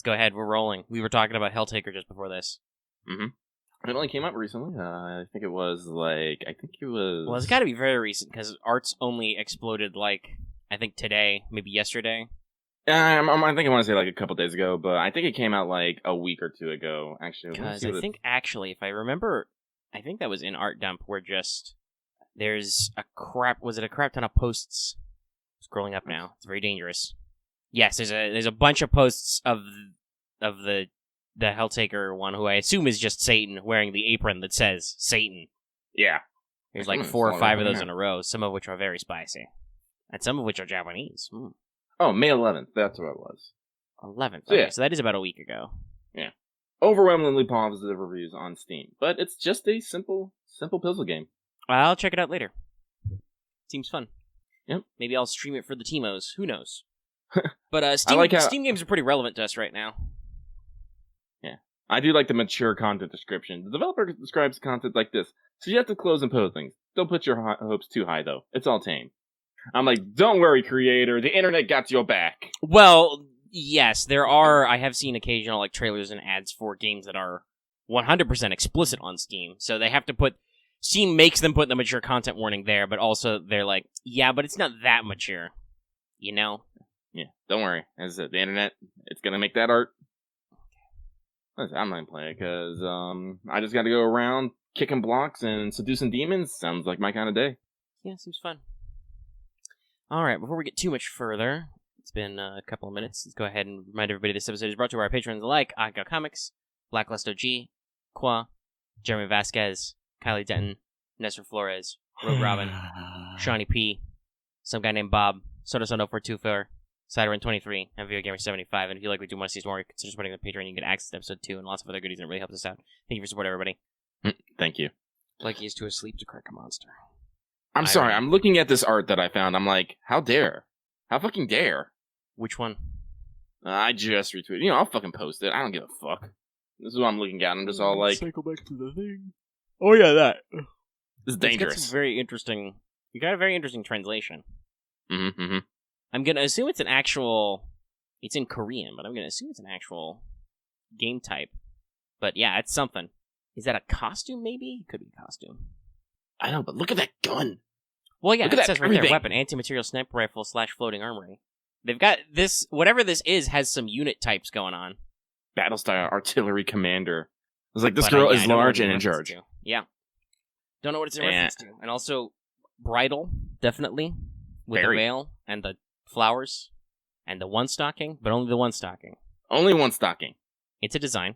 go ahead. We're rolling. We were talking about Helltaker just before this. Mm-hmm. It only came out recently. I think it was. Well, it's got to be very recent because art's only exploded I think today, maybe yesterday. I think I want to say a couple days ago, but I think it came out a week or two ago. Actually, because I think if I remember, I think that was in Art Dump where there's a crap ton of posts. Scrolling up now, it's very dangerous. Yes, there's a bunch of posts of the Helltaker one, who I assume is just Satan wearing the apron that says Satan. Yeah. There's 4 or 5 of those in a row, some of which are very spicy. And some of which are Japanese. Oh, May 11th. That's what it was. 11th. So, okay, so that is about a week ago. Yeah. Overwhelmingly positive reviews on Steam. But it's just a simple puzzle game. I'll check it out later. Seems fun. Yep. Maybe I'll stream it for the Teemos. Who knows? But Steam games are pretty relevant to us right now. Yeah. I do like the mature content description. The developer describes content like this. So you have to close and pose things. Don't put your hopes too high, though. It's all tame. I'm like, don't worry, creator. The internet got your back. Well, yes, I have seen occasional trailers and ads for games that are 100% explicit on Steam. So they have to Steam makes them put the mature content warning there, but also they're like, yeah, but it's not that mature. You know? Yeah, don't worry. As I said, the internet, it's going to make that art. I'm not playing it because I just got to go around kicking blocks and seducing demons. Sounds like my kind of day. Yeah, seems fun. All right, before we get too much further, it's been a couple of minutes. Let's go ahead and remind everybody this episode is brought to you by our patrons like Aga Comics, Blacklist OG, Qua, Jeremy Vasquez, Kylie Denton, Nestor Flores, Rogue Robin, Shawnee P, some guy named Bob, Soda424, Siderin23, and VideoGamer75. And if you like what we do want to see more, consider supporting the Patreon. You can get access to episode 2 and lots of other goodies, and it really helps us out. Thank you for support, everybody. Thank you. Like he is to a sleep to crack a monster. I'm sorry, I'm looking at this art that I found. I'm like, how dare? How fucking dare? Which one? I just retweeted. I'll fucking post it. I don't give a fuck. This is what I'm looking at. I'm just all like... Cycle back to the thing. Oh yeah, that. This is dangerous. It's got very interesting... You got a very interesting translation. Mm-hmm. I'm gonna assume it's an actual... It's in Korean, but I'm gonna assume it's an actual game type. But yeah, it's something. Is that a costume, maybe? It could be a costume. I know, but look at that gun. Well, yeah, it says right there, weapon, anti-material sniper rifle / floating armory. They've got this, whatever this is, has some unit types going on. Battle-style artillery commander. I was like, this girl is large and in charge. Yeah. Don't know what it's in reference to. And also, bridal, definitely, with the veil and the flowers and the one stocking, but only the one stocking. Only one stocking. It's a design.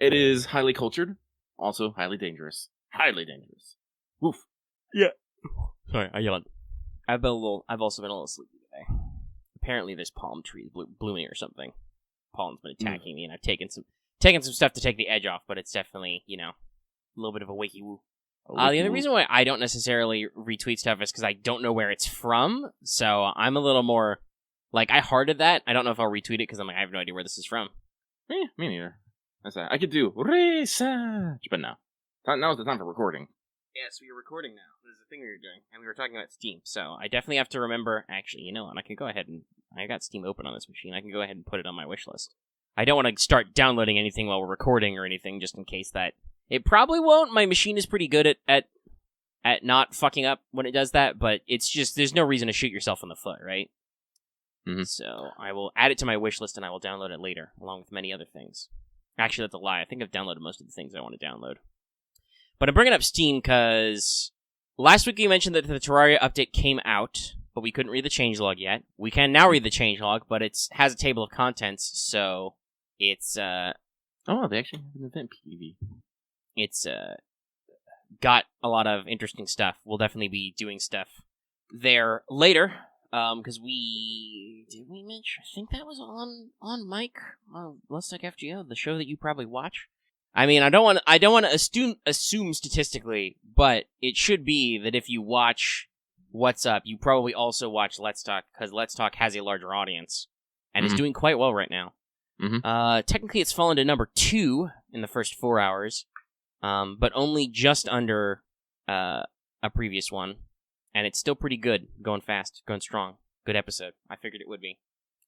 It is highly cultured, also highly dangerous. Highly dangerous. Woof. Yeah. Sorry, I yawned. I've also been a little sleepy today. Apparently there's palm trees blooming or something. Pollen's been attacking me, and I've taken some stuff to take the edge off, but it's definitely, a little bit of a wakey woo. The other reason why I don't necessarily retweet stuff is because I don't know where it's from, so I'm a little more, I hearted that. I don't know if I'll retweet it, because I have no idea where this is from. Me neither. I could do research, but no. Now's the time for recording. Yeah, so you're recording now. This is the thing we were doing, and we were talking about Steam, so I definitely have to remember, actually, you know what, I can go ahead and, I got Steam open on this machine, I can go ahead and put it on my wish list. I don't want to start downloading anything while we're recording or anything, just in case that, it probably won't, my machine is pretty good at not fucking up when it does that, but it's just, there's no reason to shoot yourself in the foot, right? Mm-hmm. So, I will add it to my wish list, and I will download it later, along with many other things. Actually, that's a lie, I think I've downloaded most of the things I want to download. But I'm bringing up Steam because last week you mentioned that the Terraria update came out, but we couldn't read the changelog yet. We can now read the changelog, but it has a table of contents, so it's, Oh, they actually have an event PV. It's, got a lot of interesting stuff. We'll definitely be doing stuff there later, because did we mention, I think that was on Mike, Let's Talk FGO, the show that you probably watch. I mean, I don't want to assume statistically, but it should be that if you watch What's Up, you probably also watch Let's Talk, because Let's Talk has a larger audience, and is doing quite well right now. Mm-hmm. Technically, it's fallen to number 2 in the first 4 hours, but only just under a previous one, and it's still pretty good, going fast, going strong. Good episode. I figured it would be.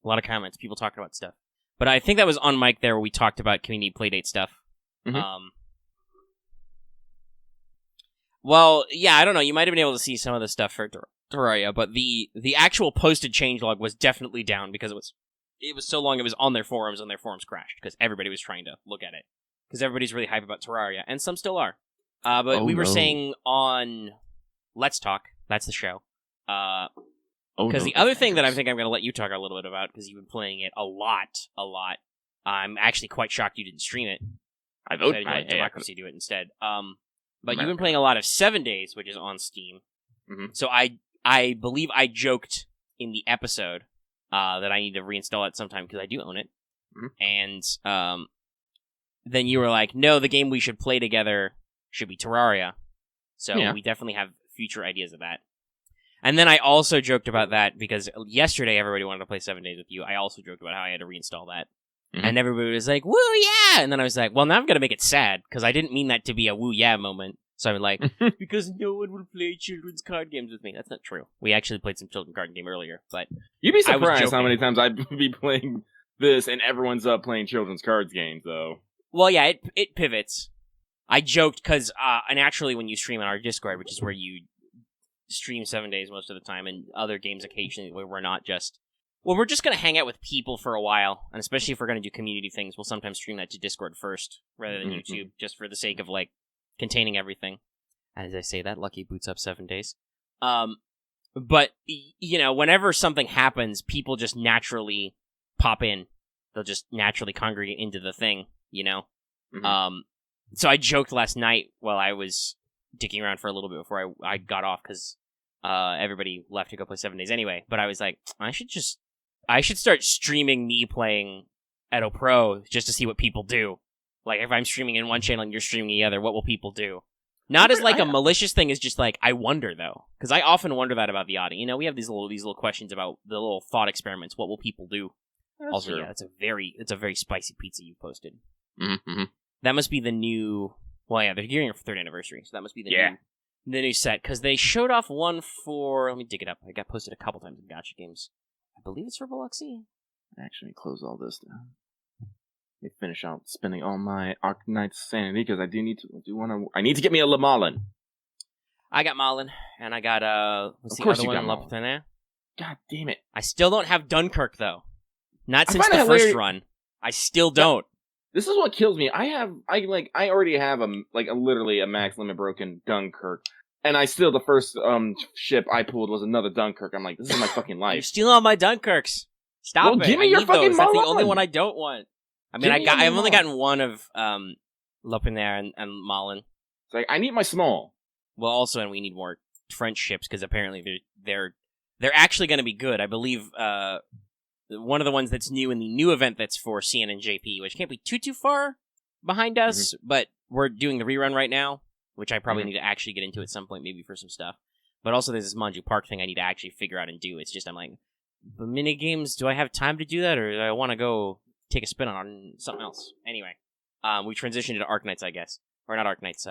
A lot of comments, people talking about stuff. But I think that was on mic there where we talked about community playdate stuff. Mhm. Well, yeah, I don't know. You might have been able to see some of the stuff for Terraria, but the actual posted changelog was definitely down because it was so long it was on their forums and their forums crashed because everybody was trying to look at it. Because everybody's really hype about Terraria, and some still are. But we were saying on Let's Talk, that's the show. Because the other thing that I think I'm going to let you talk a little bit about, because you've been playing it a lot. I'm actually quite shocked you didn't stream it. I vote. I Democracy do it instead. But you've been playing a lot of 7 Days, which is on Steam. Mm-hmm. So I believe I joked in the episode that I need to reinstall it sometime because I do own it. Mm-hmm. And then you were like, no, the game we should play together should be Terraria. So we definitely have future ideas of that. And then I also joked about that because yesterday everybody wanted to play 7 Days with you. I also joked about how I had to reinstall that. Mm-hmm. And everybody was like, woo, yeah! And then I was like, well, now I'm going to make it sad because I didn't mean that to be a woo, yeah moment. So I'm like, because no one will play children's card games with me. That's not true. We actually played some children's card game earlier, but you'd be surprised how many times I'd be playing this and everyone's up playing children's cards games, though. Well, yeah, it pivots. I joked because naturally when you stream on our Discord, which is where you stream 7 days most of the time, and other games occasionally where we're not just... Well, we're just going to hang out with people for a while, and especially if we're going to do community things, we'll sometimes stream that to Discord first, rather than YouTube, just for the sake of, like, containing everything. As I say that, Lucky boots up 7 days. But, you know, whenever something happens, people just naturally pop in. They'll just naturally congregate into the thing, you know? Mm-hmm. So I joked last night while I was dicking around for a little bit before I got off, because everybody left to go play 7 days anyway. But I was like, I should start streaming me playing Edo Pro just to see what people do. Like, if I'm streaming in one channel and you're streaming the other, what will people do? Not as, like, a malicious thing, as just, like, I wonder, though. Because I often wonder that about the audience. You know, we have these little questions about the little thought experiments. What will people do? That's also, true. Yeah, it's a very spicy pizza you posted. Mm-hmm. That must be the new... Well, yeah, they're gearing up for 3rd anniversary, so that must be the new set. Because they showed off one for... Let me dig it up. It got posted a couple times in Gacha Games. I believe it's for Biloxi. Actually, close all this down. Let me finish out spending all my Arcanite sanity, because I need to get me a Lamalin. I got Malin, and I got, what's the other one? Lopetana? God damn it. I still don't have Dunkirk, though. Not since the first run. I still don't. This is what kills me. I already have literally a max limit broken Dunkirk. And the first ship I pulled was another Dunkirk. I'm like, this is my fucking life. You're stealing all my Dunkirks. Stop it. Give me your fucking those. That's the only one I don't want. I mean, I've only gotten one of Lopinaire and Malin. It's like, I need my small. Well, also, and we need more French ships, because apparently they're actually going to be good. I believe one of the ones that's new in the new event that's for CN and JP, which can't be too far behind us, but we're doing the rerun right now, which I probably need to actually get into at some point, maybe for some stuff. But also there's this Manju Park thing I need to actually figure out and do. It's just, I'm like, the minigames, do I have time to do that, or do I want to go take a spin on something else? Anyway, we transitioned to Arknights, I guess. Or not Arknights,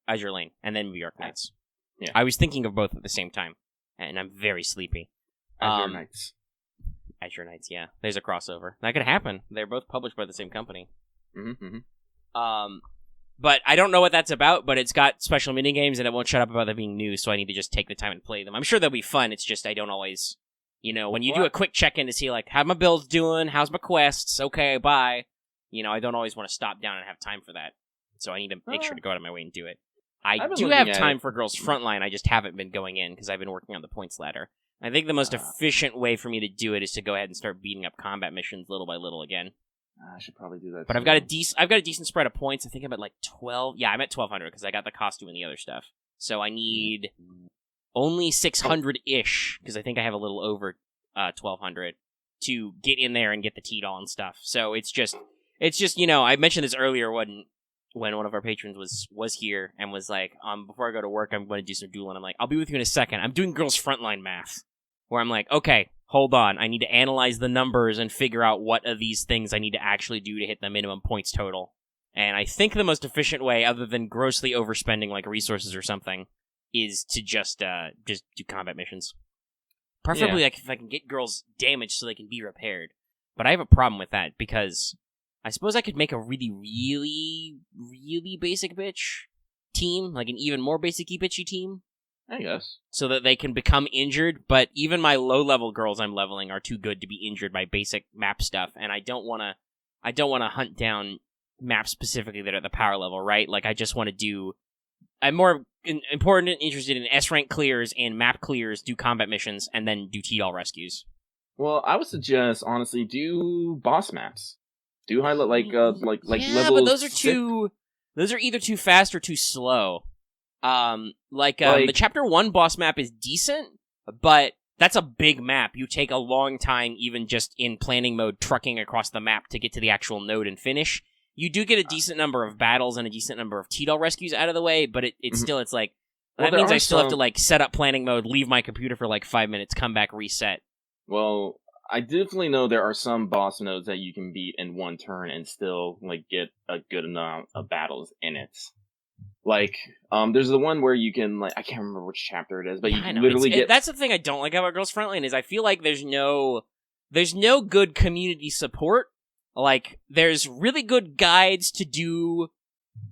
Azure Lane, and then maybe Arknights. Yeah. I was thinking of both at the same time, and I'm very sleepy. Azure Knights. Azure Knights, yeah. There's a crossover. That could happen. They're both published by the same company. But I don't know what that's about, but it's got special minigames, and it won't shut up about them being new, so I need to just take the time and play them. I'm sure they'll be fun, it's just I don't always... You know, when you do a quick check-in to see, like, how my build's doing, how's my quests, okay, bye. You know, I don't always want to stop down and have time for that. So I need to make sure to go out of my way and do it. I do have time for Girls Frontline, I just haven't been going in, because I've been working on the points ladder. I think the most efficient way for me to do it is to go ahead and start beating up combat missions little by little again. I should probably do that. But I've got a decent spread of points. I think I'm at like 12. Yeah, I'm at 1,200 because I got the costume and the other stuff. So I need only 600-ish, because I think I have a little over 1,200 to get in there and get the T-Doll and stuff. So it's just, you know, I mentioned this earlier when one of our patrons was here and was like, before I go to work, I'm going to do some dueling. I'm like, I'll be with you in a second. I'm doing Girls Frontline math, where I'm like, okay, hold on. I need to analyze the numbers and figure out what of these things I need to actually do to hit the minimum points total. And I think the most efficient way, other than grossly overspending like resources or something, is to just do combat missions. Preferably, like, if I can get girls damaged so they can be repaired. But I have a problem with that because I suppose I could make a really, really, really basic bitch team, like an even more basic-y bitchy team. I guess. So that they can become injured, but even my low-level girls I'm leveling are too good to be injured by basic map stuff, and I don't want to hunt down maps specifically that are at the power level, right? Like, I just want to do... I'm more important and interested in S-rank clears and map clears, do combat missions, and then do T-Doll rescues. Well, I would suggest, honestly, do boss maps. Do highlight, like yeah, level but those are 6. Those are either too fast or too slow. The chapter 1 boss map is decent, but that's a big map. You take a long time, even just in planning mode, trucking across the map to get to the actual node and finish. You do get a decent number of battles and a decent number of T-Doll rescues out of the way, but it's like, that means I still have to, like, set up planning mode, leave my computer for, like, 5 minutes, come back, reset. Well, I definitely know there are some boss nodes that you can beat in one turn and still, like, get a good amount of battles in it. Like, there's the one where you can, like, I can't remember which chapter it is, but you can literally get... That's the thing I don't like about Girls Frontline, is I feel like there's no good community support. Like, there's really good guides to do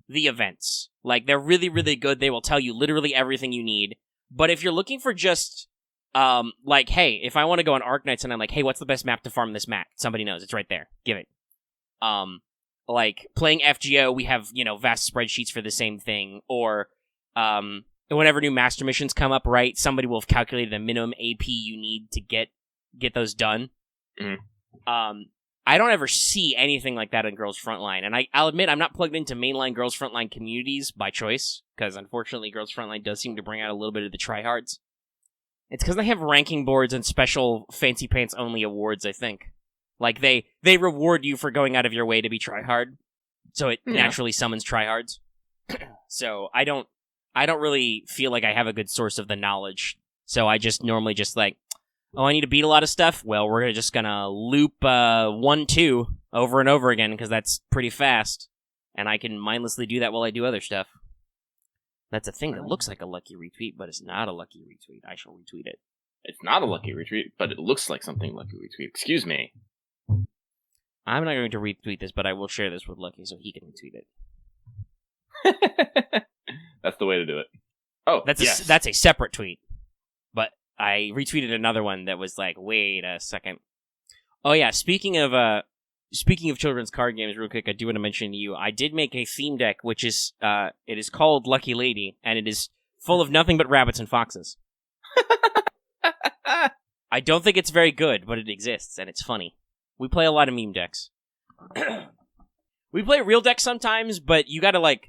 the events. Like, they're really, really good. They will tell you literally everything you need. But if you're looking for just, like, hey, if I want to go on Arknights and I'm like, hey, what's the best map to farm this map? Somebody knows. It's right there. Give it. Like, playing FGO, we have, vast spreadsheets for the same thing. Or, whenever new master missions come up, right, somebody will have calculated the minimum AP you need to get those done. Mm-hmm. I don't ever see anything like that in Girls Frontline, and I'll admit I'm not plugged into mainline Girls Frontline communities by choice, because unfortunately Girls Frontline does seem to bring out a little bit of the tryhards. It's because they have ranking boards and special fancy pants only awards, I think. Like, they reward you for going out of your way to be tryhard, so it naturally summons tryhards. So I don't really feel like I have a good source of the knowledge, so I just normally just like, oh, I need to beat a lot of stuff? Well, we're just gonna loop 1-2 over and over again, because that's pretty fast. And I can mindlessly do that while I do other stuff. That's a thing that looks like a lucky retweet, but it's not a lucky retweet. I shall retweet it. It's not a lucky retweet, but it looks like something lucky retweet. Excuse me. I'm not going to retweet this, but I will share this with Lucky so he can retweet it. That's the way to do it. Oh, that's a separate tweet. But I retweeted another one that was like, wait a second. Oh yeah, speaking of children's card games, real quick, I do want to mention to you, I did make a theme deck, which is, it is called Lucky Lady, and it is full of nothing but rabbits and foxes. I don't think it's very good, but it exists, and it's funny. We play a lot of meme decks. We play real decks sometimes, but you gotta,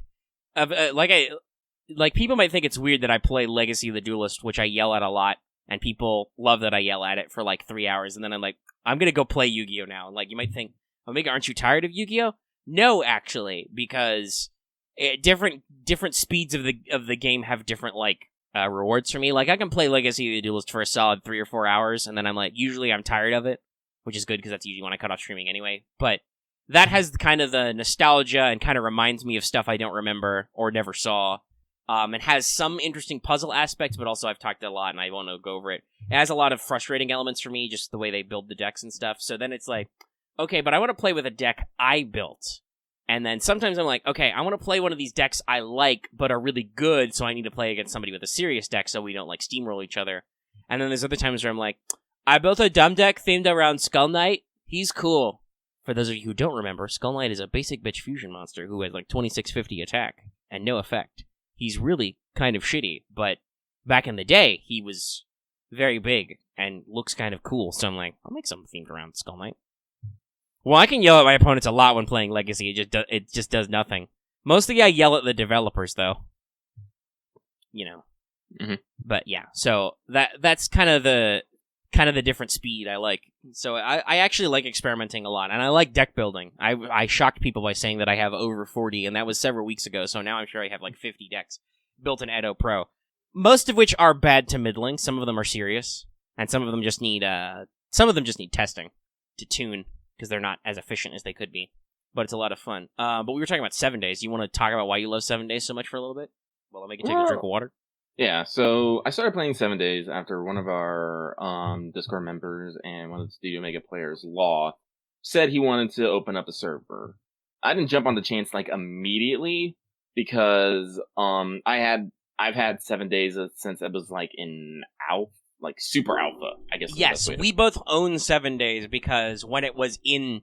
people might think it's weird that I play Legacy of the Duelist, which I yell at a lot, and people love that I yell at it for, 3 hours, and then I'm like, I'm gonna go play Yu-Gi-Oh! Now. And, you might think, Omega, aren't you tired of Yu-Gi-Oh? No, actually, because different speeds of the game have different, rewards for me. Like, I can play Legacy of the Duelist for a solid 3 or 4 hours, and then usually I'm tired of it, which is good, because that's usually when I cut off streaming anyway. But that has kind of the nostalgia and kind of reminds me of stuff I don't remember or never saw. It has some interesting puzzle aspects, but also I've talked a lot, and I won't go over it. It has a lot of frustrating elements for me, just the way they build the decks and stuff. So then it's like, okay, but I want to play with a deck I built. And then sometimes I'm like, okay, I want to play one of these decks I like, but are really good, so I need to play against somebody with a serious deck so we don't, steamroll each other. And then there's other times where I'm like, I built a dumb deck themed around Skull Knight. He's cool. For those of you who don't remember, Skull Knight is a basic bitch fusion monster who has, 2650 attack and no effect. He's really kind of shitty, but back in the day, he was very big and looks kind of cool, so I'm like, I'll make something themed around Skull Knight. Well, I can yell at my opponents a lot when playing Legacy. It just does nothing. Mostly I yell at the developers, though. Mm-hmm. But yeah, so that's kind of the different speed I like. So I actually like experimenting a lot, and I like deck building. I shocked people by saying that I have over 40, and that was several weeks ago, so now I'm sure I have 50 decks built in Edo Pro. Most of which are bad to middling. Some of them are serious, and some of them just need testing to tune, because they're not as efficient as they could be. But it's a lot of fun. But we were talking about 7 days. You want to talk about why you love 7 days so much for a little bit? Well, let me take a drink of water. Yeah, so I started playing 7 days after one of our Discord members and one of the Studio Mega players, Law, said he wanted to open up a server. I didn't jump on the chance like immediately because I've had 7 days since it was like in alpha, like super alpha, I guess. Yes, we both own 7 days because when it was in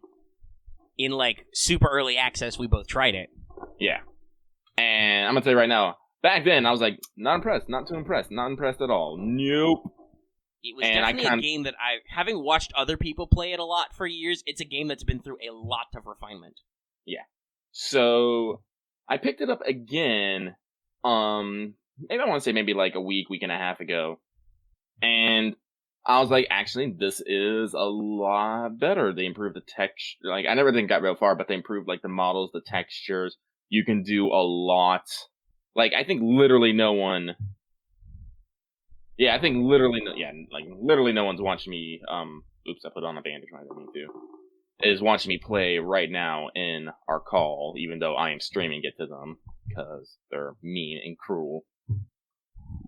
like super early access, we both tried it. Yeah. And I'm gonna tell you right now, back then I was like, not impressed, not too impressed, not impressed at all. Nope. It was definitely a game that having watched other people play it a lot for years, it's a game that's been through a lot of refinement. Yeah. So I picked it up again, maybe I want to say maybe like a week and a half ago. And I was like, actually, this is a lot better. They improved the texture. Like, I never think got real far, but they improved like the models, the textures. You can do a lot. Like, I think literally no one. Yeah, I think literally no one's watching me. Oops, I put on a bandage when I didn't mean to. Is watching me play right now in our call, even though I am streaming it to them because they're mean and cruel.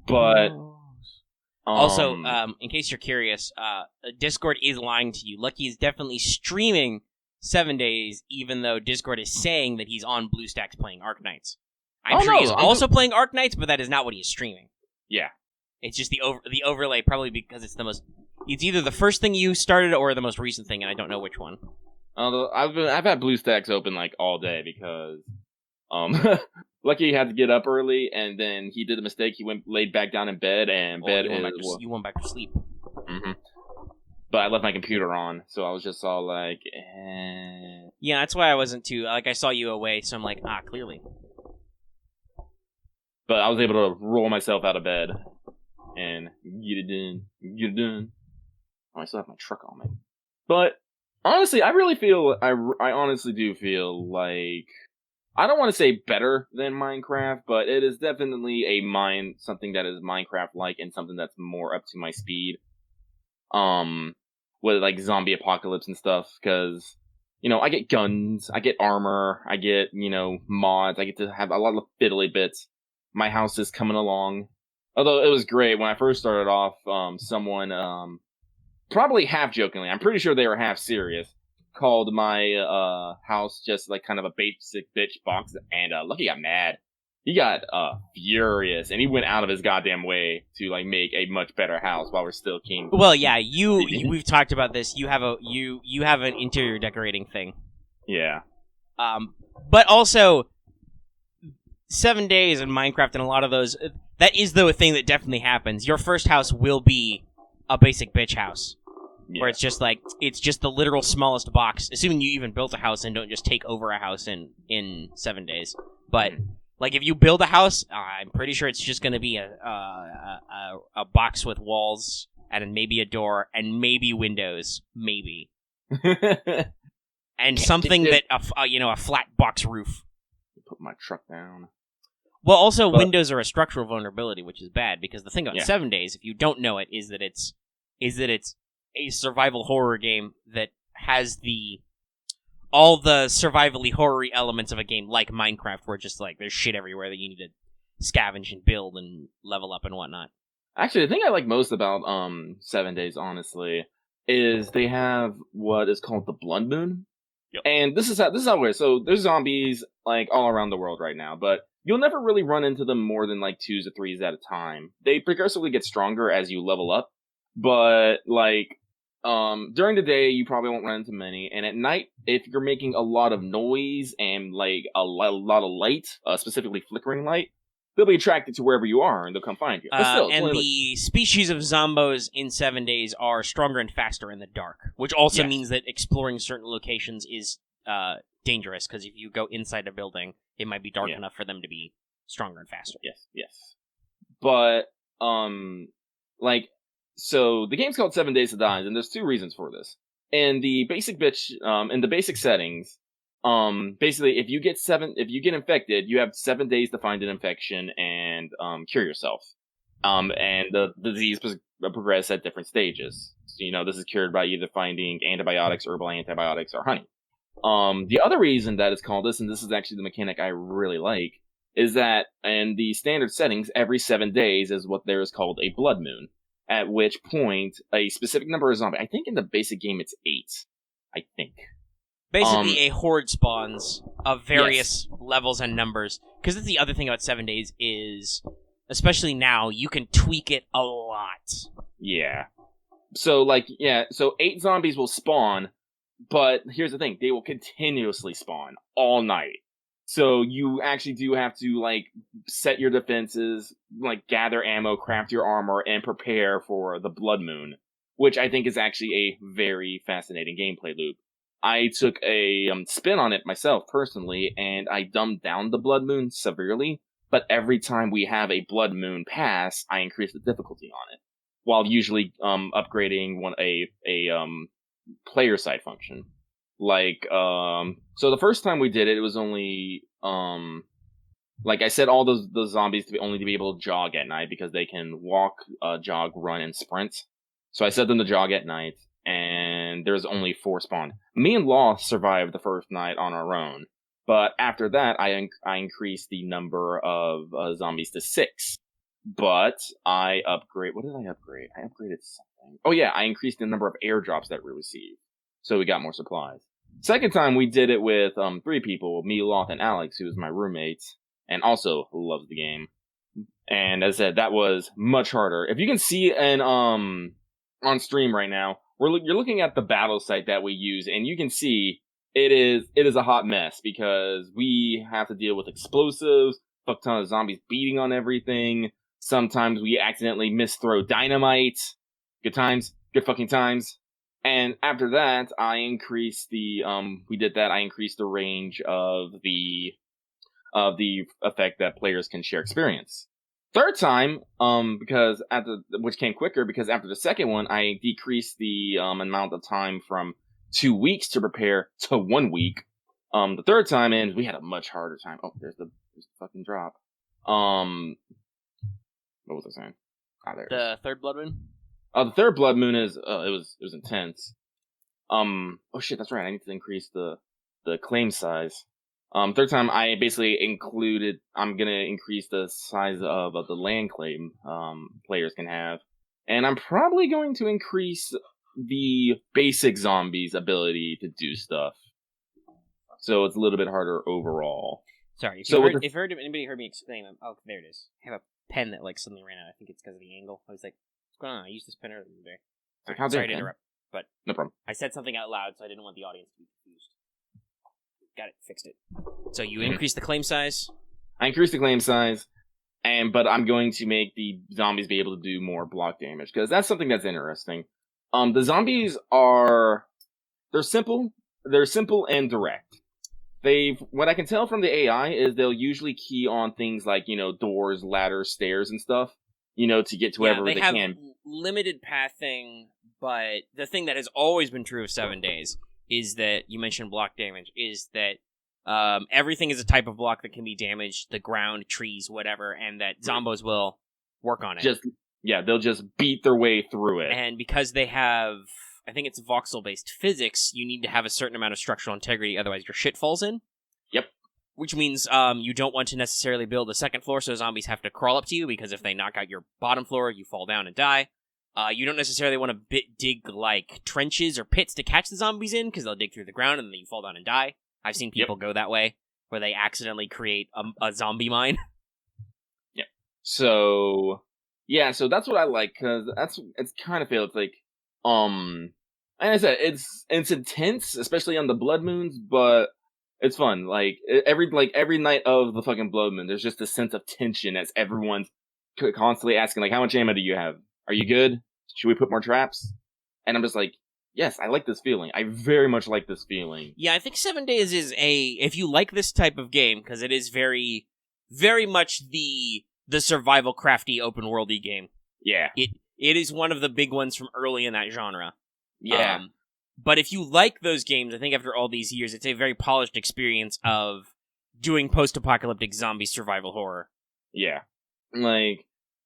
But also, in case you're curious, Discord is lying to you. Lucky is definitely streaming 7 days, even though Discord is saying that he's on BlueStacks playing Arknights. I'm sure he's also playing Arknights, but that is not what he is streaming. Yeah. It's just the overlay, probably because it's the most. It's either the first thing you started or the most recent thing, and I don't know which one. I've had BlueStacks open like all day because Lucky had to get up early, and then he did a mistake. He laid back down in bed, and you went back to sleep. Mm-hmm. But I left my computer on, so I was just all like, eh. Yeah, that's why I wasn't too. Like, I saw you away, so I'm like, clearly. But I was able to roll myself out of bed and get it done. Oh, I still have my truck on me. But honestly, I honestly do feel like I don't want to say better than Minecraft, but it is definitely something that is Minecraft-like and something that's more up to my speed. With like zombie apocalypse and stuff, because I get guns, I get armor, I get mods, I get to have a lot of fiddly bits. My house is coming along. Although it was great when I first started off, someone, probably half jokingly, I'm pretty sure they were half serious, called my house just like kind of a basic bitch box, and Lucky got mad. He got furious, and he went out of his goddamn way to like make a much better house while we're still king. Well, yeah, we've talked about this. You have an interior decorating thing. Yeah. But also 7 days in Minecraft and a lot of those, that is the thing that definitely happens. Your first house will be a basic bitch house. Yeah. Where it's just the literal smallest box, assuming you even built a house and don't just take over a house in 7 days. But like if you build a house, I'm pretty sure it's just going to be a box with walls and maybe a door and maybe windows, maybe, and something that a flat box roof. Put my truck down. Well, also windows are a structural vulnerability, which is bad because the thing about 7 days, if you don't know it, is that it's a survival horror game that has all the survivally horror-y elements of a game like Minecraft, where just like there's shit everywhere that you need to scavenge and build and level up and whatnot. Actually, the thing I like most about 7 days, honestly, is they have what is called the Blood Moon. Yep. And this is how it works. So there's zombies like all around the world right now, but you'll never really run into them more than like 2s or 3s at a time. They progressively get stronger as you level up, but like during the day you probably won't run into many, and at night if you're making a lot of noise and like a lot of light, specifically flickering light, they'll be attracted to wherever you are and they'll come find you. And the species of zombos in 7 days are stronger and faster in the dark, which also means that exploring certain locations is dangerous, because if you go inside a building, it might be dark enough for them to be stronger and faster. Yes. But so the game's called 7 Days to Die, and there's 2 reasons for this. In the basic in the basic settings, basically if you get infected, you have 7 days to find an infection and cure yourself. And the disease progresses at different stages. So, this is cured by either finding antibiotics, herbal antibiotics, or honey. The other reason that it's called this, and this is actually the mechanic I really like, is that in the standard settings, every 7 days is what there is called a blood moon. At which point, a specific number of zombies, I think in the basic game it's 8, I think. Basically, a horde spawns of various levels and numbers. Because that's the other thing about 7 days is, especially now, you can tweak it a lot. Yeah. So, so 8 zombies will spawn, but here's the thing. They will continuously spawn all night. So you actually do have to, set your defenses, gather ammo, craft your armor, and prepare for the Blood Moon, which I think is actually a very fascinating gameplay loop. I took a spin on it myself, personally, and I dumbed down the Blood Moon severely, but every time we have a Blood Moon pass, I increase the difficulty on it, while usually upgrading a player side function. So the first time we did it, it was only, I said all those zombies to be able to jog at night, because they can walk, jog, run, and sprint. So I set them to jog at night, and there's only 4 spawned. Me and Law survived the first night on our own, but after that, I increased the number of zombies to 6. But I upgrade. What did I upgrade? I upgraded something. Oh yeah, I increased the number of airdrops that we received, so we got more supplies. Second time we did it with 3 people, me, Loth, and Alex, who is my roommate, and also loves the game. And as I said, that was much harder. If you can see on stream right now, you're looking at the battle site that we use, and you can see it is a hot mess, because we have to deal with explosives, fuck ton of zombies beating on everything. Sometimes we accidentally misthrow dynamite. Good times. Good fucking times. And after that, I increased I increased the range of the effect that players can share experience. Third time, which came quicker, because after the second one, I decreased the amount of time from 2 weeks to prepare to 1 week. The third time, and we had a much harder time. Oh, there's the fucking drop. What was I saying? The third Blood Moon? The third Blood Moon is, it was intense. Oh shit, that's right, I need to increase the claim size. Third time, I basically I'm gonna increase the size of the land claim, players can have. And I'm probably going to increase the basic zombies' ability to do stuff. So it's a little bit harder overall. Sorry, if anybody heard me explain, oh, there it is. I have a pen that suddenly ran out. I think it's because of the angle. I was like, what's going on? I used this pen earlier today. Sorry to interrupt, but no problem. I said something out loud, so I didn't want the audience to be confused. Got it, fixed it. So you increased the claim size? I increased the claim size, but I'm going to make the zombies be able to do more block damage, because that's something that's interesting. The zombies they're simple and direct. What I can tell from the AI is they'll usually key on things like, doors, ladders, stairs, and stuff, to get to wherever they can. They have limited pathing, but the thing that has always been true of 7 days is that, you mentioned block damage, is that everything is a type of block that can be damaged, the ground, trees, whatever, and that zombos will work on it. They'll just beat their way through it. And because they have, I think it's voxel-based physics, you need to have a certain amount of structural integrity, otherwise your shit falls in. Yep. Which means you don't want to necessarily build a second floor, so zombies have to crawl up to you, because if they knock out your bottom floor, you fall down and die. You don't necessarily want to dig, trenches or pits to catch the zombies in, because they'll dig through the ground and then you fall down and die. I've seen people go that way, where they accidentally create a zombie mine. Yep. So, yeah, so that's what I like, because it's kind of feels like, and I said, it's intense, especially on the Blood Moons, but it's fun. Every night of the fucking Blood Moon, there's just a sense of tension as everyone's constantly asking, how much ammo do you have? Are you good? Should we put more traps? And I'm just like, yes, I like this feeling. I very much like this feeling. Yeah, I think 7 Days is if you like this type of game, because it is very, very much the survival crafty open worldy game. Yeah. It is one of the big ones from early in that genre. Yeah. But if you like those games, I think after all these years, it's a very polished experience of doing post-apocalyptic zombie survival horror. Yeah.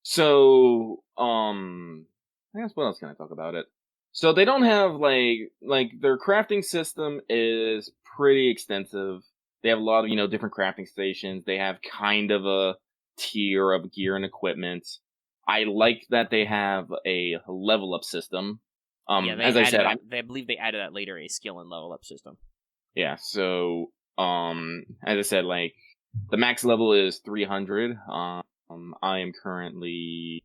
So, I guess what else can I talk about it? So they don't have, their crafting system is pretty extensive. They have a lot of, different crafting stations. They have kind of a tier of gear and equipment. I like that they have a level up system. I believe they added that later, a skill and level up system. Yeah, so as I said, like the max level is 300. I am currently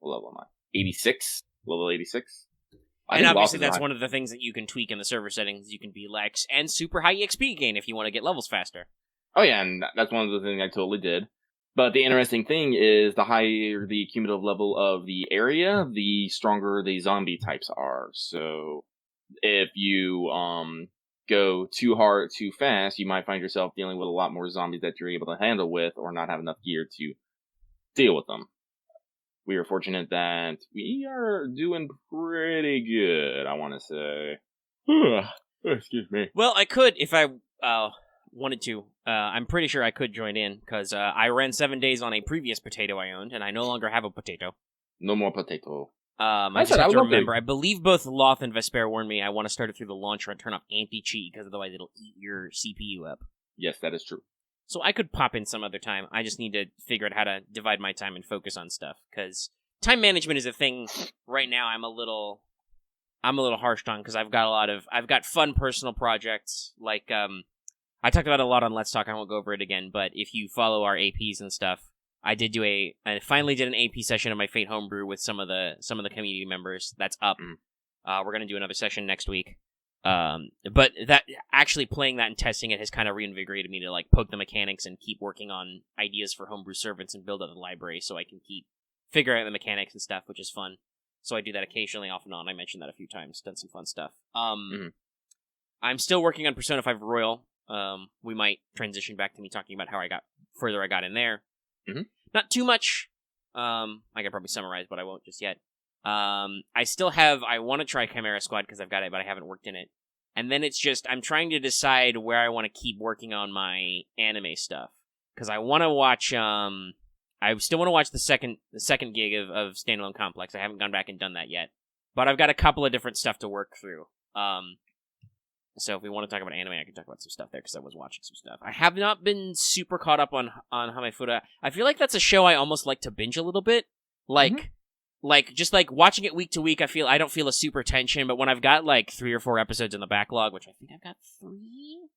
what level am I? 86, level 86. I And think obviously losses are that's high. one of the things that you can tweak in the server settings. You can be Lex and super high EXP gain if you want to get levels faster. Oh yeah, and that's one of the things I totally did. But the interesting thing is the higher the cumulative level of the area, the stronger the zombie types are. So if you go too hard too fast, you might find yourself dealing with a lot more zombies that you're able to handle with, or not have enough gear to deal with them. We are fortunate that we are doing pretty good, I want to say. Excuse me. Well, I could if I wanted to. I'm pretty sure I could join in because I ran 7 days on a previous potato I owned, and I no longer have a potato. No more potato. I just have to remember. I believe both Loth and Vesper warned me I want to start it through the launcher and turn off anti-cheat because otherwise it'll eat your CPU up. Yes, that is true. So I could pop in some other time. I just need to figure out how to divide my time and focus on stuff because time management is a thing right now. I'm a little harsh on because I've got fun personal projects like I talked about it a lot on Let's Talk. I won't go over it again, but if you follow our APs and stuff, I finally did an AP session of my Fate homebrew with some of the community members. That's up. We're gonna do another session next week. But that actually playing that and testing it has kind of reinvigorated me to like poke the mechanics and keep working on ideas for homebrew servants and build out the library so I can keep figuring out the mechanics and stuff, which is fun. So I do that occasionally, off and on. I mentioned that a few times. Done some fun stuff. I'm still working on Persona 5 Royal. We might transition back to me talking about how I got in there. Mm-hmm. Not too much. I could probably summarize, but I won't just yet. I want to try Chimera Squad because I've got it, but I haven't worked in it. And then it's just, I'm trying to decide where I want to keep working on my anime stuff. Because I want to watch, I still want to watch the second gig of Standalone Complex. I haven't gone back and done that yet. But I've got a couple of different stuff to work through. So if we want to talk about anime, I can talk about some stuff there because I was watching some stuff. I have not been super caught up on Hamafuda. I feel like that's a show I almost like to binge a little bit. Like, just like watching it week to week, I don't feel a super tension, but when I've got like 3 or 4 episodes in the backlog, which I think I've got 3?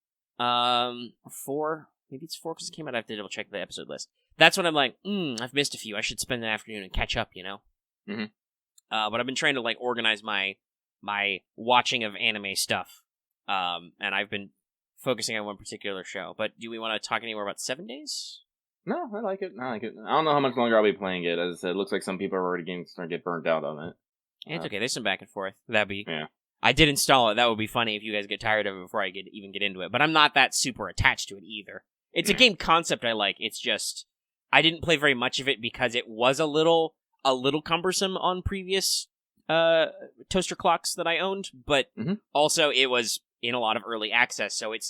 4? Maybe it's 4 because it came out. I have to double check the episode list. That's when I'm like, I've missed a few. I should spend an afternoon and catch up, you know? Mm-hmm. But I've been trying to like organize my watching of anime stuff. And I've been focusing on one particular show. But do we want to talk any more about 7 Days? No, I like it. I don't know how much longer I'll be playing it. As I said, it looks like some people are already starting to get burnt out on it. It's okay. There's some back and forth. That'd be... Yeah. I did install it. That would be funny if you guys get tired of it before I even get into it. But I'm not that super attached to it either. It's a game concept I like. It's just... I didn't play very much of it because it was a little cumbersome on previous toaster clocks that I owned. But also it was in a lot of early access, so it's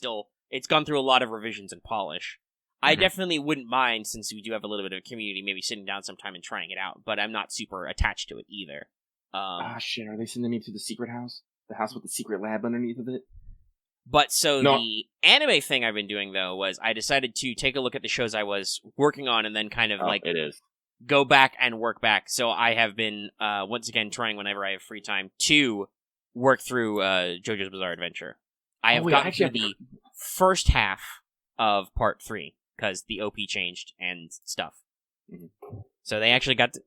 gone through a lot of revisions and polish. I definitely wouldn't mind, since we do have a little bit of a community, maybe sitting down sometime and trying it out, but I'm not super attached to it either. Shit, are they sending me to the secret house? The house with the secret lab underneath of it? But the anime thing I've been doing, though, was I decided to take a look at the shows I was working on and then kind of go back and work back. So I have been, once again, trying whenever I have free time to work through JoJo's Bizarre Adventure. I have gotten through the first half of part 3. Because the OP changed and stuff. So they actually got to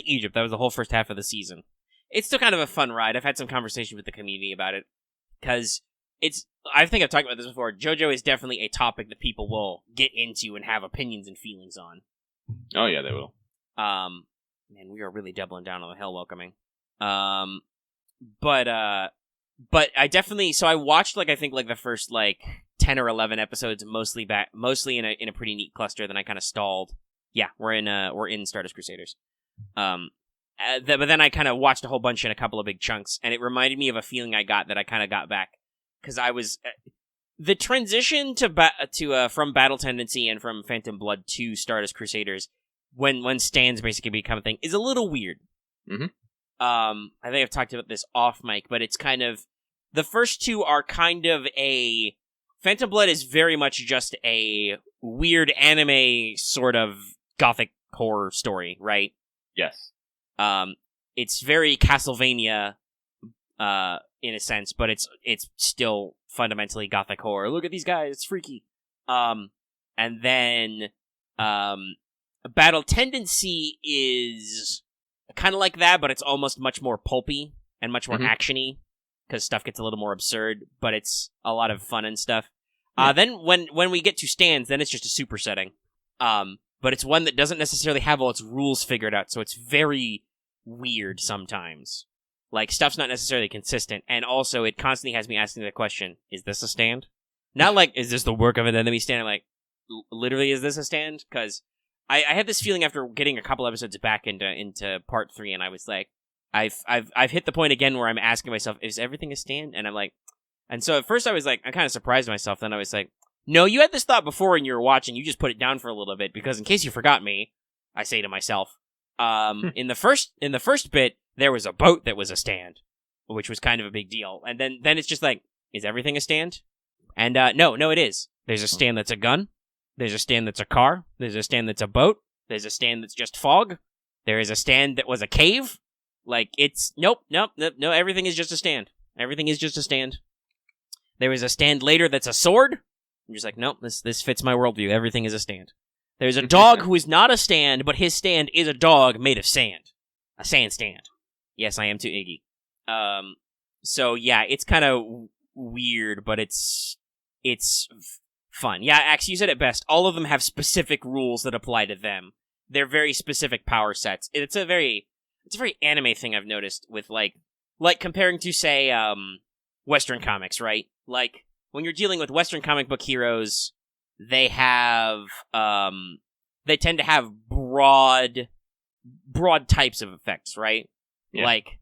Egypt. That was the whole first half of the season. It's still kind of a fun ride. I've had some conversation with the community about it. Because I think I've talked about this before. JoJo is definitely a topic that people will get into and have opinions and feelings on. Oh yeah, they will. Man, we are really doubling down on the hell welcoming. But I definitely, so I watched I think the first 10 or 11 episodes, mostly in a pretty neat cluster. Then I kind of stalled. Yeah, we're in Stardust Crusaders. But then I kind of watched a whole bunch in a couple of big chunks, and it reminded me of a feeling I got that I kind of got back because I was the transition from Battle Tendency and from Phantom Blood to Stardust Crusaders when stands basically become a thing is a little weird. I think I've talked about this off mic, but it's kind of the first 2 are kind of a Phantom Blood is very much just a weird anime sort of gothic horror story, right? Yes. It's very Castlevania, in a sense, but it's still fundamentally gothic horror. Look at these guys, it's freaky. And then Battle Tendency is kind of like that, but it's almost much more pulpy and much more actiony because stuff gets a little more absurd, but it's a lot of fun and stuff. Then when we get to stands, then it's just a super setting. But it's one that doesn't necessarily have all its rules figured out, so it's very weird sometimes. Like, stuff's not necessarily consistent, and also it constantly has me asking the question, is this a stand? Not like, is this the work of an enemy stand? Like, literally, is this a stand? Because I had this feeling after getting a couple episodes back into part 3, and I was like, I've hit the point again where I'm asking myself, is everything a stand? And I'm like, and so at first I was like, I'm kind of surprised myself, then I was like, no, you had this thought before when you were watching, you just put it down for a little bit, because in case you forgot me, I say to myself, in the first bit, there was a boat that was a stand, which was kind of a big deal. And then it's just like, is everything a stand? And no, it is. There's a stand that's a gun. There's a stand that's a car. There's a stand that's a boat. There's a stand that's just fog. There is a stand that was a cave. Like, it's, nope, everything is just a stand. Everything is just a stand. There is a stand later that's a sword. I'm just like, nope, this fits my worldview. Everything is a stand. There's a dog who is not a stand, but his stand is a dog made of sand. A sand stand. Yes, I am too, Iggy. So yeah, it's kind of weird, but it's fun. Yeah, Axe, you said it best. All of them have specific rules that apply to them. They're very specific power sets. It's a very anime thing I've noticed with like comparing to, say, Western comics, right? Like, when you're dealing with Western comic book heroes, they have, they tend to have broad types of effects, right? Yeah. Like,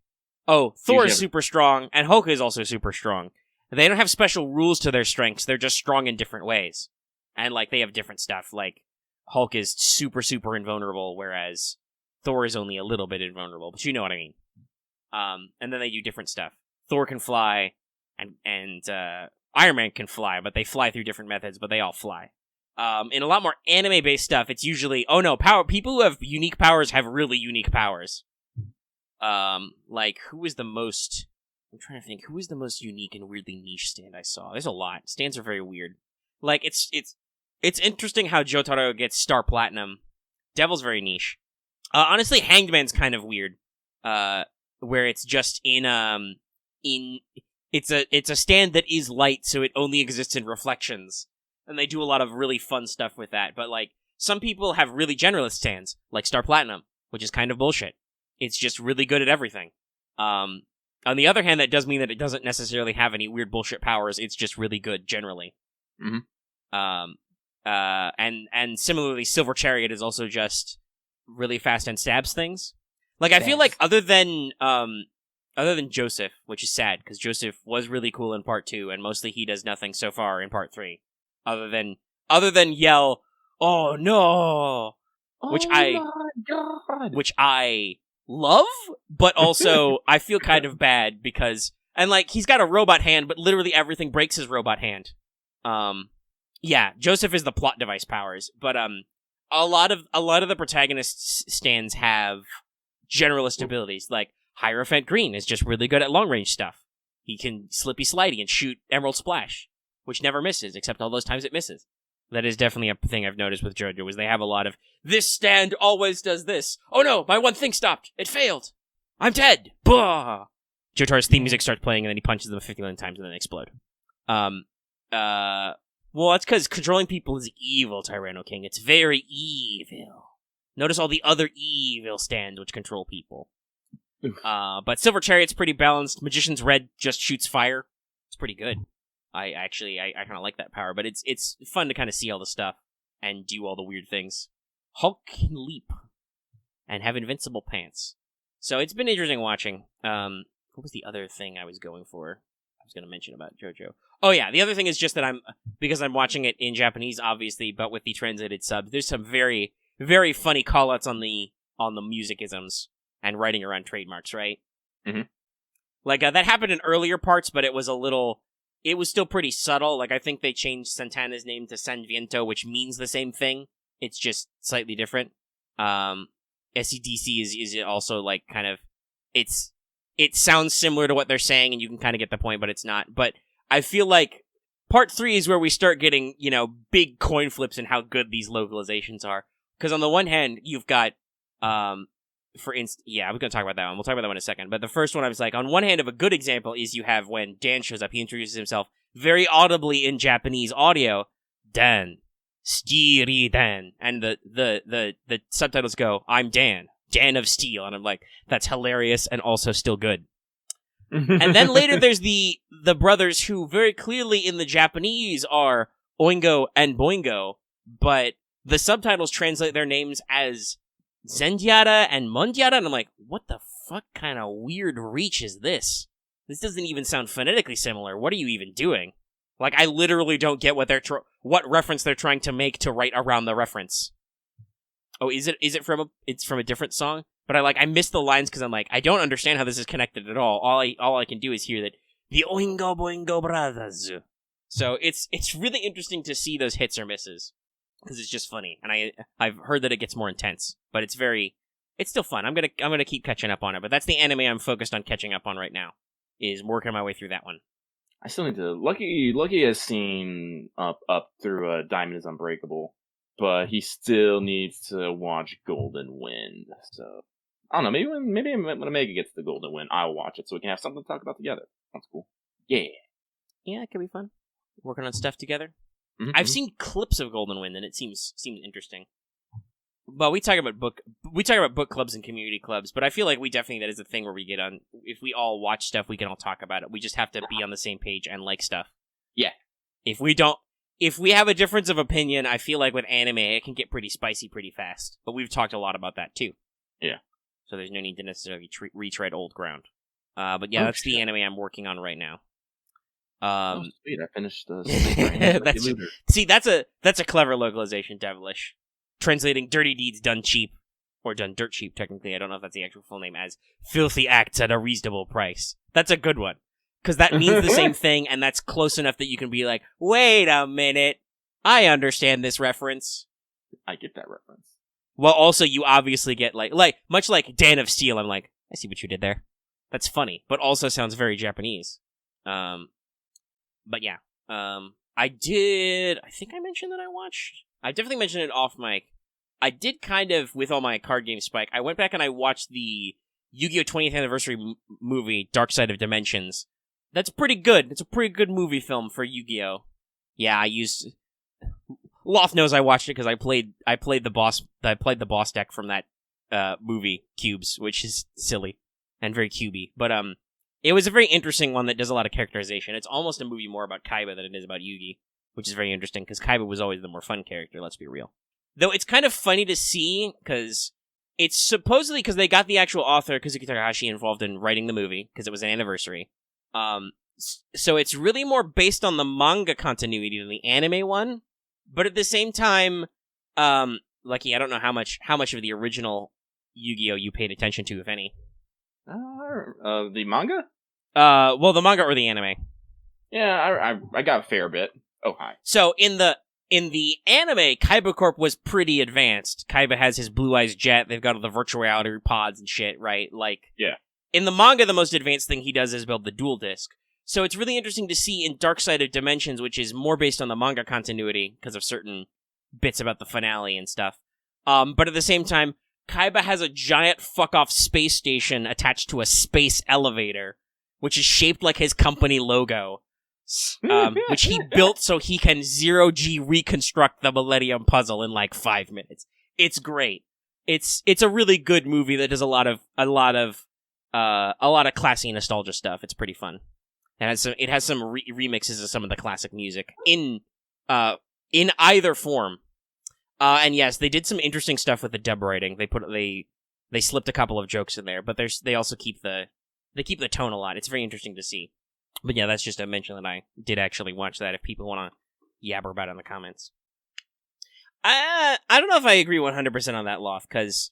oh, Thor is super strong, and Hulk is also super strong. They don't have special rules to their strengths, they're just strong in different ways. And, like, they have different stuff, like, Hulk is super, super invulnerable, whereas Thor is only a little bit invulnerable, but you know what I mean. And then they do different stuff. Thor can fly, and Iron Man can fly, but they fly through different methods, but they all fly. In a lot more anime-based stuff, it's usually, oh no, people who have unique powers have really unique powers. Like, who was the most... I'm trying to think, who was the most unique and weirdly niche stand I saw? There's a lot. Stands are very weird. Like, it's interesting how Jotaro gets Star Platinum. Devil's very niche. Honestly, Hanged Man's kind of weird. Where it's just it's a stand that is light, so it only exists in reflections. And they do a lot of really fun stuff with that. But, like, some people have really generalist stands, like Star Platinum, which is kind of bullshit. It's just really good at everything. On the other hand, that does mean that it doesn't necessarily have any weird bullshit powers. It's just really good generally. Mm-hmm. And similarly, Silver Chariot is also just really fast and stabs things. Like, I feel like other than Joseph, which is sad, because Joseph was really cool in part 2, and mostly he does nothing so far in part 3. Other than yell, oh no! Which I love, but also I feel kind of bad because, and like, he's got a robot hand, but literally everything breaks his robot hand. Yeah, Joseph is the plot device powers, but a lot of the protagonists' stands have generalist abilities. Like, Hierophant Green is just really good at long range stuff. He can slippy slidey and shoot Emerald Splash, which never misses, except all those times it misses. That is definitely a thing I've noticed with JoJo, is they have a lot of, this stand always does this. Oh no, my one thing stopped. It failed. I'm dead. Bah! Jotaro's theme music starts playing, and then he punches them 50 million times and then they explode. Well, that's because controlling people is evil, Tyranno King. It's very evil. Notice all the other evil stands which control people. But Silver Chariot's pretty balanced. Magician's Red just shoots fire. It's pretty good. I kind of like that power, but it's fun to kind of see all the stuff and do all the weird things. Hulk can leap and have invincible pants. So it's been interesting watching. What was the other thing I was going for? I was going to mention about JoJo. Oh yeah, the other thing is just that because I'm watching it in Japanese, obviously, but with the translated subs, there's some very, very funny callouts on the musicisms and writing around trademarks, right? Mm-hmm. Like, that happened in earlier parts, but it was still pretty subtle. Like, I think they changed Santana's name to San Viento, which means the same thing. It's just slightly different. SCDC is also, like, kind of, it's it sounds similar to what they're saying, and you can kind of get the point, but it's not. But I feel like part 3 is where we start getting, big coin flips in how good these localizations are. Because on the one hand, you've got, we're going to talk about that one. We'll talk about that one in a second. But the first one, I was like, on one hand, of a good example is you have when Dan shows up, he introduces himself very audibly in Japanese audio, Dan, Steely Dan, and the subtitles go, I'm Dan, Dan of Steel, and I'm like, that's hilarious and also still good. And then later there's the brothers who very clearly in the Japanese are Oingo and Boingo, but the subtitles translate their names as Zendyara and Mondyara, and I'm like, what the fuck kind of weird reach is this? This doesn't even sound phonetically similar. What are you even doing? Like, I literally don't get what what reference they're trying to make to write around the reference. Oh, is it from a different song? But I missed the lines because I'm like, I don't understand how this is connected at all. All I can do is hear that the Oingo Boingo Brothers. So it's really interesting to see those hits or misses because it's just funny, and I've heard that it gets more intense, but it's still fun. I'm gonna keep catching up on it, but that's the anime I'm focused on catching up on right now. Is working my way through that one. I still need to. Lucky has seen up through Diamond is Unbreakable, but he still needs to watch Golden Wind. So I don't know. Maybe when Omega gets the Golden Wind, I'll watch it so we can have something to talk about together. That's cool. Yeah, it could be fun. Working on stuff together. Mm-hmm. I've seen clips of Golden Wind, and it seems interesting. But we talk about book clubs and community clubs. But I feel like that is a thing where we get on. If we all watch stuff, we can all talk about it. We just have to be on the same page and like stuff. Yeah. If we have a difference of opinion, I feel like with anime, it can get pretty spicy pretty fast. But we've talked a lot about that too. Yeah. So there's no need to necessarily retread old ground. But yeah, that's the anime I'm working on right now. Sweet! I finished the. See, that's a clever localization, Devilish. Translating dirty deeds done cheap, or done dirt cheap, technically. I don't know if that's the actual full name, as filthy acts at a reasonable price. That's a good one. Because that means the same thing, and that's close enough that you can be like, wait a minute, I understand this reference. I get that reference. Well, also, you obviously get, much like Dan of Steel, I'm like, I see what you did there. That's funny, but also sounds very Japanese. But yeah. I think I mentioned that I watched... I definitely mentioned it off mic. I did kind of, with all my card game spike, I went back and I watched the Yu-Gi-Oh! 20th Anniversary movie, Dark Side of Dimensions. That's pretty good. It's a pretty good movie film for Yu-Gi-Oh! Yeah, Loth knows I watched it because I played the boss deck from that movie, Cubes, which is silly and very cubey. But it was a very interesting one that does a lot of characterization. It's almost a movie more about Kaiba than it is about Yugi, which is very interesting, because Kaiba was always the more fun character, let's be real. Though it's kind of funny to see, because it's supposedly because they got the actual author, Kazuki Takahashi, involved in writing the movie, because it was an anniversary. So it's really more based on the manga continuity than the anime one, but at the same time, Lucky, I don't know how much of the original Yu-Gi-Oh! You paid attention to, if any. The manga? Well, the manga or the anime? Yeah, I got a fair bit. Oh, hi. So in the anime, Kaiba Corp was pretty advanced. Kaiba has his Blue Eyes jet. They've got all the virtual reality pods and shit, right? Yeah. In the manga, the most advanced thing he does is build the dual disc. So it's really interesting to see in Dark Side of Dimensions, which is more based on the manga continuity because of certain bits about the finale and stuff. But at the same time, Kaiba has a giant fuck-off space station attached to a space elevator, which is shaped like his company logo. Which he built so he can 0G reconstruct the Millennium Puzzle in 5 minutes. It's great. It's a really good movie that does a lot of classy nostalgia stuff. It's pretty fun. It has some remixes of some of the classic music in either form. And yes, they did some interesting stuff with the dub writing. They slipped a couple of jokes in there, but they also keep the tone a lot. It's very interesting to see. But yeah, that's just a mention that I did actually watch that if people want to yabber about it in the comments. I don't know if I agree 100% on that, Loth, because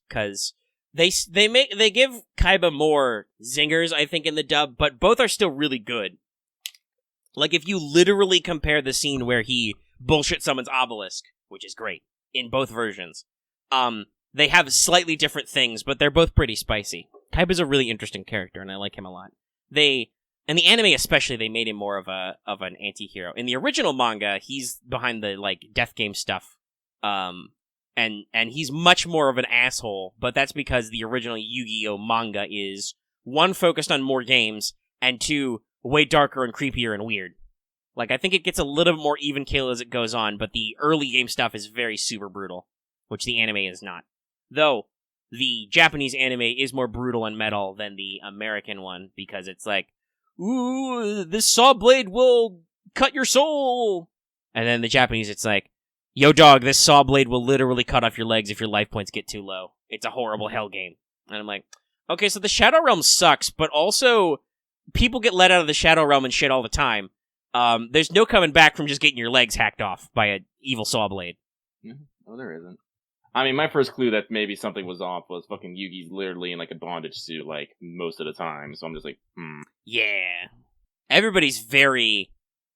they give Kaiba more zingers, I think, in the dub, but both are still really good. If you literally compare the scene where he bullshit summons Obelisk, which is great, in both versions, they have slightly different things, but they're both pretty spicy. Kaiba's a really interesting character, and I like him a lot. In the anime especially, they made him more of an anti-hero. In the original manga, he's behind the like death game stuff, and he's much more of an asshole. But that's because the original Yu-Gi-Oh manga is 1, focused on more games, and 2, way darker and creepier and weird. Like, I think it gets a little more even keel as it goes on, but the early game stuff is very super brutal, which the anime is not. Though, the Japanese anime is more brutal and metal than the American one, because it's like, ooh, this saw blade will cut your soul! And then the Japanese, it's like, yo dog, this saw blade will literally cut off your legs if your life points get too low. It's a horrible hell game. And I'm like, okay, so the Shadow Realm sucks, but also, people get let out of the Shadow Realm and shit all the time. There's no coming back from just getting your legs hacked off by an evil saw blade. No, there isn't. I mean, my first clue that maybe something was off was fucking Yugi's literally in like a bondage suit, like, most of the time, so I'm just like, Yeah. Everybody's very...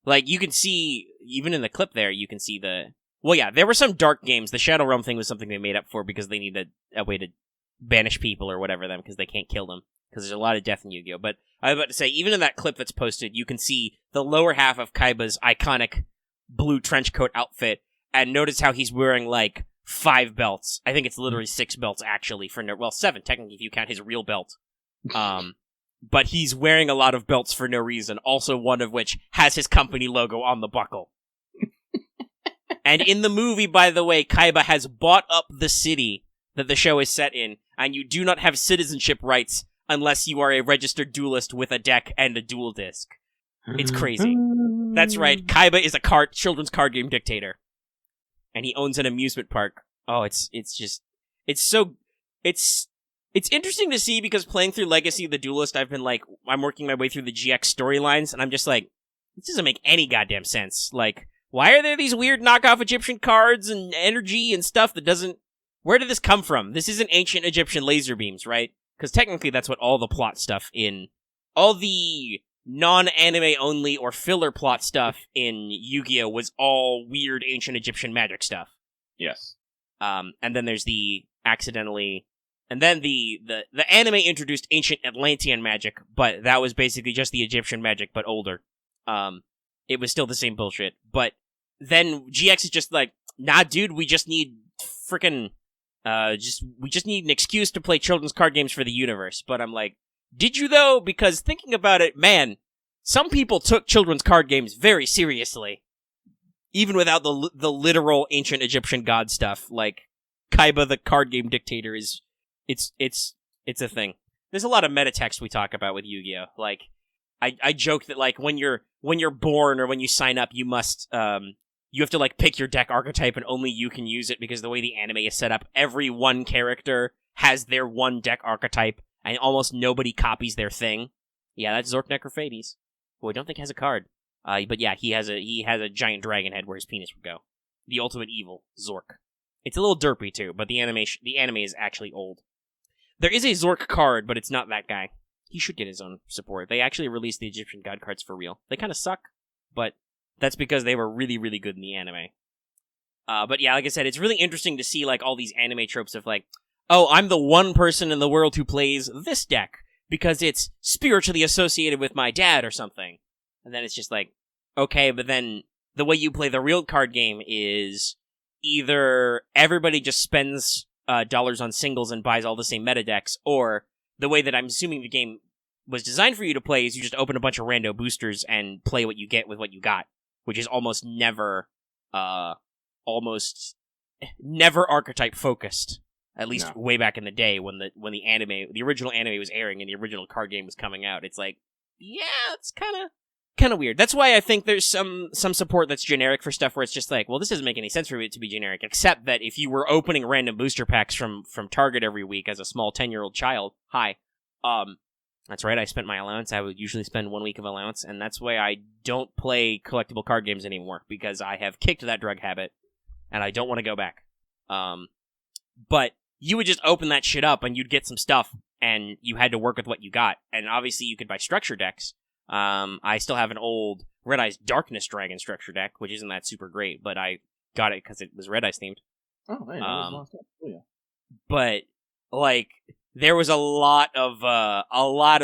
Like, you can see, even in the clip there, you can see the... Well, yeah, there were some dark games. The Shadow Realm thing was something they made up for because they needed a way to banish people or whatever them, because they can't kill them. Because there's a lot of death in Yu-Gi-Oh! But I was about to say, even in that clip that's posted, you can see the lower half of Kaiba's iconic blue trench coat outfit, and notice how he's wearing, like, 5 belts. I think it's literally 6 belts, actually, for well, 7, technically, if you count his real belt. But he's wearing a lot of belts for no reason, also one of which has his company logo on the buckle. And in the movie, by the way, Kaiba has bought up the city that the show is set in, and you do not have citizenship rights unless you are a registered duelist with a deck and a duel disc. It's crazy. That's right, Kaiba is a children's card game dictator. And he owns an amusement park. Oh, it's interesting to see, because playing through Legacy of the Duelist, I'm working my way through the GX storylines, and I'm just like, this doesn't make any goddamn sense. Like, why are there these weird knockoff Egyptian cards and energy and stuff that doesn't... Where did this come from? This isn't ancient Egyptian laser beams, right? Because technically that's what all the plot stuff in... All the non-anime only or filler plot stuff in Yu-Gi-Oh! Was all weird ancient Egyptian magic stuff. Yes. And then there's the accidentally... And then the anime introduced ancient Atlantean magic, but that was basically just the Egyptian magic, but older. It was still the same bullshit. But then GX is just like, nah, dude, we just need frickin'... we just need an excuse to play children's card games for the universe. But I'm like, did you though? Because thinking about it, man, some people took children's card games very seriously. Even without the literal ancient Egyptian god stuff. Like, Kaiba the card game dictator is... It's a thing. There's a lot of meta text we talk about with Yu-Gi-Oh! Like, I joke that, like, when you're born or when you sign up, you must, you have to, like, pick your deck archetype and only you can use it, because the way the anime is set up, every one character has their one deck archetype, and almost nobody copies their thing. Yeah, that's Zork Necrophates, who I don't think has a card. But yeah, he has a giant dragon head where his penis would go. The ultimate evil, Zork. It's a little derpy, too, but the anime is actually old. There is a Zork card, but it's not that guy. He should get his own support. They actually released the Egyptian god cards for real. They kind of suck, but that's because they were really, really good in the anime. But yeah, like I said, it's really interesting to see like all these anime tropes of like, oh, I'm the one person in the world who plays this deck because it's spiritually associated with my dad or something. And then it's just like, okay, but then the way you play the real card game is either everybody just spends dollars on singles and buys all the same meta decks, or the way that I'm assuming the game was designed for you to play is you just open a bunch of rando boosters and play what you get with what you got, which is almost never archetype focused. At least way back in the day when the original anime was airing and the original card game was coming out. It's like, yeah, it's kind of weird. That's why I think there's some support that's generic for stuff where it's just like, well, this doesn't make any sense for it to be generic, except that if you were opening random booster packs from Target every week as a small 10-year-old child, that's right, I spent my allowance. I would usually spend 1 week of allowance, and that's why I don't play collectible card games anymore, because I have kicked that drug habit, and I don't want to go back. But you would just open that shit up, and you'd get some stuff, and you had to work with what you got, and obviously you could buy structure decks. I still have an old Red Eyes Darkness Dragon structure deck, which isn't that super great, but I got it because it was Red Eyes themed. Oh, hey, that was last up. Oh, yeah. But, like, there was a lot of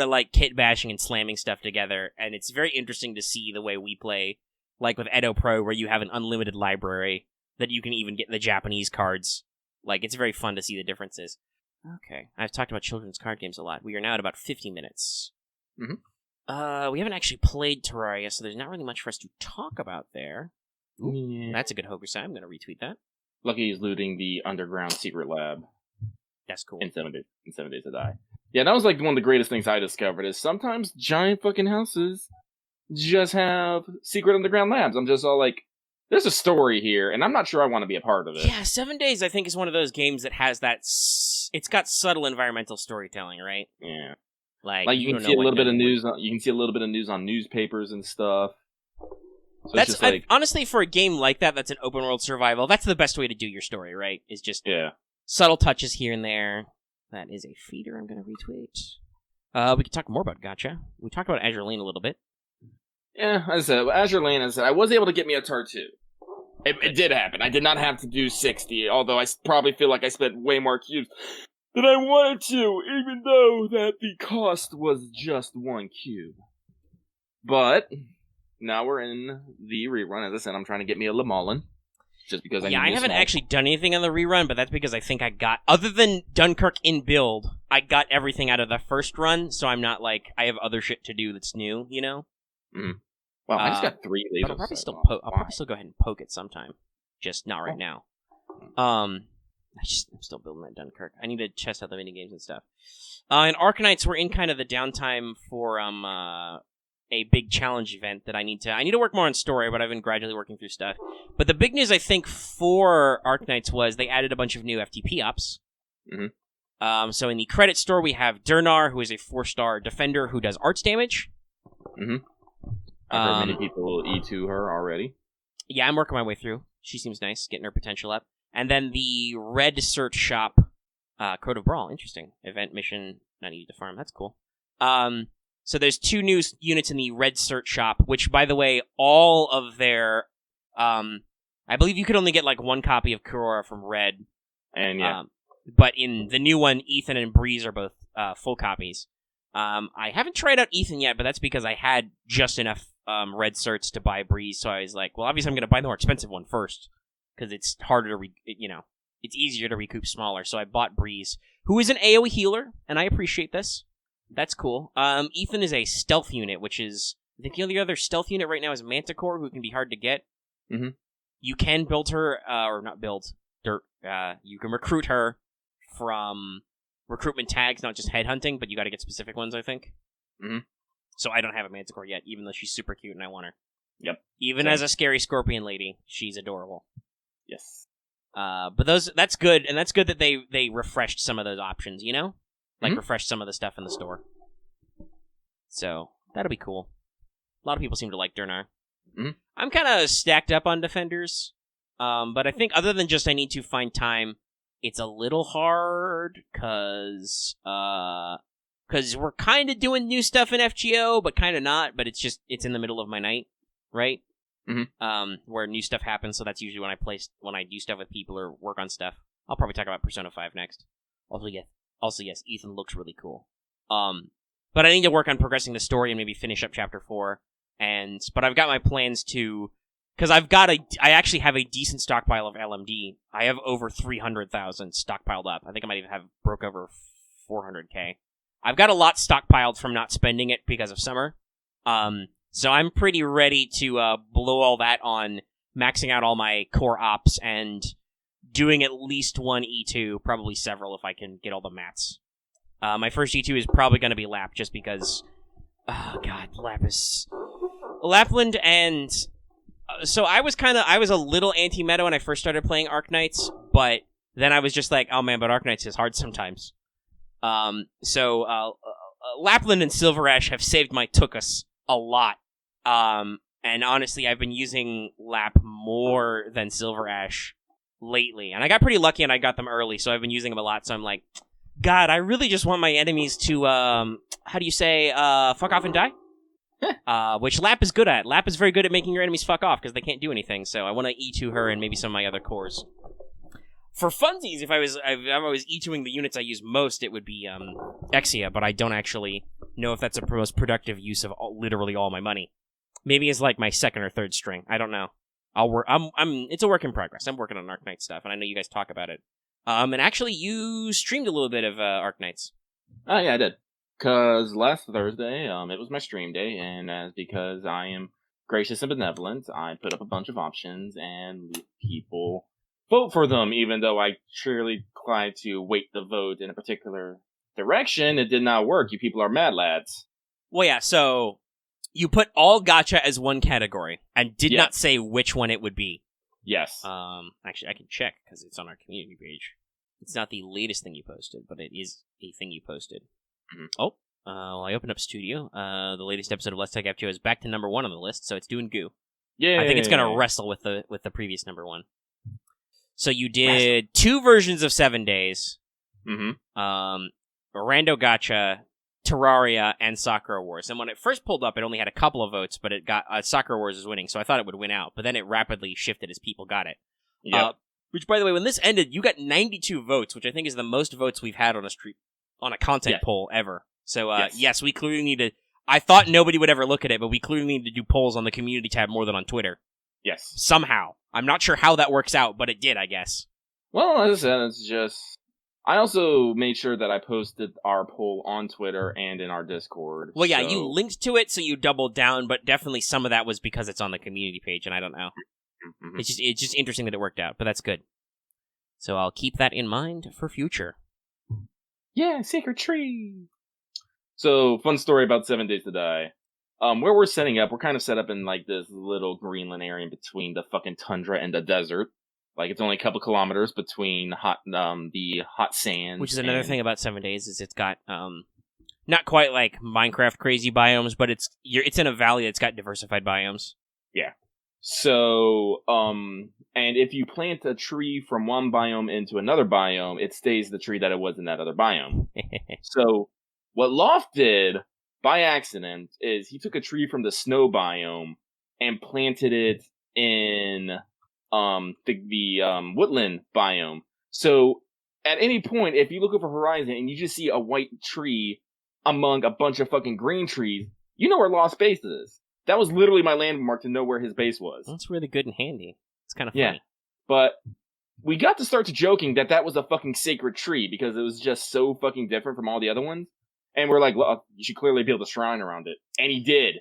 like kit bashing and slamming stuff together, and it's very interesting to see the way we play, like with Edo Pro, where you have an unlimited library that you can even get the Japanese cards. Like, it's very fun to see the differences. Okay, I've talked about children's card games a lot. We are now at about 50 minutes. Mm-hmm. We haven't actually played Terraria, so there's not really much for us to talk about there. Yeah. That's a good Hokusai. I'm going to retweet that. Lucky he's looting the underground secret lab. That's cool. In 7 Days to Die. Yeah, that was like one of the greatest things I discovered is sometimes giant fucking houses just have secret underground labs. I'm just all like, there's a story here, and I'm not sure I want to be a part of it. Yeah, 7 Days, I think, is one of those games that has that... It's got subtle environmental storytelling, right? Yeah. Like you can see a little bit of news. You can see a little bit of news on newspapers and stuff. So that's just like, honestly, for a game like that, that's an open world survival. That's the best way to do your story, right? Is just subtle touches here and there. That is a feeder. I'm going to retweet. We can talk more about Gacha. We talked about Azure Lane a little bit. Yeah, as I said, Azure Lane. As I said, I was able to get me a Tar2. It did happen. I did not have to do 60, although I probably feel like I spent way more cubes than I wanted to, even though that the cost was just 1 cube. But now we're in the rerun. As I said, I'm trying to get me a Lemalin, just because I haven't actually done anything on the rerun, but that's because I think I got, other than Dunkirk in build, I got everything out of the first run, so I'm not like, I have other shit to do that's new, you know? Mm. Well, I just got 3 lasers. But I'll probably still go ahead and poke it sometime. Just not right now. I'm still building that Dunkirk. I need to test out the minigames and stuff. And Arkanites, we're in kind of the downtime for a big challenge event that I need to work more on story, but I've been gradually working through stuff. But the big news, I think, for Arkanites was they added a bunch of new FTP ups. Mm-hmm. So in the credit store, we have Durnar, who is a 4-star defender who does arts damage. Mm-hmm. I've heard many people E2 her already. Yeah, I'm working my way through. She seems nice, getting her potential up. And then the red search shop, Code of Brawl, interesting. Event mission, not needed to farm, that's cool. So there's 2 new units in the red search shop, which, by the way, all of their, I believe you could only get like 1 copy of Kurora from red. And yeah. But in the new one, Ethan and Breeze are both full copies. I haven't tried out Ethan yet, but that's because I had just enough red certs to buy Breeze, so I was like, well, obviously I'm going to buy the more expensive one first, because it's harder to, it's easier to recoup smaller, so I bought Breeze, who is an AoE healer, and I appreciate this. That's cool. Ethan is a stealth unit, which is, I think the only other stealth unit right now is Manticore, who can be hard to get. Mm-hmm. You can build her, or not build, you can recruit her from recruitment tags, not just headhunting, but you got to get specific ones, I think. Mm-hmm. So I don't have a Manticore yet, even though she's super cute and I want her. Yep. Even as a scary scorpion lady, she's adorable. Yes. But that's good, and that's good that they refreshed some of those options, you know? Like, refreshed some of the stuff in the store. So, that'll be cool. A lot of people seem to like Durnar. Mm-hmm. I'm kind of stacked up on defenders, but I think other than just I need to find time, it's a little hard, because we're kind of doing new stuff in FGO, but kind of not, but it's in the middle of my night, right? Mm-hmm. Where new stuff happens, so that's usually when I do stuff with people or work on stuff. I'll probably talk about Persona 5 next. Also, yes, Ethan looks really cool. But I need to work on progressing the story and maybe finish up Chapter 4, but I've got my plans to... Because I actually have a decent stockpile of LMD. I have over 300,000 stockpiled up. I think I might even have broke over 400k. I've got a lot stockpiled from not spending it because of summer. So I'm pretty ready to blow all that on maxing out all my core ops and doing at least 1 E2, probably several if I can get all the mats. My first E2 is probably going to be Lap, just because... Oh, God, Lapland and... So I was a little anti-meta when I first started playing Arknights, but then I was just like, oh man, but Arknights is hard sometimes. So Lapland and Silver Ash have saved my Tukas a lot. And honestly, I've been using Lap more than Silver Ash lately. And I got pretty lucky and I got them early, so I've been using them a lot, so I'm like, God, I really just want my enemies to, fuck off and die? Which Lap is good at. Lap is very good at making your enemies fuck off because they can't do anything, so I want to E2 her and maybe some of my other cores. For funsies, if I'm always E2ing the units I use most, it would be Exia, but I don't actually know if that's a most productive use of literally all my money. Maybe it's like my second or third string. I don't know. It's a work in progress. I'm working on Arknight stuff, and I know you guys talk about it. And actually, you streamed a little bit of Arknights. Oh, yeah, I did. Because last Thursday, it was my stream day, and as because I am gracious and benevolent, I put up a bunch of options and let people vote for them, even though I surely tried to weight the vote in a particular direction. It did not work. You people are mad lads. Well, yeah, so you put all gacha as one category, and did not say which one it would be. Yes. Actually, I can check, because it's on our community page. It's not the latest thing you posted, but it is a thing you posted. Mm-hmm. Oh, I opened up Studio. The latest episode of Let's Take F2 is back to number 1 on the list, so it's doing goo. Yeah. I think it's gonna wrestle with the previous number 1. So you did 2 versions of 7 Days. Mm-hmm. Rando Gacha, Terraria, and Sakura Wars. And when it first pulled up, it only had a couple of votes, but it got Sakura Wars was winning, so I thought it would win out. But then it rapidly shifted as people got it. Yep. Which, by the way, when this ended, you got 92 votes, which I think is the most votes we've had on a content poll ever. So, yes, we clearly need to... I thought nobody would ever look at it, but we clearly need to do polls on the community tab more than on Twitter. Yes. Somehow. I'm not sure how that works out, but it did, I guess. Well, as I said, it's just... I also made sure that I posted our poll on Twitter and in our Discord. Well, yeah, you linked to it, so you doubled down, but definitely some of that was because it's on the community page, and I don't know. Mm-hmm. It's just interesting that it worked out, but that's good. So I'll keep that in mind for future. Yeah, Sacred Tree! So, fun story about 7 Days to Die. Where we're setting up, we're kind of set up in, like, this little Greenland area in between the fucking tundra and the desert. Like, it's only a couple kilometers between the hot sand. Which is another thing about 7 Days, is it's got, not quite like Minecraft crazy biomes, but it's in a valley that's got diversified biomes. Yeah. So, and if you plant a tree from one biome into another biome, it stays the tree that it was in that other biome. So, what Loft did, by accident, is he took a tree from the snow biome and planted it in the woodland biome. So at any point, if you look over horizon and you just see a white tree among a bunch of fucking green trees, you know where Lost Base is. That was literally my landmark to know where his base was. That's really good and handy. It's kind of funny. Yeah, but we got to start to joking that was a fucking sacred tree because it was just so fucking different from all the other ones. And we're like, well, you should clearly build a shrine around it. And he did.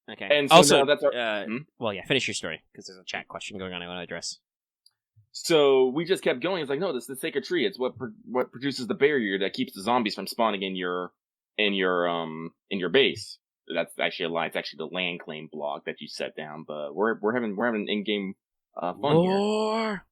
Okay. And so also, now that's our... well, yeah, finish your story, because there's a chat question going on I want to address. So we just kept going. It's like, no, this is the sacred tree. It's what produces the barrier that keeps the zombies from spawning in your base. That's actually a lie. It's actually the land claim block that you set down. But we're having in-game fun here.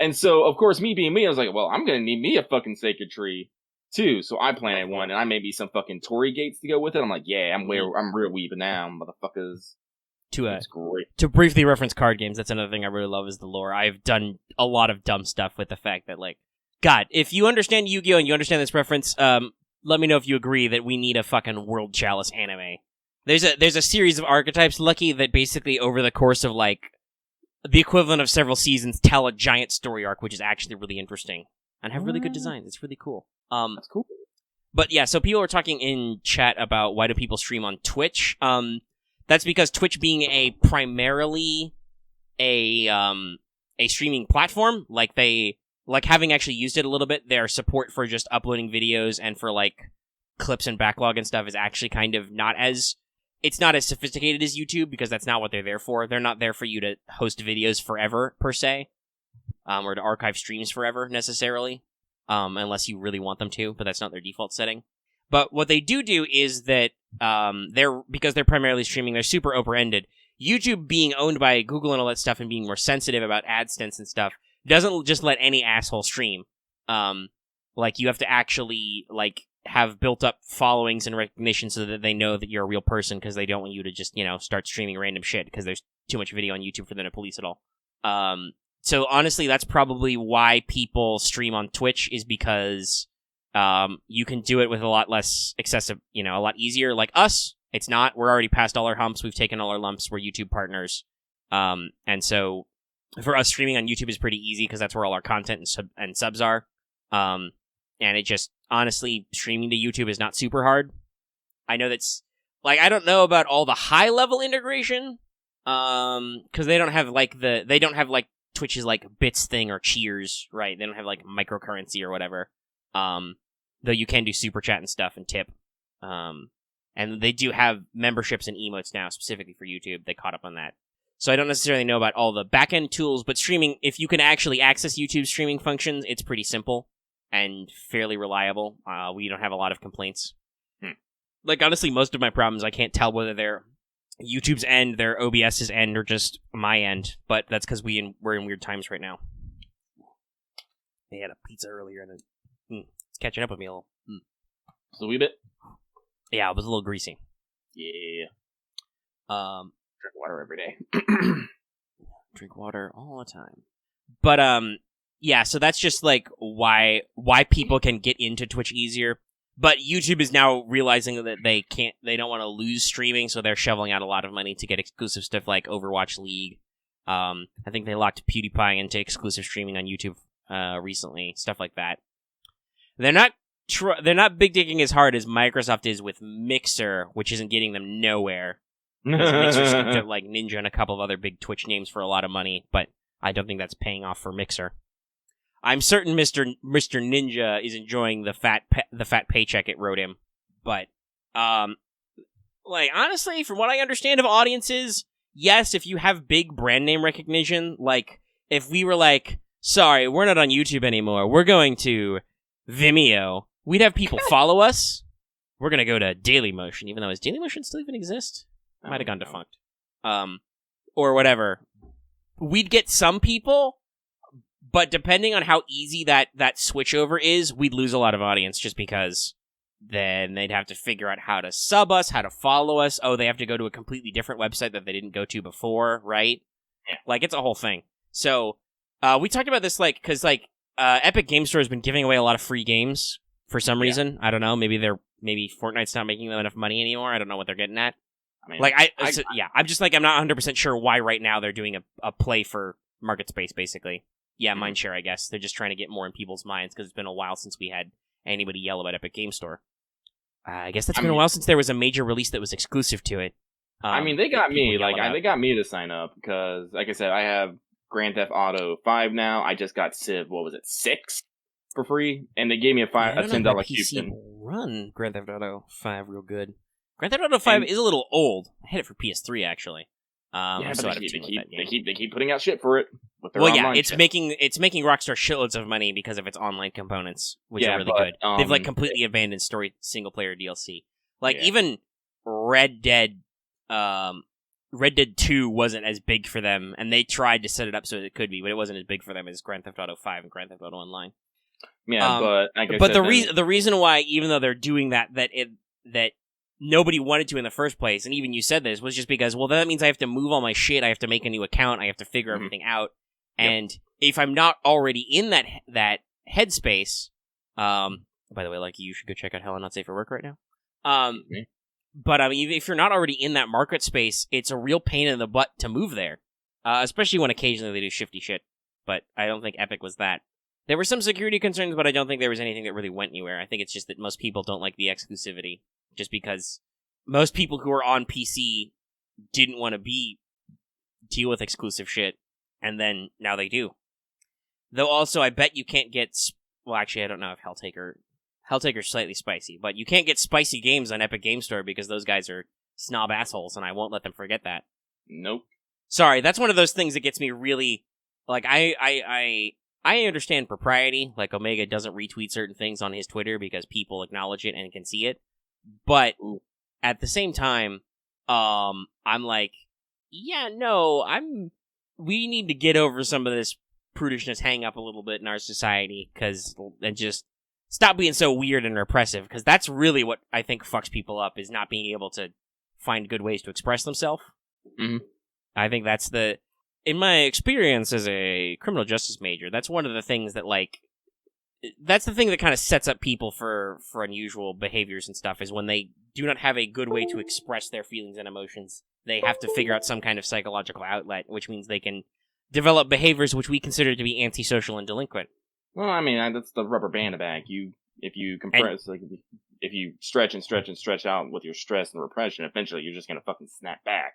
And so, of course, me being me, I was like, well, I'm gonna need me a fucking sacred tree too. So I planted one, and I made me some fucking Torii gates to go with it. I'm like, yeah, I'm real weeping now, motherfuckers. It's great. To briefly reference card games, that's another thing I really love is the lore. I've done a lot of dumb stuff with the fact that, like, God, if you understand Yu-Gi-Oh! And you understand this reference, let me know if you agree that we need a fucking World Chalice anime. There's a series of archetypes, Lucky, that basically over the course of, like, the equivalent of several seasons tell a giant story arc, which is actually really interesting. And have really good designs. It's really cool. That's cool. But yeah, so people were talking in chat about why do people stream on Twitch. That's because Twitch being a primarily a streaming platform, like having actually used it a little bit, their support for just uploading videos and for like clips and backlog and stuff is actually kind of it's not as sophisticated as YouTube because that's not what they're there for. They're not there for you to host videos forever per se, or to archive streams forever necessarily, unless you really want them to, but that's not their default setting. But what they do is that because they're primarily streaming, they're super open-ended. YouTube being owned by Google and all that stuff and being more sensitive about AdSense and stuff doesn't just let any asshole stream. Like, you have to actually, like, have built up followings and recognition so that they know that you're a real person because they don't want you to just, start streaming random shit because there's too much video on YouTube for them to police it all. So honestly, that's probably why people stream on Twitch is because you can do it with a lot less excessive, a lot easier. Like us, it's not. We're already past all our humps. We've taken all our lumps. We're YouTube partners. And so for us, streaming on YouTube is pretty easy because that's where all our content and subs are. And it just, honestly, streaming to YouTube is not super hard. I know that's, like, I don't know about all the high-level integration, because they don't have, like, Twitch's, like, bits thing or cheers, right? They don't have, like, microcurrency or whatever. Though you can do super chat and stuff and tip. And they do have memberships and emotes now, specifically for YouTube. They caught up on that. So I don't necessarily know about all the back-end tools, but streaming, if you can actually access YouTube streaming functions, it's pretty simple and fairly reliable. We don't have a lot of complaints. Like, honestly, most of my problems, I can't tell whether they're YouTube's end, their OBS's end, or just my end. But that's because we're in weird times right now. They had a pizza earlier, and it's catching up with me a little. Just a wee bit? Yeah, it was a little greasy. Yeah. Drink water every day. Drink water all the time. But, yeah, so that's just, like, why people can get into Twitch easier. But YouTube is now realizing that they don't want to lose streaming, so they're shoveling out a lot of money to get exclusive stuff like Overwatch League. I think they locked PewDiePie into exclusive streaming on YouTube recently, stuff like that. They're not big digging as hard as Microsoft is with Mixer, which isn't getting them nowhere. Because Mixer scooped up like Ninja and a couple of other big Twitch names for a lot of money, but I don't think that's paying off for Mixer. I'm certain Mr. Ninja is enjoying the fat paycheck it wrote him, but like, honestly, from what I understand of audiences, yes, if you have big brand name recognition, like if we were like, sorry, we're not on YouTube anymore, we're going to Vimeo, we'd have people follow us. We're gonna go to Dailymotion, even though does Dailymotion still even exist? Might have gone defunct. Or whatever. We'd get some people. But depending on how easy that switchover is, we'd lose a lot of audience just because then they'd have to figure out how to sub us, how to follow us. Oh, they have to go to a completely different website that they didn't go to before, right? Yeah. Like, it's a whole thing. So, we talked about this, like, because, like, Epic Game Store has been giving away a lot of free games for some reason. I don't know. Maybe Fortnite's not making them enough money anymore. I don't know what they're getting at. I mean, like, I'm just, like, I'm not 100% sure why right now they're doing a play for market space, basically. Yeah, mindshare, I guess. They're just trying to get more in people's minds because it's been a while since we had anybody yell about Epic Game Store. I guess that's been a while since there was a major release that was exclusive to it. I mean, they got me. Like, they got me to sign up because, like I said, I have Grand Theft Auto 5 now. I just got Civ, 6 for free, and they gave me a $10 coupon. Run Grand Theft Auto 5 real good. Grand Theft Auto 5 is a little old. I had it for PS3 actually. Yeah, but they keep putting out shit for it. It's making Rockstar shitloads of money because of its online components, which are really good. They've like completely abandoned single player DLC. Like even Red Dead 2 wasn't as big for them, and they tried to set it up so it could be, but it wasn't as big for them as Grand Theft Auto 5 and Grand Theft Auto Online. Yeah, the reason why, even though they're doing that nobody wanted to in the first place, and even you said this, was just because, well, that means I have to move all my shit, I have to make a new account, I have to figure everything out, and if I'm not already in that headspace, by the way, like, you should go check out Hell Not Safe for Work right now, but I mean, if you're not already in that market space, it's a real pain in the butt to move there, especially when occasionally they do shifty shit, but I don't think Epic was that. There were some security concerns, but I don't think there was anything that really went anywhere. I think it's just that most people don't like the exclusivity. Just because most people who are on PC didn't want to deal with exclusive shit, and then now they do. Though also, I bet you can't get... Well, actually, I don't know if Helltaker's slightly spicy, but you can't get spicy games on Epic Game Store because those guys are snob assholes, and I won't let them forget that. Nope. Sorry, that's one of those things that gets me really... Like, I understand propriety. Like, Omega doesn't retweet certain things on his Twitter because people acknowledge it and can see it. But at the same time, I'm like, yeah, no, we need to get over some of this prudishness hang up a little bit in our society, and just stop being so weird and repressive, because that's really what I think fucks people up, is not being able to find good ways to express themselves. Mm-hmm. I think that's in my experience as a criminal justice major, that's one of the things that, like, that's the thing that kind of sets up people for unusual behaviors and stuff, is when they do not have a good way to express their feelings and emotions. They have to figure out some kind of psychological outlet, which means they can develop behaviors which we consider to be antisocial and delinquent. Well, I mean, that's the rubber band bag. If you compress, if you stretch and stretch and stretch out with your stress and repression, eventually you're just gonna fucking snap back.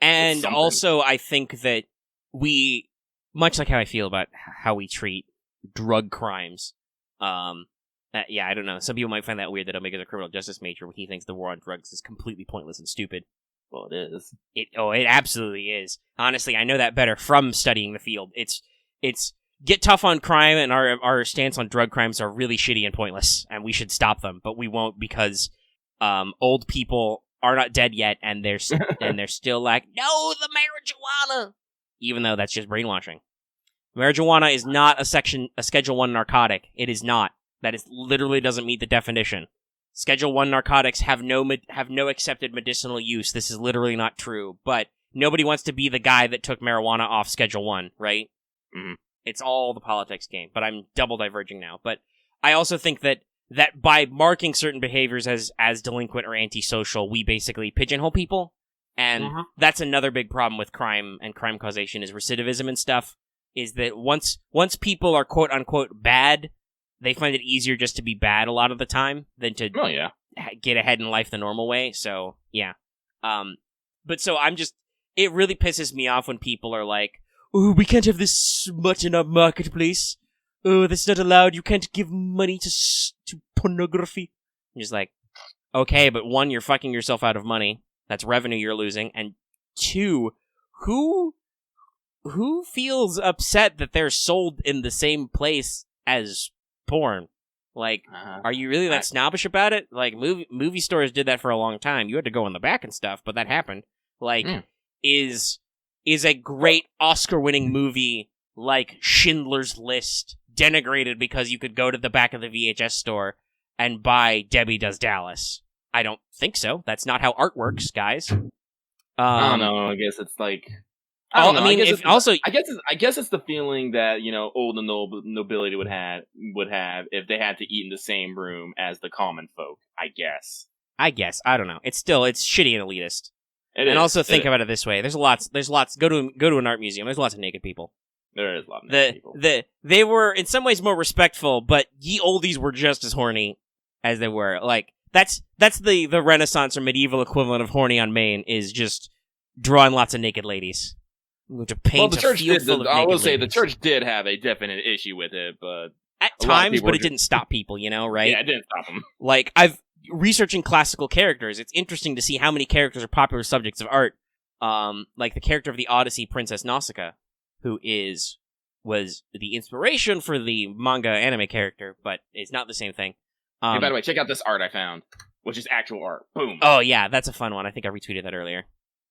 And also, I think that we, much like how I feel about how we treat drug crimes, yeah, I don't know. Some people might find that weird that Omega's a criminal justice major when he thinks the war on drugs is completely pointless and stupid. Well, it is. It absolutely is. Honestly, I know that better from studying the field. It's get tough on crime, and our stance on drug crimes are really shitty and pointless, and we should stop them, but we won't because old people are not dead yet, and they're still like, no, the marijuana, even though that's just brainwashing. Marijuana is not a Schedule 1 narcotic. It is not. That is literally doesn't meet the definition. Schedule 1 narcotics have no accepted medicinal use. This is literally not true. But nobody wants to be the guy that took marijuana off Schedule 1, right? Mm-hmm. It's all the politics game. But I'm double diverging now. But I also think that by marking certain behaviors as delinquent or antisocial, we basically pigeonhole people. And that's another big problem with crime and crime causation is recidivism and stuff. Is that once people are quote unquote bad, they find it easier just to be bad a lot of the time than to get ahead in life the normal way. So, yeah. But so it really pisses me off when people are like, oh, we can't have this smut in our marketplace. Oh, that's not allowed. You can't give money to pornography. I'm just like, okay, but one, you're fucking yourself out of money. That's revenue you're losing. And two, who feels upset that they're sold in the same place as porn? Like, are you really that snobbish about it? Like, movie stores did that for a long time. You had to go in the back and stuff, but that happened. Like, is a great Oscar-winning movie like Schindler's List denigrated because you could go to the back of the VHS store and buy Debbie Does Dallas? I don't think so. That's not how art works, guys. I don't know. I guess it's like... I guess it's the feeling that, you know, old nobility would have if they had to eat in the same room as the common folk. I guess. I don't know. It's shitty and elitist. Also think about it this way: there's lots. Go to an art museum. There's lots of naked people. There is a lot of naked people. They were in some ways more respectful, but ye oldies were just as horny as they were. Like that's the Renaissance or medieval equivalent of horny on Main is just drawing lots of naked ladies. To paint the church did. I will say the church did have a definite issue with it, but at times, but it didn't stop people. You know, right? Yeah, it didn't stop them. Like researching classical characters, it's interesting to see how many characters are popular subjects of art. Like the character of the Odyssey, Princess Nausicaa, who was the inspiration for the manga anime character, but it's not the same thing. Hey, by the way, check out this art I found, which is actual art. Boom. Oh yeah, that's a fun one. I think I retweeted that earlier.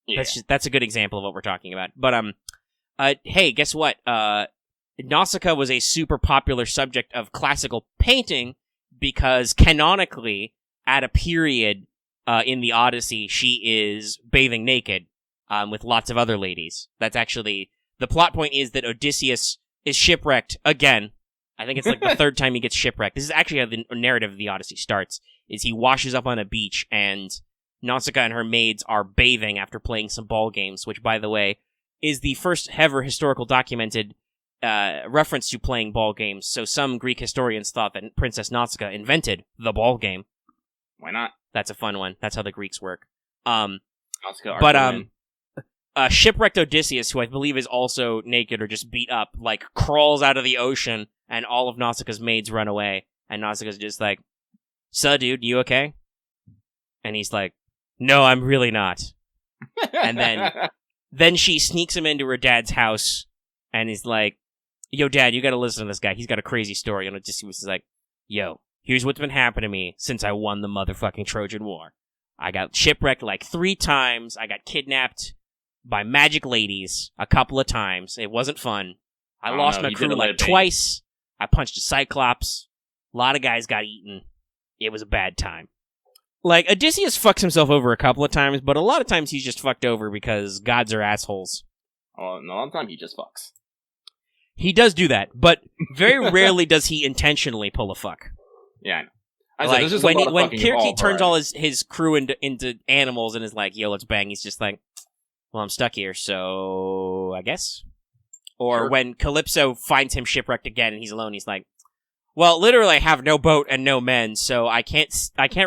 Yeah. That's a good example of what we're talking about. But hey, guess what? Nausicaa was a super popular subject of classical painting because canonically, at a period in the Odyssey, she is bathing naked with lots of other ladies. That's actually the plot point is that Odysseus is shipwrecked again. I think it's like the third time he gets shipwrecked. This is actually how the narrative of the Odyssey starts. Is he washes up on a beach and Nausicaa and her maids are bathing after playing some ball games, which, by the way, is the first ever historical documented reference to playing ball games. So some Greek historians thought that Princess Nausicaa invented the ball game. Why not? That's a fun one. That's how the Greeks work. Shipwrecked Odysseus, who I believe is also naked or just beat up, like crawls out of the ocean, and all of Nausicaa's maids run away. And Nausicaa's just like, "So, dude, you okay?" And he's like, "No, I'm really not." And then she sneaks him into her dad's house and is like, "Yo, Dad, you gotta listen to this guy. He's got a crazy story." And Odysseus is like, "Yo, here's what's been happening to me since I won the motherfucking Trojan War. I got shipwrecked like 3 times. I got kidnapped by magic ladies a couple of times. It wasn't fun. I lost my crew like twice. I punched a cyclops. A lot of guys got eaten. It was a bad time." Like, Odysseus fucks himself over a couple of times, but a lot of times he's just fucked over because gods are assholes. Oh, no, a lot of time he just fucks. He does do that, but very rarely does he intentionally pull a fuck. Yeah, I know. Like, when Kirky turns all his crew into animals and is like, "Yo, let's bang," he's just like, "Well, I'm stuck here, so I guess." Or Sure. when Calypso finds him shipwrecked again and he's alone, he's like, well, literally I have no boat and no men, so I can't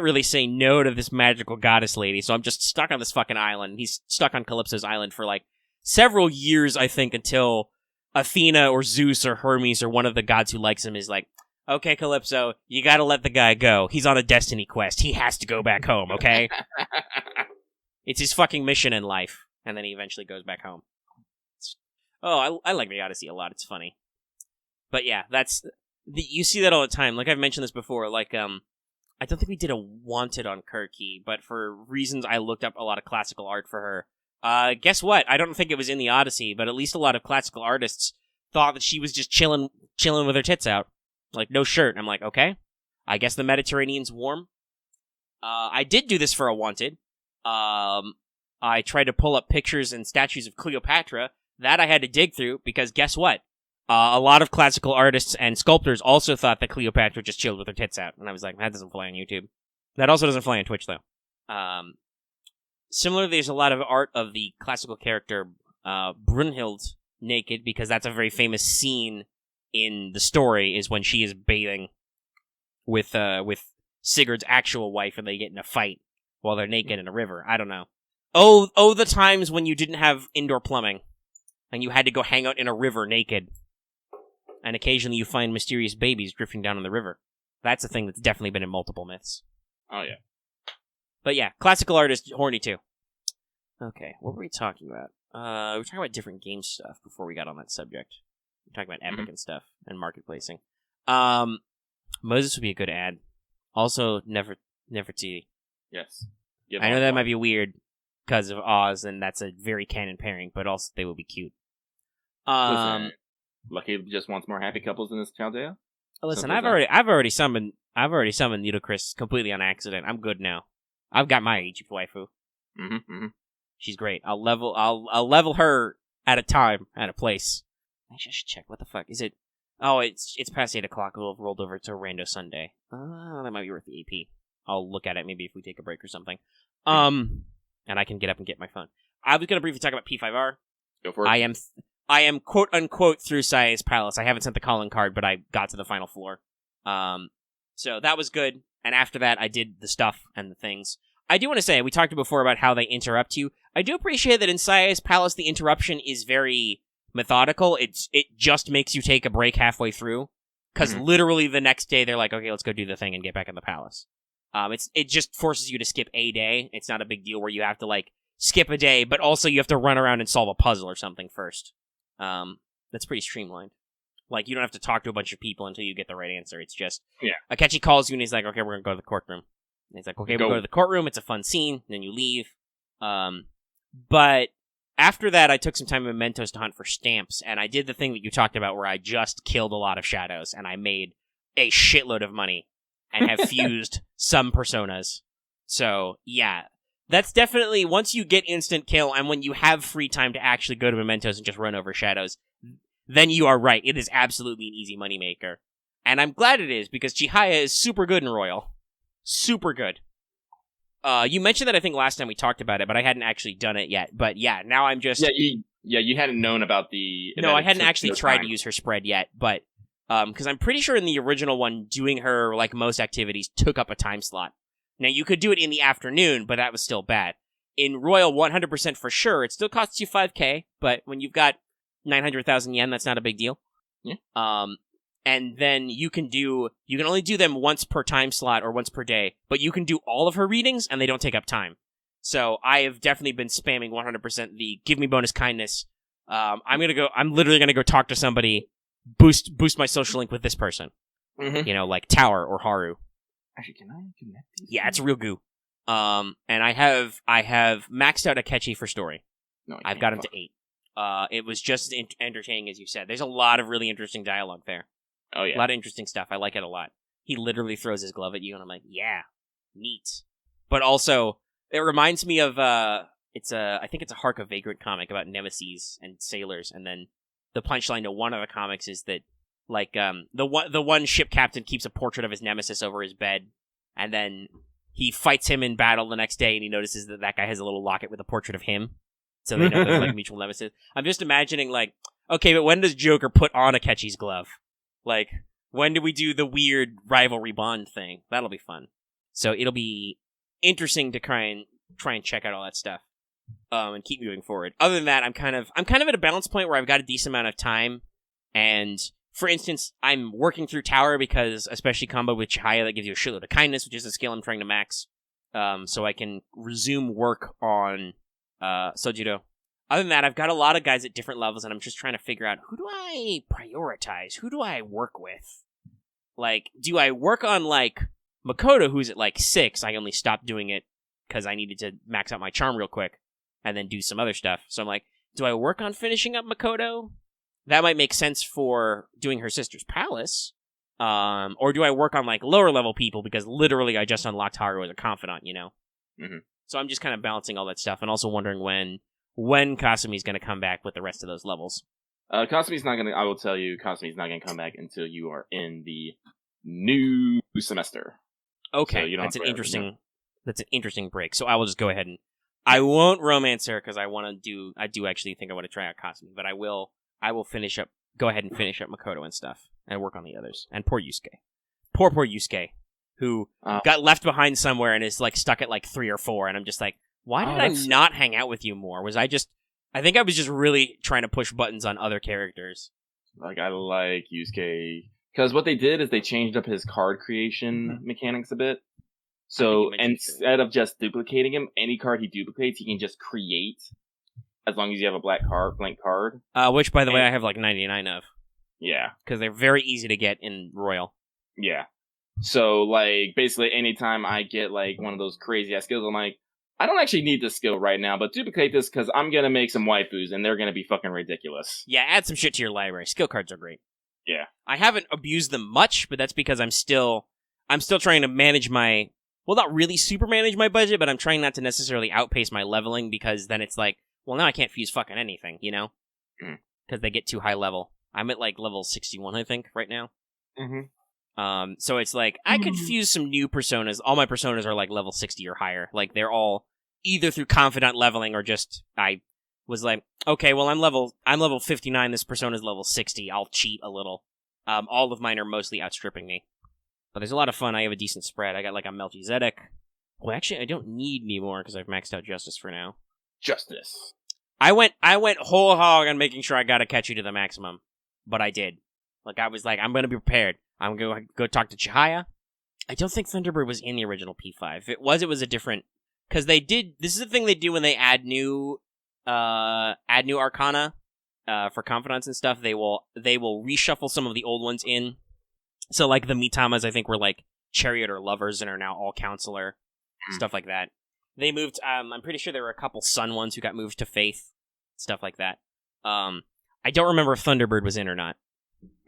really say no to this magical goddess lady, so I'm just stuck on this fucking island. He's stuck on Calypso's island for like several years, I think, until Athena or Zeus or Hermes or one of the gods who likes him is like, okay, Calypso, you gotta let the guy go. He's on a destiny quest. He has to go back home, okay? It's his fucking mission in life. And then he eventually goes back home. I like the Odyssey a lot. It's funny. But yeah, you see that all the time. Like I've mentioned this before, like, I don't think we did a Wanted on Kirky, but for reasons I looked up a lot of classical art for her. Guess what? I don't think it was in the Odyssey, but at least a lot of classical artists thought that she was just chilling with her tits out. Like, no shirt. I'm like, okay. I guess the Mediterranean's warm. I did do this for a Wanted. I tried to pull up pictures and statues of Cleopatra. That I had to dig through, because guess what? A lot of classical artists and sculptors also thought that Cleopatra just chilled with her tits out. And I was like, that doesn't fly on YouTube. That also doesn't fly on Twitch, though. Similarly, there's a lot of art of the classical character Brunhild naked, because that's a very famous scene in the story, is when she is bathing with Sigurd's actual wife, and they get in a fight while they're naked in a river. I don't know. Oh, the times when you didn't have indoor plumbing, and you had to go hang out in a river naked. And occasionally you find mysterious babies drifting down in the river. That's a thing that's definitely been in multiple myths. Oh, yeah. But yeah, classical art is horny too. Okay, what were we talking about? We were talking about different game stuff before we got on that subject. We were talking about Epic and stuff, and marketplacing. Moses would be a good ad. Also, Nefertiti. Yes. I know that might be weird because of Oz, and that's a very canon pairing, but also they will be cute. Listen, Lucky just wants more happy couples in this Chaldea. Listen, I've already summoned Ludacris completely on accident. I'm good now. I've got my Egypt waifu. She's great. I'll level her at a time, at a place. I should check. What the fuck is it? Oh, it's past 8 o'clock. We'll have rolled over to Rando Sunday. That might be worth the AP. I'll look at it maybe if we take a break or something. And I can get up and get my phone. I was gonna briefly talk about P5R. Go for it. I am quote unquote through Sae's Palace. I haven't sent the calling card, but I got to the final floor. So that was good. And after that, I did the stuff and the things. I do want to say, we talked before about how they interrupt you. I do appreciate that in Sae's Palace, the interruption is very methodical. It just makes you take a break halfway through. Because literally the next day, they're like, okay, let's go do the thing and get back in the palace. It just forces you to skip a day. It's not a big deal where you have to, like, skip a day, but also you have to run around and solve a puzzle or something first. That's pretty streamlined. Like, you don't have to talk to a bunch of people until you get the right answer. It's just, Akechi calls you and he's like, okay, we're gonna go to the courtroom. And he's like, okay, we'll go to the courtroom. It's a fun scene. Then you leave. But after that, I took some time in Mementos to hunt for stamps, and I did the thing that you talked about where I just killed a lot of shadows, and I made a shitload of money, and have fused some personas. So, yeah. That's definitely, once you get instant kill, and when you have free time to actually go to Mementos and just run over shadows, then you are right. It is absolutely an easy moneymaker. And I'm glad it is, because Chihaya is super good in Royal. Super good. You mentioned that I think last time we talked about it, but I hadn't actually done it yet. But yeah, now I'm just... you hadn't known about the... No, I hadn't actually tried to use her spread yet, but... Because I'm pretty sure in the original one, doing her, like most activities, took up a time slot. Now, you could do it in the afternoon, but that was still bad. In Royal, 100% for sure, it still costs you 5k, but when you've got 900,000 yen, that's not a big deal. Yeah. And then you can only do them once per time slot or once per day, but you can do all of her readings, and they don't take up time. So I have definitely been spamming 100% the give me bonus kindness. I'm literally gonna go talk to somebody, boost my social link with this person. You know, like Tower or Haru. Actually, can I connect these? Yeah, it's real goo. And I have maxed out Akechi for story. No, I've got him to 8. It was just as entertaining as you said. There's a lot of really interesting dialogue there. Oh, yeah. A lot of interesting stuff. I like it a lot. He literally throws his glove at you, and I'm like, yeah, neat. But also, it reminds me of, I think it's a Hark of Vagrant comic about nemesis and sailors, and then the punchline to one of the comics is that, like, the one ship captain keeps a portrait of his nemesis over his bed, and then he fights him in battle the next day, and he notices that guy has a little locket with a portrait of him. So they know they're like mutual nemesis. I'm just imagining, like, Okay, but when does Joker put on Akechi's glove? Like, when do we do the weird rivalry bond thing? That'll be fun. So it'll be interesting to try and check out all that stuff, and keep moving forward. Other than that, I'm kind of at a balance point where I've got a decent amount of time, and for instance, I'm working through Tower because, especially combo with Chihaya, that gives you a shitload of kindness, which is a skill I'm trying to max, so I can resume work on Sojiro. Other than that, I've got a lot of guys at different levels, and I'm just trying to figure out, who do I prioritize? Who do I work with? Like, do I work on, like, Makoto, who's at, like, 6? I only stopped doing it because I needed to max out my charm real quick, and then do some other stuff. So I'm like, do I work on finishing up Makoto? That might make sense for doing her sister's palace. Or do I work on, like, lower level people, because literally I just unlocked Haru as a confidant, you know? Mm-hmm. So I'm just kind of balancing all that stuff, and also wondering when Kasumi's going to come back with the rest of those levels. Kasumi's not going to, I will tell you, Kasumi's not going to come back until you are in the new semester. Okay, so that's an interesting break. So I will just go ahead and, I won't romance her, because I do actually think I want to try out Kasumi, but I will go ahead and finish up Makoto and stuff, and work on the others. And poor Yusuke. Poor Yusuke, who got left behind somewhere and is, like, stuck at, like, 3 or 4, and I'm just like, why did I not hang out with you more? I think I was just really trying to push buttons on other characters. Like, I like Yusuke, because what they did is they changed up his card creation mechanics a bit. So instead of just duplicating him, any card he duplicates, he can just create, as long as you have a blank card. Which, by the way, I have like 99 of. Yeah. Because they're very easy to get in Royal. Yeah. So, like, basically anytime I get, like, one of those crazy-ass skills, I'm like, I don't actually need this skill right now, but duplicate this because I'm going to make some waifus, and they're going to be fucking ridiculous. Yeah, add some shit to your library. Skill cards are great. Yeah. I haven't abused them much, but that's because I'm still trying to manage my... Well, not really super manage my budget, but I'm trying not to necessarily outpace my leveling, because then it's like, well, now I can't fuse fucking anything, you know? Because they get too high level. I'm at, like, level 61, I think, right now. Mm-hmm. So it's like, I could fuse some new personas. All my personas are, like, level 60 or higher. Like, they're all either through confidant leveling or just, I was like, okay, well, I'm level 59, this persona's level 60, I'll cheat a little. All of mine are mostly outstripping me. But there's a lot of fun. I have a decent spread. I got, like, a Melchizedek. Well, actually, I don't need any more, because I've maxed out Justice for now. Justice. I went whole hog on making sure I got to catch you to the maximum. But I did. Like, I was like, I'm going to be prepared. I'm going to go talk to Chihaya. I don't think Thunderbird was in the original P5. If it was a different... Because they did... This is the thing they do when they add new Arcana for Confidants and stuff. They will reshuffle some of the old ones in. So, like, the Mitamas, I think, were, like, Chariot or Lovers and are now all Counselor. Stuff like that. They moved... I'm pretty sure there were a couple Sun ones who got moved to Faith. Stuff like that. I don't remember if Thunderbird was in or not.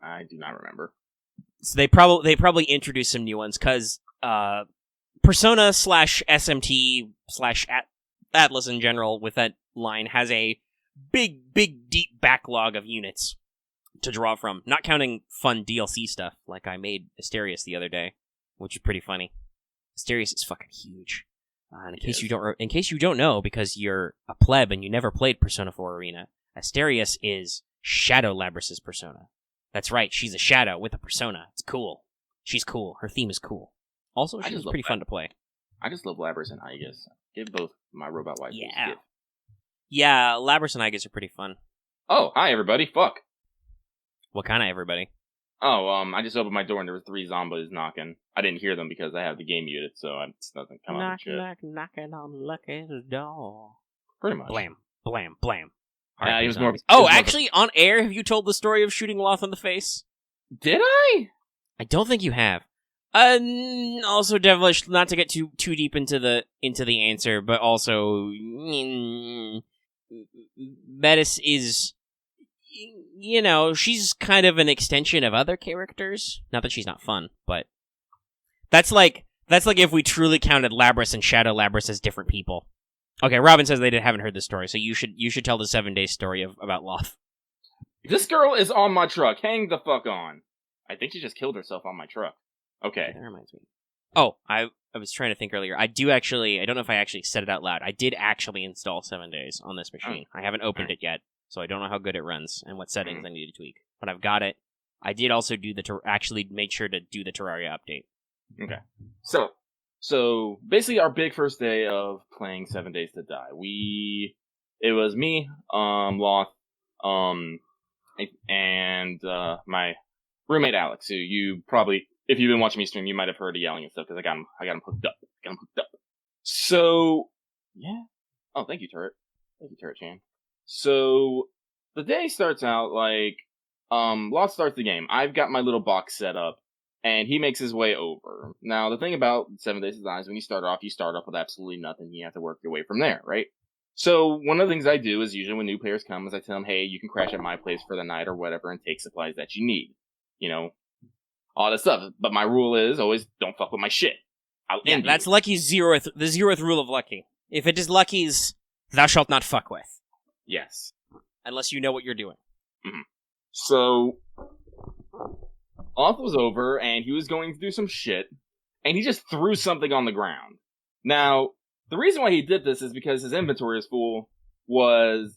I do not remember. So they probably introduced some new ones, because Persona / SMT / Atlas in general, with that line, has a big, deep backlog of units to draw from. Not counting fun DLC stuff, like I made Asterius the other day, which is pretty funny. Asterius is fucking huge. And in case you don't know, because you're a pleb and you never played Persona 4 Arena, Asterius is Shadow Labrys's persona. That's right, she's a shadow with a persona. It's cool. She's cool. Her theme is cool. Also, she's pretty fun to play. I just love Labrys and Aegis. Give both my robot wife. Yeah, Labrys and Aegis are pretty fun. Oh, hi everybody. Fuck. What kind of everybody? Oh, I just opened my door and there were 3 zombies knocking. I didn't hear them because I have the game muted, so it doesn't come out. Knocking on Lucky's door. Pretty much. Blam, blam, blam. Yeah, he was more. Actually, on air, have you told the story of shooting Loth in the face? Did I? I don't think you have. Also, devilish. Not to get too deep into the answer, but also, Metis is, you know, she's kind of an extension of other characters. Not that she's not fun, but that's like if we truly counted Labrys and Shadow Labrys as different people. Okay, Robin says they haven't heard this story, so you should tell the 7 Days story about Loth. This girl is on my truck. Hang the fuck on. I think she just killed herself on my truck. Okay. That reminds me. Oh, I was trying to think earlier. I don't know if I actually said it out loud. I did actually install 7 Days on this machine. I haven't opened it yet. so I don't know how good it runs and what settings I need to tweak. But I've got it. I did also do actually make sure to do the Terraria update. Okay. So basically our big first day of playing 7 Days to Die. It was me, Loth, and my roommate Alex, who you probably, if you've been watching me stream, you might have heard of yelling and stuff, because I got him hooked up. So, yeah. Oh, thank you, Turret. Thank you, Turret Chan. So, the day starts out like, Loth starts the game. I've got my little box set up, and he makes his way over. Now, the thing about 7 Days to Die is when you start off with absolutely nothing. You have to work your way from there, right? So, one of the things I do is usually when new players come is I tell them, hey, you can crash at my place for the night or whatever and take supplies that you need. You know, all that stuff. But my rule is always don't fuck with my shit. Yeah, that's Lucky's the 0th rule of Lucky. If it is Lucky's, thou shalt not fuck with. Yes. Unless you know what you're doing. Mm-hmm. So, Oth was over, and he was going to do some shit, and he just threw something on the ground. Now, the reason why he did this is because his inventory is full, was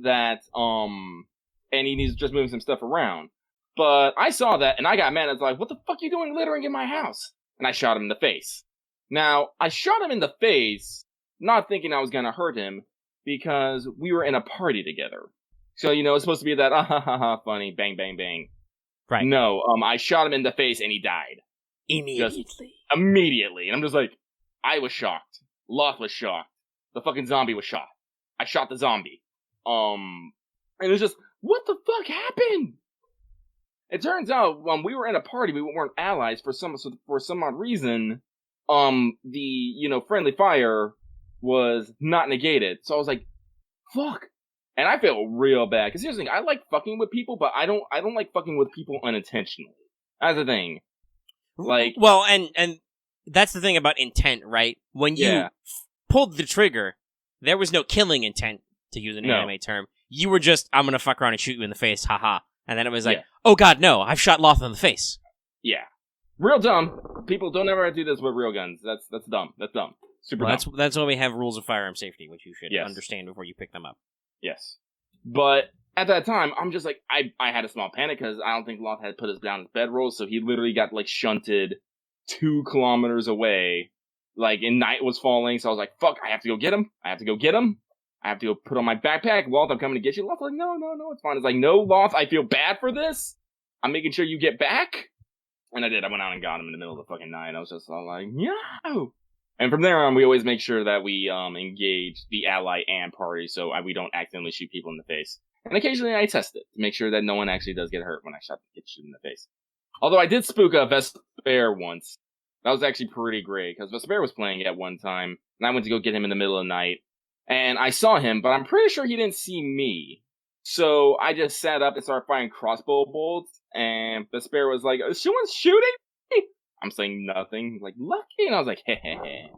that, and he needs just moving some stuff around. But I saw that, and I got mad. I was like, what the fuck are you doing littering in my house? And I shot him in the face. Now, I shot him in the face, not thinking I was gonna hurt him, because we were in a party together. So, it's supposed to be that, funny, bang, bang, bang. Right. No, I shot him in the face and he died. Immediately. Immediately. And I'm just like, I was shocked. Loth was shocked. The fucking zombie was shocked. I shot the zombie. And it was just, what the fuck happened? It turns out, when we were in a party, we weren't allies for some odd reason. The, friendly fire was not negated. So I was like, fuck. And I felt real bad, because here's the thing, I like fucking with people, but I don't like fucking with people unintentionally. That's the thing. Like, well, and that's the thing about intent, right? When you pulled the trigger, there was no killing intent, to use an anime term. You were just, I'm gonna fuck around and shoot you in the face, haha. And then it was like, oh god, no, I've shot Loth in the face. Yeah. Real dumb. People don't ever do this with real guns. That's dumb. That's dumb. Super dumb. That's why we have rules of firearm safety, which you should understand before you pick them up. Yes. But at that time, I'm just like, I had a small panic because I don't think Loth had put us down his bedroll, so he literally got, shunted 2 kilometers away. And night was falling, so I was like, fuck, I have to go get him. I have to go put on my backpack. Loth, I'm coming to get you. Loth's like, no, it's fine. It's like, no, Loth, I feel bad for this. I'm making sure you get back. And I did. I went out and got him in the middle of the fucking night. I was just all like, no. And from there on, we always make sure that we engage the ally and party, so we don't accidentally shoot people in the face. And occasionally I test it to make sure that no one actually does get hurt when I get shot in the face. Although I did spook a Vesper once. That was actually pretty great, because Vesper was playing at one time, and I went to go get him in the middle of the night. And I saw him, but I'm pretty sure he didn't see me. So I just sat up and started firing crossbow bolts, and Vesper was like, is someone shooting me? I'm saying nothing. He's like, lucky. And I was like, heh.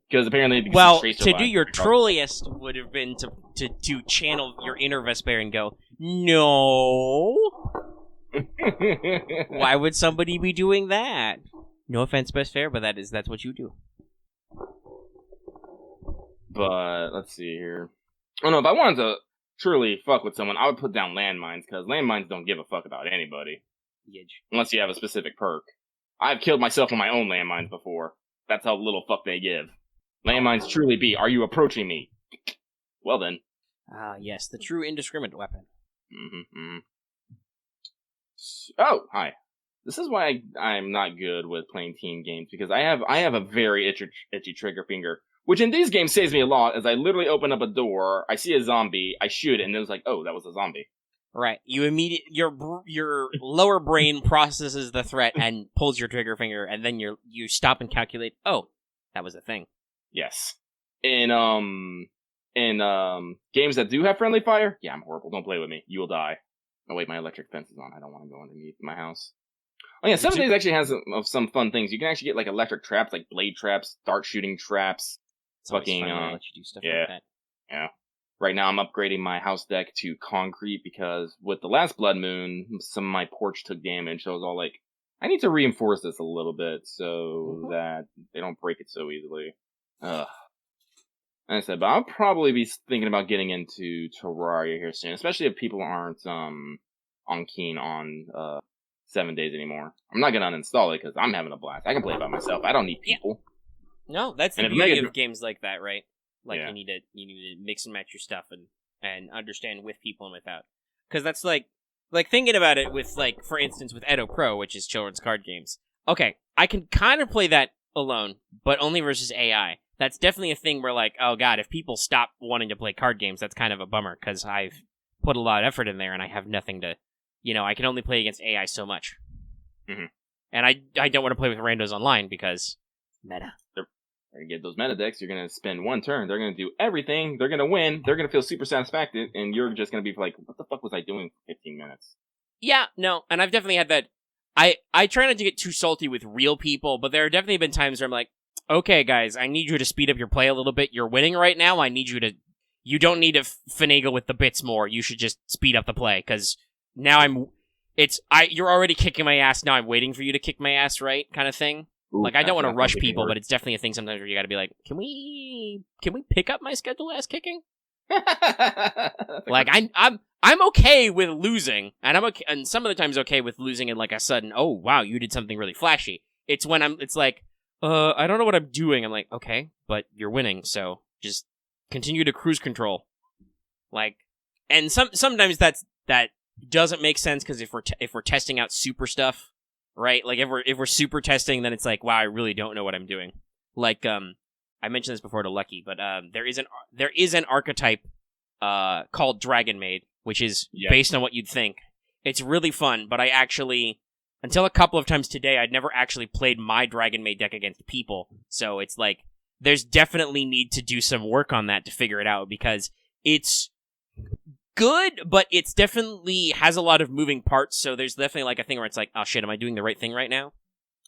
Because apparently... to do your trolliest would have been to channel your inner Vesper and go, no. Why would somebody be doing that? No offense, Vesper, but that's what you do. But, let's see here. Oh no, if I wanted to truly fuck with someone, I would put down landmines, because landmines don't give a fuck about anybody. Unless you have a specific perk. I've killed myself on my own landmines before. That's how little fuck they give. Landmines truly be, are you approaching me? Well then. Ah, yes, the true indiscriminate weapon. Mm-hmm. Oh, hi. This is why I'm not good with playing team games, because I have a very itchy trigger finger, which in these games saves me a lot, as I literally open up a door, I see a zombie, I shoot it, and then it's like, oh, that was a zombie. Right. You your lower brain processes the threat and pulls your trigger finger, and then you stop and calculate, oh, that was a thing. Yes. In games that do have friendly fire, yeah, I'm horrible. Don't play with me. You will die. Oh wait, my electric fence is on. I don't want to go underneath my house. Oh yeah, 7 Days actually has some fun things. You can actually get electric traps, like blade traps, dart shooting traps. It's fucking fun to let you do stuff like that. Yeah. Right now I'm upgrading my house deck to concrete, because with the last blood moon, some of my porch took damage. So I was all like, I need to reinforce this a little bit so that they don't break it so easily. Ugh. Like I said, but I'll probably be thinking about getting into Terraria here soon, especially if people aren't on keen on 7 days anymore. I'm not gonna uninstall it because I'm having a blast. I can play it by myself. I don't need people. No, that's the beauty of games like that, right? Like you need to mix and match your stuff and understand with people and without. Because that's like thinking about it with, like, for instance, with Edo Pro, which is children's card games. Okay, I can kind of play that alone, but only versus AI. That's definitely a thing where, like, oh god, if people stop wanting to play card games, that's kind of a bummer, because I've put a lot of effort in there and I have nothing to, I can only play against AI so much. Mm-hmm. And I don't want to play with randos online because meta. They're going to get those meta decks, you're going to spend one turn, they're going to do everything, they're going to win, they're going to feel super satisfied, and you're just going to be like, what the fuck was I doing for 15 minutes? Yeah, no, and I've definitely had that. I try not to get too salty with real people, but there have definitely been times where I'm like, okay, guys, I need you to speed up your play a little bit. You're winning right now. I need you to... You don't need to finagle with the bits more. You should just speed up the play, because now you're already kicking my ass, now I'm waiting for you to kick my ass, right? Kind of thing. Ooh, like, I don't want to rush people, but it's definitely a thing sometimes where you gotta be like, can we pick up my schedule ass kicking? Like, I'm okay with losing, and I'm okay, and some of the times okay with losing in like a sudden, oh wow, you did something really flashy. It's when it's like, I don't know what I'm doing. I'm like, okay, but you're winning, so just continue to cruise control. Like, and sometimes that doesn't make sense, because if we're testing out super stuff, right? Like if we're super testing, then it's like, wow, I really don't know what I'm doing. Like, I mentioned this before to Lucky, but there is an archetype called Dragon Maid, which is based on what you'd think. It's really fun, but I actually, until a couple of times today, I'd never actually played my Dragon Maid deck against people. So it's like, there's definitely need to do some work on that to figure it out, because it's good, but it's definitely has a lot of moving parts. So there's definitely like a thing where it's like, oh shit, am I doing the right thing right now?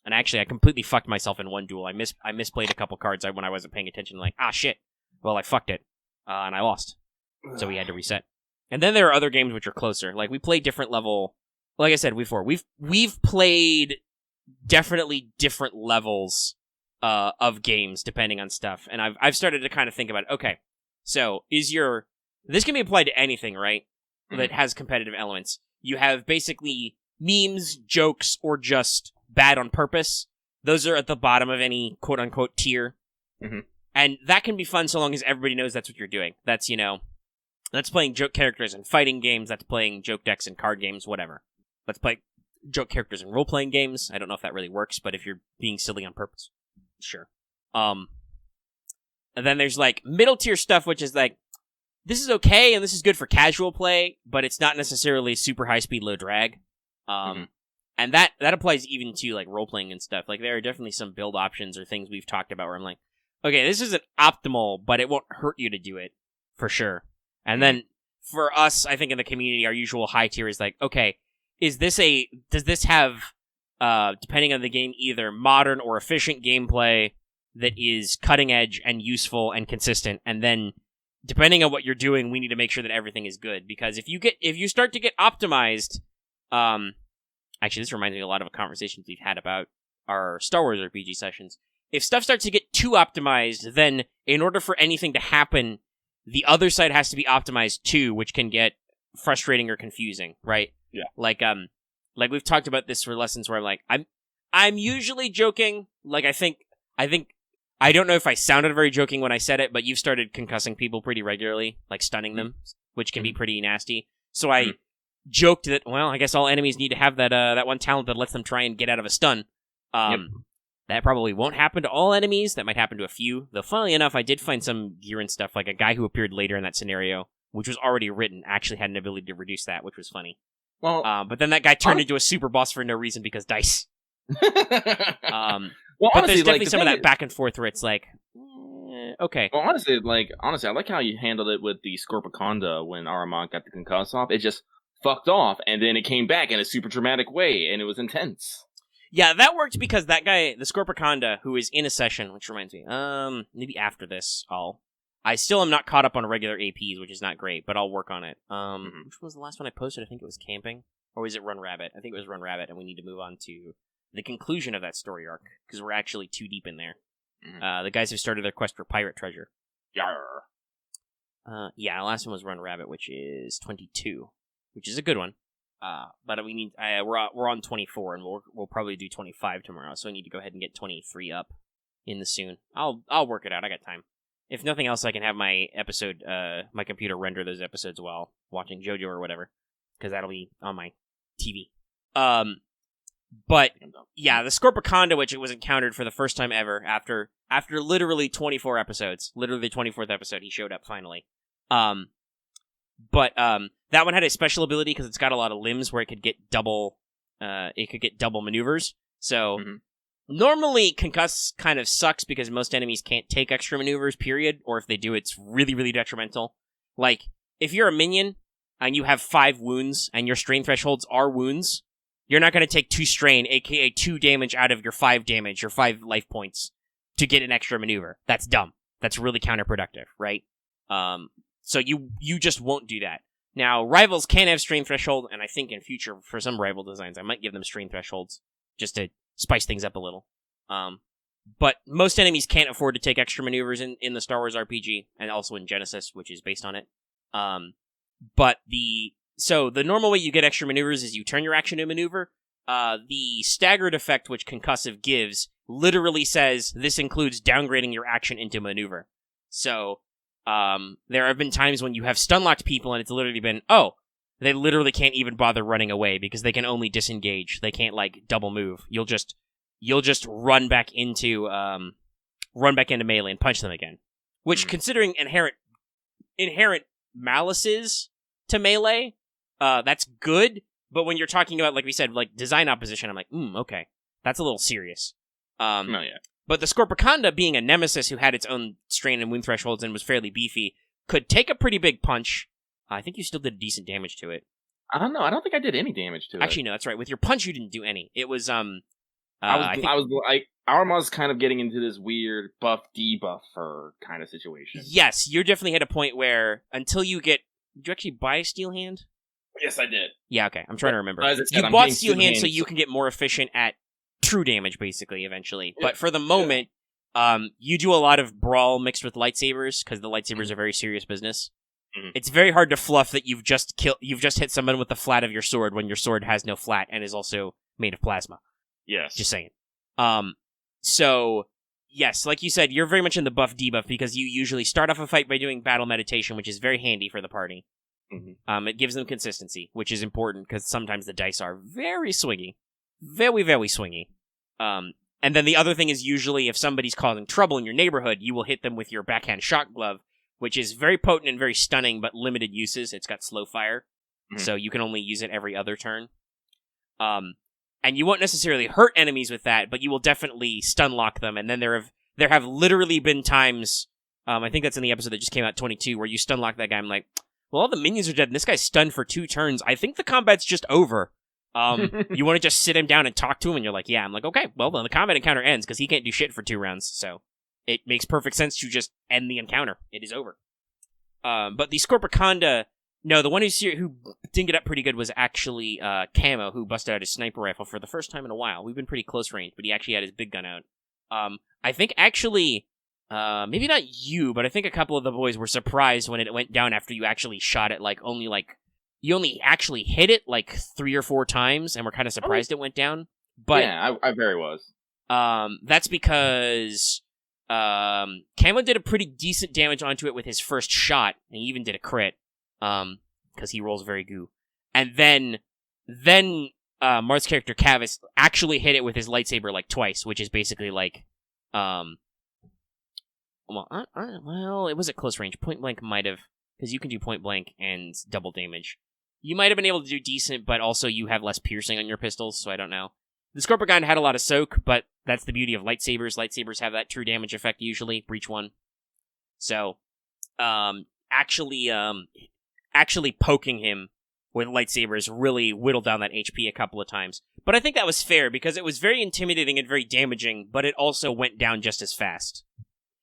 And actually, I completely fucked myself in one duel. I misplayed a couple cards when I wasn't paying attention. Like, shit. Well, I fucked it, and I lost. So we had to reset. And then there are other games which are closer. Like, we play different level. Like I said before, we've played definitely different levels of games depending on stuff. And I've started to kind of think about it. Okay, so this can be applied to anything, right? Mm-hmm. That has competitive elements. You have basically memes, jokes, or just bad on purpose. Those are at the bottom of any quote-unquote tier. Mm-hmm. And that can be fun so long as everybody knows that's what you're doing. That's, that's playing joke characters in fighting games, that's playing joke decks in card games, whatever. Let's play joke characters in role-playing games. I don't know if that really works, but if you're being silly on purpose, sure. And then there's, like, middle-tier stuff, which is, like, this is okay, and this is good for casual play, but it's not necessarily super high-speed, low-drag. Mm-hmm. And that applies even to, like, role-playing and stuff. Like, there are definitely some build options or things we've talked about where I'm like, okay, this isn't optimal, but it won't hurt you to do it, for sure. And then, for us, I think in the community, our usual high tier is like, okay, does this have, depending on the game, either modern or efficient gameplay that is cutting edge and useful and consistent? And then, depending on what you're doing, we need to make sure that everything is good. Because if you start to get optimized, actually, this reminds me a lot of conversations we've had about our Star Wars RPG sessions. If stuff starts to get too optimized, then in order for anything to happen, the other side has to be optimized too, which can get frustrating or confusing, right? Yeah. Like we've talked about this for lessons where I'm like, I'm usually joking. Like, I don't know if I sounded very joking when I said it, but you've started concussing people pretty regularly, like stunning them, which can be pretty nasty. So I joked that, well, I guess all enemies need to have that one talent that lets them try and get out of a stun. That probably won't happen to all enemies. That might happen to a few. Though, funnily enough, I did find some gear and stuff, like a guy who appeared later in that scenario, which was already written, actually had an ability to reduce that, which was funny. Well, but then that guy turned into a super boss for no reason because dice. Well, but honestly, there's definitely like, some of that back and forth where it's like, okay. Well, honestly, I like how you handled it with the Scorpiconda when Aramon got the concuss off. It just fucked off, and then it came back in a super dramatic way, and it was intense. Yeah, that worked because that guy, the Scorpiconda, who is in a session, which reminds me, maybe after this, I still am not caught up on regular APs, which is not great, but I'll work on it. Which was the last one I posted? I think it was Camping, or was it Run Rabbit? I think it was Run Rabbit, and we need to move on to the conclusion of that story arc, because we're actually too deep in there. The guys have started their quest for pirate treasure. Yarr. Yeah, the last one was Run Rabbit, which is 22, which is a good one. But we need we're on 24, and we'll probably do 25 tomorrow. So I need to go ahead and get 23 up in the soon. I'll work it out. I got time. If nothing else, I can have my computer render those episodes while watching Jojo or whatever, because that'll be on my TV. But yeah, the Scorpiconda, which it was encountered for the first time ever after literally 24 episodes, literally the 24th episode, he showed up finally. But that one had a special ability because it's got a lot of limbs where it could get double maneuvers. So normally Concuss kind of sucks because most enemies can't take extra maneuvers, period, or if they do, it's really, really detrimental. Like, if you're a minion and you have 5 wounds and your strain thresholds are wounds, you're not going to take 2 strain, aka 2 damage out of your 5 damage, or 5 life points, to get an extra maneuver. That's dumb. That's really counterproductive, right? So you just won't do that. Now, rivals can have strain threshold, and I think in future, for some rival designs, I might give them strain thresholds, just to spice things up a little. But most enemies can't afford to take extra maneuvers in the Star Wars RPG, and also in Genesis, which is based on it. So the normal way you get extra maneuvers is you turn your action to maneuver. The staggered effect, which Concussive gives, literally says this includes downgrading your action into maneuver. So there have been times when you have stun-locked people and it's literally been, they literally can't even bother running away because they can only disengage. They can't, like, double move. You'll just run back into melee and punch them again. Which, considering inherent malices to melee, that's good, but when you're talking about, like we said, like design opposition, I'm like, okay, that's a little serious. Yeah. But the Scorpiconda, being a nemesis who had its own strain and wound thresholds and was fairly beefy, could take a pretty big punch. I think you still did decent damage to it. I don't know. I don't think I did any damage to it. Actually, no, that's right. With your punch, you didn't do any. It was Arma's kind of getting into this weird buff debuffer kind of situation. Yes, you definitely hit a point where until you get. Did you actually buy a Steel Hand? Yes, I did. Yeah, okay. I'm trying to remember. As I said, you bought Steel Hand so you can get more efficient at true damage, basically, eventually. Yeah. But for the moment, you do a lot of brawl mixed with lightsabers, because the lightsabers are very serious business. Mm-hmm. It's very hard to fluff that you've just hit someone with the flat of your sword when your sword has no flat and is also made of plasma. Yes. Just saying. So, yes, like you said, you're very much in the buff debuff because you usually start off a fight by doing battle meditation, which is very handy for the party. Mm-hmm. It gives them consistency, which is important because sometimes the dice are very swingy. Very, very swingy. And then the other thing is usually if somebody's causing trouble in your neighborhood, you will hit them with your backhand shock glove, which is very potent and very stunning, but limited uses. It's got slow fire, so you can only use it every other turn. And you won't necessarily hurt enemies with that, but you will definitely stun lock them. And then there have literally been times, I think that's in the episode that just came out, 22, where you stun lock that guy. I'm like, well, all the minions are dead, and this guy's stunned for 2 turns. I think the combat's just over. You want to just sit him down and talk to him, and you're like, yeah. I'm like, okay, well, then the combat encounter ends, because he can't do shit for 2 rounds, so it makes perfect sense to just end the encounter. It is over. But the Scorpiconda, no, the one who didn't get up pretty good was actually Camo, who busted out his sniper rifle for the first time in a while. We've been pretty close range, but he actually had his big gun out. I think actually, maybe not you, but I think a couple of the boys were surprised when it went down after you actually shot it, you only actually hit it 3 or 4 times, and were kind of surprised it went down. But yeah, I very was. That's because Camo did a pretty decent damage onto it with his first shot, and he even did a crit, because he rolls very goo. And then Marth's character Cavis actually hit it with his lightsaber twice, which is basically well, it was at close range. Point blank might have, because you can do point blank and double damage. You might have been able to do decent, but also you have less piercing on your pistols, so I don't know. The Scorpion had a lot of soak, but that's the beauty of lightsabers. Lightsabers have that true damage effect usually, breach 1. So, actually poking him with lightsabers really whittled down that HP a couple of times. But I think that was fair, because it was very intimidating and very damaging, but it also went down just as fast.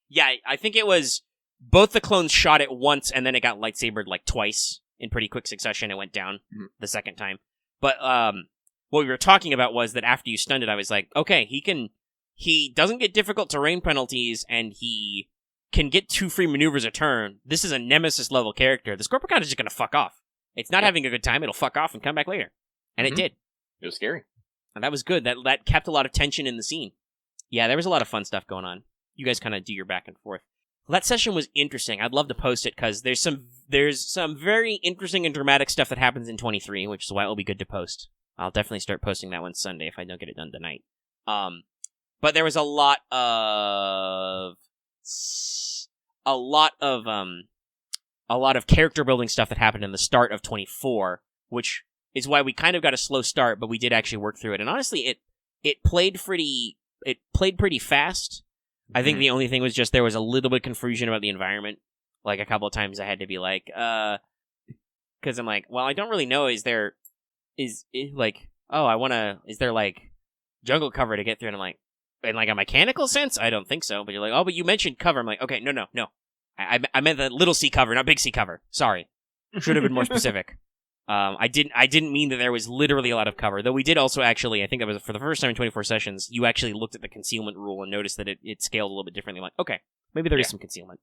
Yeah, I think it was both the clones shot it once, and then it got lightsabered twice in pretty quick succession. It went down the second time. But what we were talking about was that after you stunned it, I was like, okay, he doesn't get difficult terrain penalties, and he can get 2 free maneuvers a turn. This is a Nemesis level character. The Scorpicon is just going to fuck off. It's not having a good time. It'll fuck off and come back later. And it did. It was scary. And that was good. That kept a lot of tension in the scene. Yeah, there was a lot of fun stuff going on. You guys kind of do your back and forth. Well, that session was interesting. I'd love to post it because there's some very interesting and dramatic stuff that happens in 23, which is why it'll be good to post. I'll definitely start posting that one Sunday if I don't get it done tonight. But there was a lot of character building stuff that happened in the start of 24, which is why we kind of got a slow start, but we did actually work through it. And honestly, it played pretty fast. I think the only thing was just there was a little bit of confusion about the environment. Like a couple of times I had to be like, because I'm like, well, I don't really know. Is there like jungle cover to get through? And I'm like, in like a mechanical sense, I don't think so. But you're like, oh, but you mentioned cover. I'm like, okay, no. I meant the little C cover, not big C cover. Sorry, should have been more specific. I didn't mean that there was literally a lot of cover, though we did also actually, I think that was for the first time in 24 sessions, you actually looked at the concealment rule and noticed that it scaled a little bit differently. I'm like, okay, maybe there is some concealment.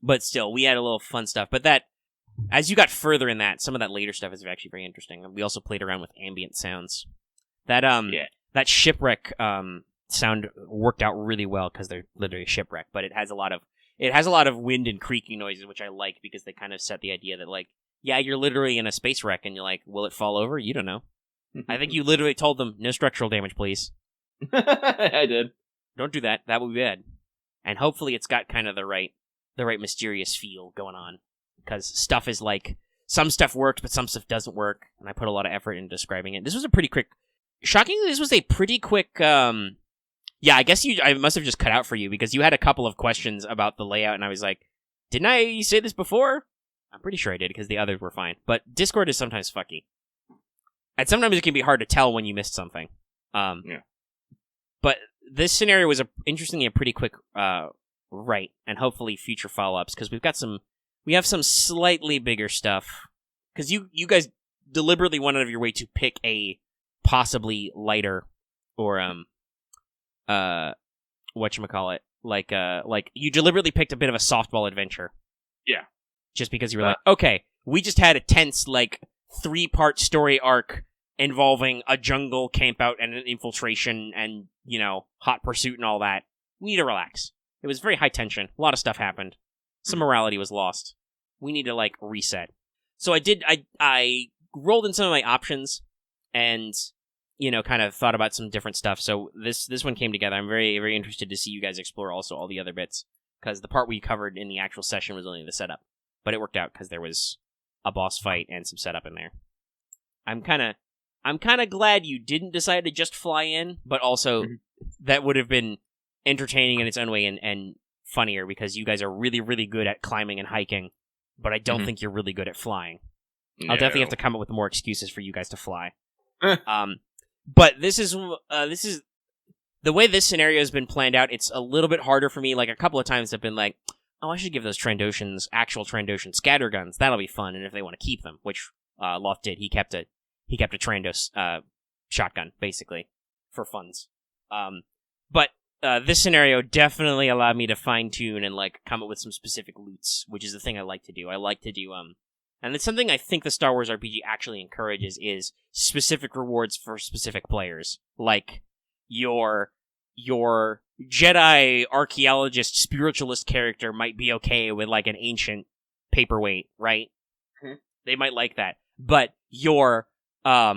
But still, we had a little fun stuff. But that, as you got further in that, some of that later stuff is actually very interesting. We also played around with ambient sounds. That shipwreck sound worked out really well because they're literally a shipwreck, but it has a lot of wind and creaking noises, which I like because they kind of set the idea that, like, yeah, you're literally in a space wreck, and you're like, will it fall over? You don't know. I think you literally told them, no structural damage, please. I did. Don't do that. That would be bad. And hopefully it's got kind of the right mysterious feel going on. Because stuff is like, some stuff works, but some stuff doesn't work, and I put a lot of effort into describing it. This was a pretty quick... Shockingly, this was a pretty quick... Yeah, I guess I must have just cut out for you, because you had a couple of questions about the layout, and I was like, didn't I say this before? I'm pretty sure I did, because the others were fine. But Discord is sometimes fucky. And sometimes it can be hard to tell when you missed something. Yeah. But this scenario was interestingly a pretty quick write, and hopefully future follow-ups, because we have some slightly bigger stuff. Because you guys deliberately went out of your way to pick a possibly lighter, or whatchamacallit, like you deliberately picked a bit of a softball adventure. Yeah. Just because you were like, okay, we just had a tense, like, 3-part story arc involving a jungle campout and an infiltration and, hot pursuit and all that. We need to relax. It was very high tension. A lot of stuff happened. Some morality was lost. We need to, like, reset. So I rolled in some of my options and, kind of thought about some different stuff. So this one came together. I'm very, very interested to see you guys explore also all the other bits. Because the part we covered in the actual session was only the setup. But it worked out because there was a boss fight and some setup in there. I'm kind of glad you didn't decide to just fly in, but also that would have been entertaining in its own way and funnier because you guys are really, really good at climbing and hiking, but I don't think you're really good at flying. No. I'll definitely have to come up with more excuses for you guys to fly. But this is the way this scenario has been planned out. It's a little bit harder for me. Like a couple of times I've been like, oh, I should give those actual Trandoshan scatter guns. That'll be fun. And if they want to keep them, which Loft did, he kept a Trandos shotgun basically for funds. But this scenario definitely allowed me to fine tune and like come up with some specific loots, which is the thing I like to do. I like to do and it's something I think the Star Wars RPG actually encourages is specific rewards for specific players, like your Jedi archaeologist spiritualist character might be okay with like an ancient paperweight, right? They might like that. But your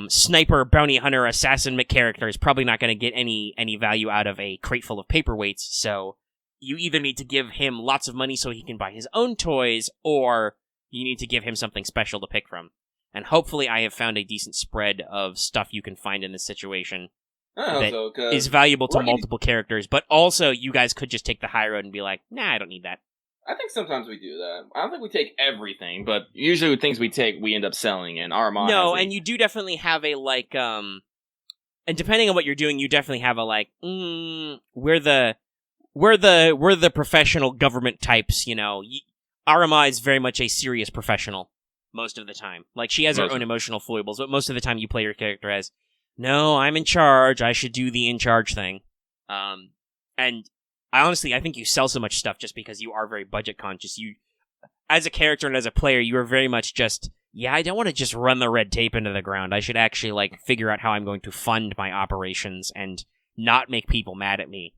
sniper, bounty hunter, assassin character is probably not going to get any value out of a crate full of paperweights, so you either need to give him lots of money so he can buy his own toys, or you need to give him something special to pick from. And hopefully I have found a decent spread of stuff you can find in this situation that is valuable to multiple characters, but also you guys could just take the high road and be like, nah, I don't need that. I think sometimes we do that. I don't think we take everything, but usually with things we take, we end up selling, and our mod and you do definitely have a, like, and depending on what you're doing, you definitely have a, like, we're the professional government types, Arama is very much a serious professional most of the time. Like, she has her own emotional foibles, but most of the time you play your character as, no, I'm in charge, I should do the in-charge thing. And I think you sell so much stuff just because you are very budget conscious. You, as a character and as a player, you are very much just, yeah, I don't want to just run the red tape into the ground. I should actually, like, figure out how I'm going to fund my operations and not make people mad at me.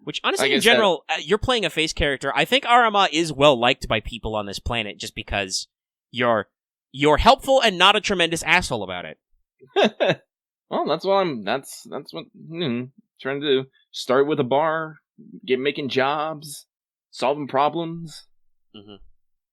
Which, honestly, in general, you're playing a face character. I think Arama is well liked by people on this planet just because you're helpful and not a tremendous asshole about it. Well, that's what that's what trying to do. Start with a bar, get making jobs, solving problems. Mm-hmm.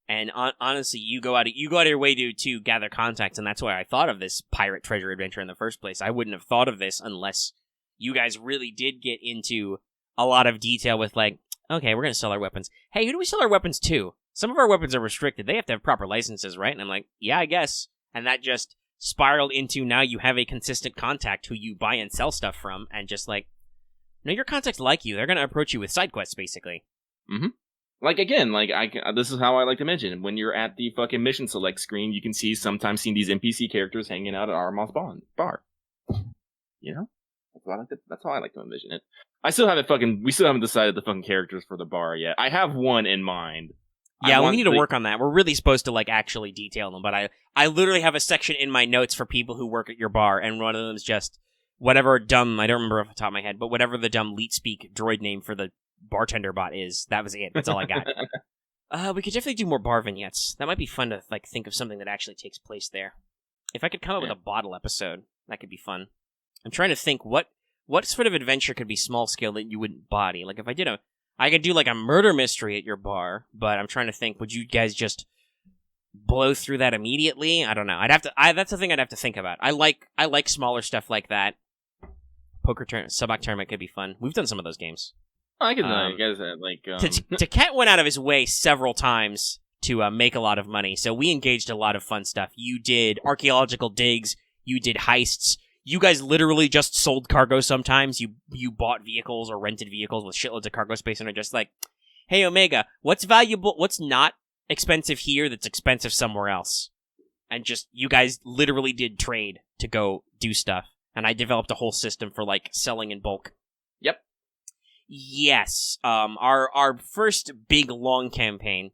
And honestly, you go out of your way to gather contacts, and that's why I thought of this pirate treasure adventure in the first place. I wouldn't have thought of this unless you guys really did get into a lot of detail with, like, okay, we're going to sell our weapons. Hey, who do we sell our weapons to? Some of our weapons are restricted. They have to have proper licenses, right? And I'm like, yeah, I guess. And that just spiraled into now you have a consistent contact who you buy and sell stuff from, and just like, no, your contacts like you. They're going to approach you with side quests, basically. Mm-hmm. Like, again, like, this is how I like to mention. When you're at the fucking mission select screen, you can sometimes see these NPC characters hanging out at Arma's bar. You know? That's how I like to envision it. We still haven't decided the fucking characters for the bar yet. I have one in mind. Yeah, we need to work on that. We're really supposed to, like, actually detail them, but I literally have a section in my notes for people who work at your bar, and one of them is just whatever dumb, I don't remember off the top of my head, but whatever the dumb leet speak droid name for the bartender bot is. That was it. That's all I got. We could definitely do more bar vignettes. That might be fun to, like, think of something that actually takes place there. If I could come up with a bottle episode, that could be fun. I'm trying to think what sort of adventure could be small scale that you wouldn't body. Like, if I could do, like, a murder mystery at your bar, but I'm trying to think, would you guys just blow through that immediately? I don't know. That's the thing I'd have to think about. I like smaller stuff like that. Poker tournament, Subak tournament could be fun. We've done some of those games. I guess like Taket went out of his way several times to make a lot of money, so we engaged a lot of fun stuff. You did archaeological digs, you did heists. You guys literally just sold cargo sometimes. You bought vehicles or rented vehicles with shitloads of cargo space and are just like, hey, Omega, what's valuable, what's not expensive here that's expensive somewhere else? And just, you guys literally did trade to go do stuff. And I developed a whole system for, like, selling in bulk. Yep. Yes. Our first big, long campaign,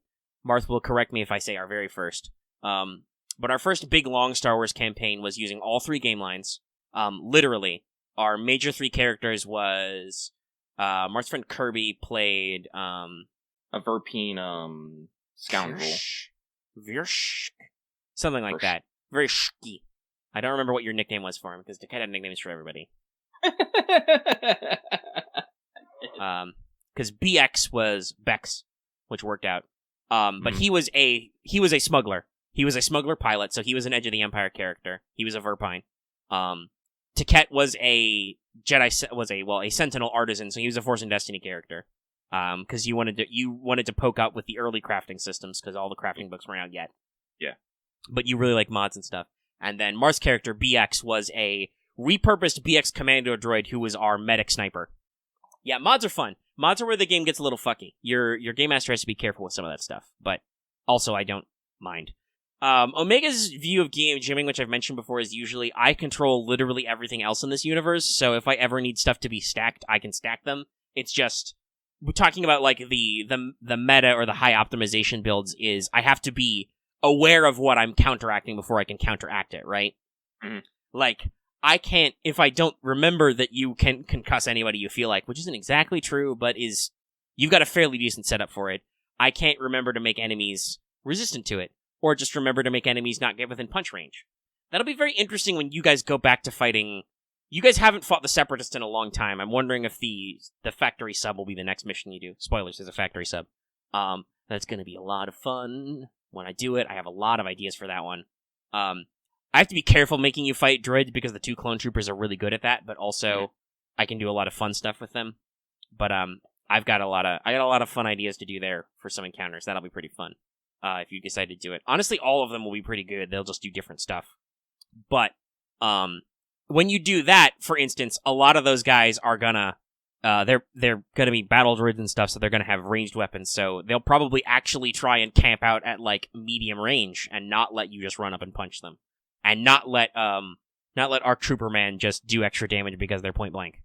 Marth will correct me if I say our very first, but our first big, long Star Wars campaign was using all three game lines. Literally, our major three characters was, Marth's friend Kirby played, a Verpine, scoundrel. Virsh? Something like that. Very shky. I don't remember what your nickname was for him, because Taket had nicknames for everybody. Because BX was Bex, which worked out. But he was a smuggler. He was a smuggler pilot, so he was an Edge of the Empire character. He was a Verpine. Taket was a Sentinel artisan, so he was a Force and Destiny character. Because you wanted to poke up with the early crafting systems, because all the crafting books weren't out yet. Yeah. But you really like mods and stuff. And then Marth's character, BX, was a repurposed BX commando droid who was our medic sniper. Yeah, mods are fun. Mods are where the game gets a little fucky. Your game master has to be careful with some of that stuff, but also I don't mind. Omega's view of game jamming, which I've mentioned before, is usually I control literally everything else in this universe, so if I ever need stuff to be stacked, I can stack them. It's just, we're talking about, like, the meta or the high optimization builds is I have to be aware of what I'm counteracting before I can counteract it, right? Mm-hmm. Like, I can't, if I don't remember that you can concuss anybody you feel like, which isn't exactly true, but you've got a fairly decent setup for it, I can't remember to make enemies resistant to it, or just remember to make enemies not get within punch range. That'll be very interesting when you guys go back to fighting. You guys haven't fought the Separatists in a long time. I'm wondering if the factory sub will be the next mission you do. Spoilers, there's a factory sub. That's going to be a lot of fun. When I do it, I have a lot of ideas for that one. I have to be careful making you fight droids because the 2 clone troopers are really good at that, but also I can do a lot of fun stuff with them. But I got a lot of fun ideas to do there for some encounters. That'll be pretty fun if you decide to do it. Honestly, all of them will be pretty good. They'll just do different stuff. But when you do that, for instance, a lot of those guys are gonna they're gonna be battle droids and stuff, so they're gonna have ranged weapons. So they'll probably actually try and camp out at, like, medium range and not let you just run up and punch them, and not let our trooper man just do extra damage because they're point blank.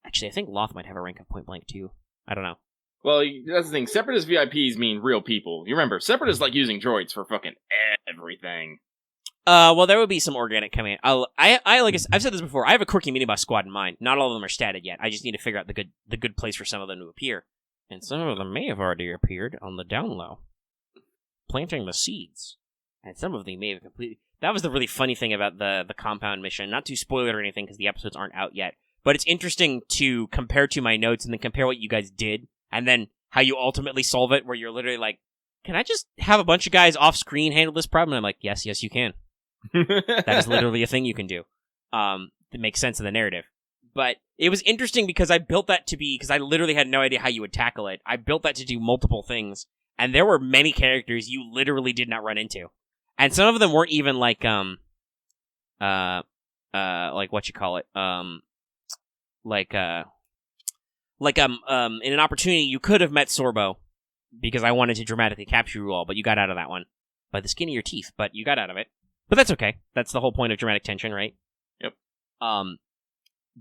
Actually, I think Loth might have a rank of point blank too. I don't know. Well, that's the thing. Separatist VIPs mean real people. You remember, Separatists like using droids for fucking everything. Well, there would be some organic coming in. I've said this before. I have a quirky minibus squad in mind. Not all of them are statted yet. I just need to figure out the good place for some of them to appear. And some of them may have already appeared on the down low, planting the seeds. And some of them may have completely... That was the really funny thing about the compound mission. Not to spoil it or anything, because the episodes aren't out yet. But it's interesting to compare to my notes and then compare what you guys did, and then how you ultimately solve it, where you're literally like, can I just have a bunch of guys off-screen handle this problem? And I'm like, yes, you can. That is literally a thing you can do. That makes sense in the narrative. But it was interesting because I built that to be... Because I literally had no idea how you would tackle it. I built that to do multiple things. And there were many characters you literally did not run into. And some of them weren't even like, what you call it? In an opportunity, you could have met Sorbo. Because I wanted to dramatically capture you all, but you got out of that one. By the skin of your teeth, but you got out of it. But that's okay. That's the whole point of dramatic tension, right? Yep.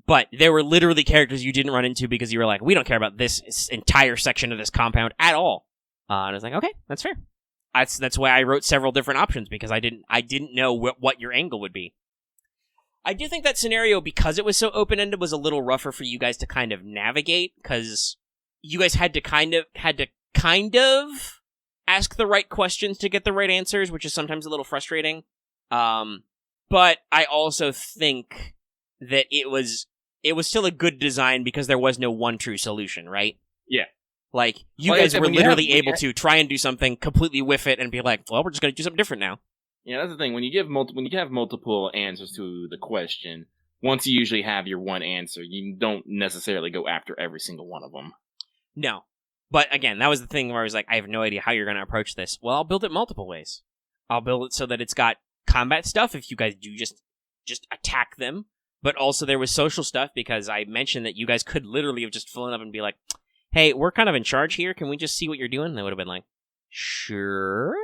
But there were literally characters you didn't run into because you were like, we don't care about this entire section of this compound at all. And I was like, okay, that's fair. That's why I wrote several different options, because I didn't know what your angle would be. I do think that scenario, because it was so open-ended, was a little rougher for you guys to kind of navigate, because you guys had to kind of ask the right questions to get the right answers, which is sometimes a little frustrating. But I also think that it was still a good design because there was no one true solution, right? Yeah. Like, you guys were literally able to try and do something, completely whiff it, and be like, well, we're just going to do something different now. Yeah, that's the thing. When you have multiple answers to the question, once you usually have your one answer, you don't necessarily go after every single one of them. No. But again, that was the thing where I was like, I have no idea how you're going to approach this. Well, I'll build it multiple ways. I'll build it so that it's got combat stuff if you guys do just attack them. But also there was social stuff, because I mentioned that you guys could literally have just flown up and be like, hey, we're kind of in charge here. Can we just see what you're doing? And they would have been like, sure.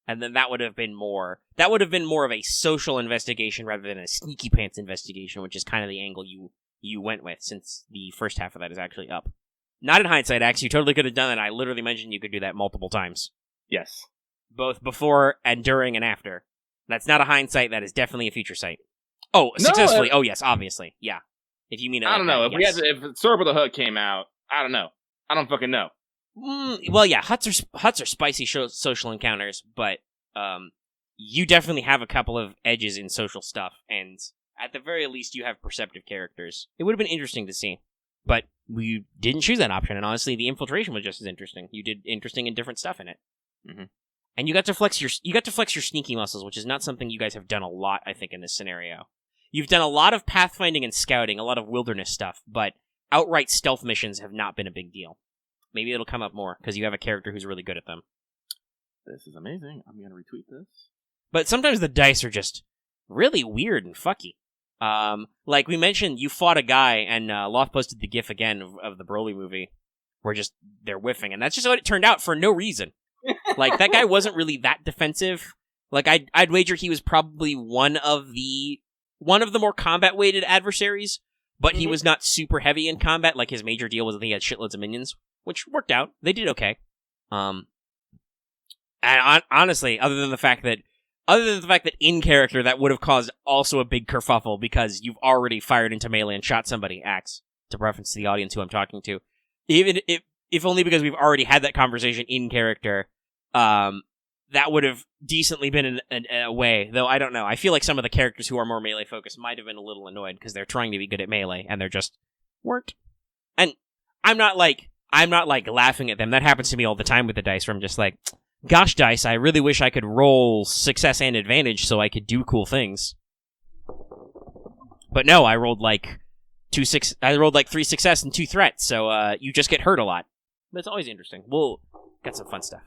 And then that would have been more of a social investigation rather than a sneaky pants investigation, which is kind of the angle you went with, since the first half of that is actually up. Not in hindsight, Axe. You totally could have done it. I literally mentioned you could do that multiple times. Yes. Both before and during and after. That's not a hindsight. That is definitely a future sight. Oh, successfully. Oh, yes, obviously. Yeah. If you mean it I don't know. If yes. if Sorbo the Hook came out, I don't know. I don't fucking know. Well, yeah, huts are spicy social encounters, but you definitely have a couple of edges in social stuff, and at the very least, you have perceptive characters. It would have been interesting to see, but we didn't choose that option, and honestly, the infiltration was just as interesting. You did interesting and different stuff in it, and you got to flex your sneaky muscles, which is not something you guys have done a lot, I think, in this scenario. You've done a lot of pathfinding and scouting, a lot of wilderness stuff, but outright stealth missions have not been a big deal. Maybe it'll come up more, because you have a character who's really good at them. This is amazing. I'm going to retweet this. But sometimes the dice are just really weird and fucky. Like we mentioned, you fought a guy, and Loth posted the gif again of the Broly movie, where they're whiffing, and that's just what it turned out for no reason. Like, that guy wasn't really that defensive. Like, I'd wager he was probably one of the more combat-weighted adversaries, but he was not super heavy in combat. Like, his major deal was that he had shitloads of minions, which worked out. They did okay. And honestly, other than the fact that in character that would have caused also a big kerfuffle, because you've already fired into melee and shot somebody, Axe, to reference to the audience who I'm talking to. Even if only because we've already had that conversation in character, that would have decently been a way. Though I don't know. I feel like some of the characters who are more melee focused might have been a little annoyed because they're trying to be good at melee and they're just weren't. And I'm not like laughing at them. That happens to me all the time with the dice, where I'm just like, gosh, dice, I really wish I could roll success and advantage so I could do cool things. But no, I rolled like 3 success and 2 threats, so you just get hurt a lot. But it's always interesting. We'll got some fun stuff.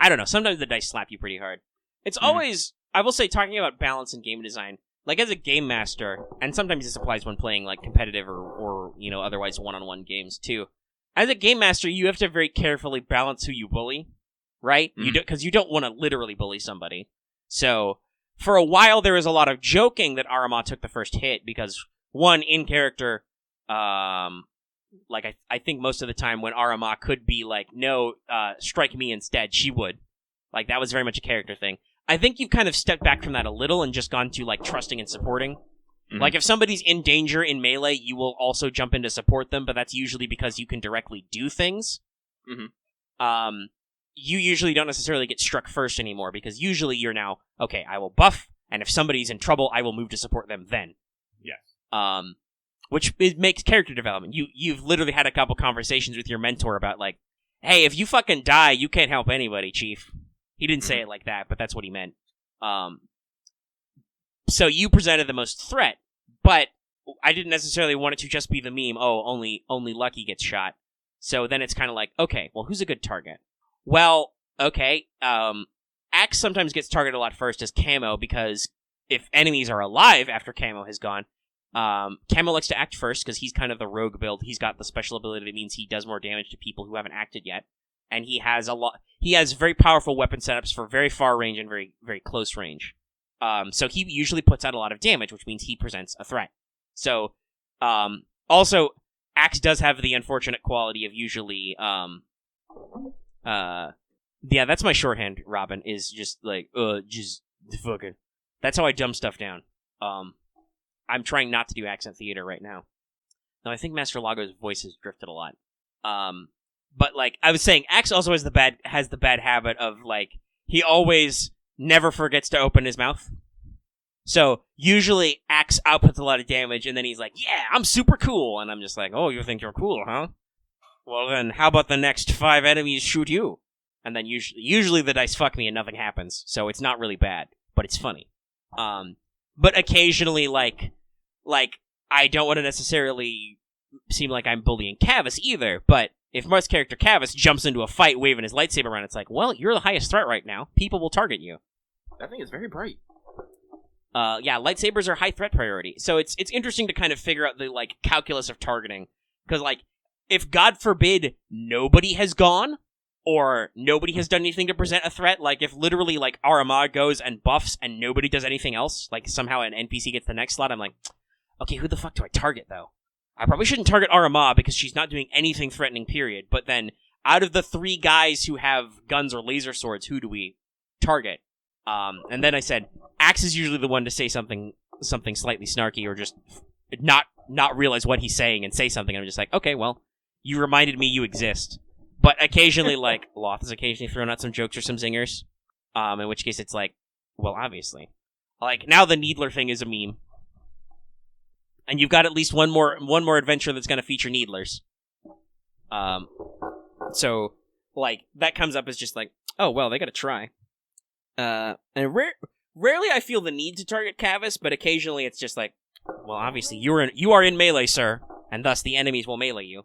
I don't know, sometimes the dice slap you pretty hard. It's always, I will say, talking about balance in game design, like as a game master, and sometimes this applies when playing like competitive or otherwise one-on-one games too. As a game master, you have to very carefully balance who you bully, right? Because you don't want to literally bully somebody. So, for a while, there was a lot of joking that Arama took the first hit, because, one, in character, Like, I think most of the time when Arama could be like, no, strike me instead, she would. Like, that was very much a character thing. I think you've kind of stepped back from that a little and just gone to, like, trusting and supporting. Mm-hmm. Like, if somebody's in danger in melee, you will also jump in to support them, but that's usually because you can directly do things. Mm-hmm. You usually don't necessarily get struck first anymore, because usually you're now, okay, I will buff, and if somebody's in trouble, I will move to support them then. Yes. Which makes character development. You've literally had a couple conversations with your mentor about, like, hey, if you fucking die, you can't help anybody, chief. He didn't say it like that, but that's what he meant. So you presented the most threat, but I didn't necessarily want it to just be the meme, oh, only Lucky gets shot. So then it's kind of like, okay, well, who's a good target? Well, okay, Axe sometimes gets targeted a lot first as Camo, because if enemies are alive after Camo has gone, Camo likes to act first, because he's kind of the rogue build. He's got the special ability that means he does more damage to people who haven't acted yet. And he has very powerful weapon setups for very far range and very, very close range. So he usually puts out a lot of damage, which means he presents a threat. So, also, Axe does have the unfortunate quality of usually, yeah, that's my shorthand, Robin, is just like, just fucking, that's how I dumb stuff down. I'm trying not to do accent theater right now. No, I think Master Lago's voice has drifted a lot. But, like, I was saying, Axe also has the bad habit of, like, he always never forgets to open his mouth. So, usually, Axe outputs a lot of damage, and then he's like, yeah, I'm super cool. And I'm just like, oh, you think you're cool, huh? Well, then, how about the next 5 enemies shoot you? And then usually the dice fuck me and nothing happens. So, it's not really bad, but it's funny. But occasionally, like, I don't want to necessarily seem like I'm bullying Cavus either, but if Marth's character Cavus jumps into a fight waving his lightsaber around, it's like, well, you're the highest threat right now. People will target you. That thing is very bright. Yeah, lightsabers are high threat priority. So it's interesting to kind of figure out the, like, calculus of targeting. Because, like, if, God forbid, nobody has gone, or nobody has done anything to present a threat, like, if literally, like, Arama goes and buffs and nobody does anything else, like, somehow an NPC gets the next slot, I'm like, okay, who the fuck do I target, though? I probably shouldn't target Arama because she's not doing anything threatening, period. But then, out of the 3 guys who have guns or laser swords, who do we target? And then I said, Axe is usually the one to say something slightly snarky, or just not realize what he's saying and say something. And I'm just like, okay, well, you reminded me you exist. But occasionally, like, Loth has occasionally thrown out some jokes or some zingers. In which case it's like, well, obviously. Like, now the Needler thing is a meme. And you've got at least one more adventure that's going to feature Needlers. So, like, that comes up as just like, oh, well, they got to try. And rarely I feel the need to target Cavus, but occasionally it's just like, well, obviously you are in melee, sir, and thus the enemies will melee you.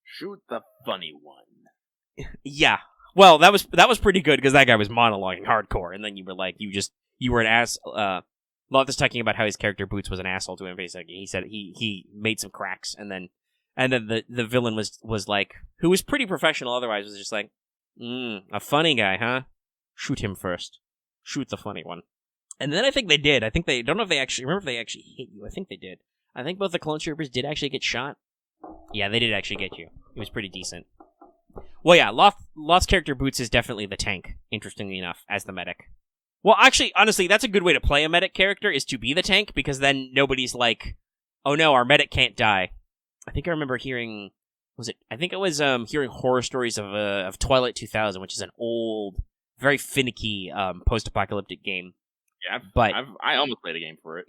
Shoot the funny one. Yeah. Well, that was pretty good, because that guy was monologuing hardcore, and then you were like, you were an ass. Loth is talking about how his character Boots was an asshole to him. Basically, he said he made some cracks, and then the villain was like, who was pretty professional otherwise, was just like, a funny guy, huh? Shoot him first. Shoot the funny one. And then I think they did. I think they don't know if they actually remember if they actually hit you. I think they did. I think both the clone troopers did actually get shot. Yeah, they did actually get you. It was pretty decent. Well, yeah, Loth's character Boots is definitely the tank, interestingly enough, as the medic. Well, actually, honestly, that's a good way to play a medic character, is to be the tank, because then nobody's like, oh no, our medic can't die. I think I remember hearing, hearing horror stories of Twilight 2000, which is an old, very finicky post-apocalyptic game. Yeah, but I almost played a game for it.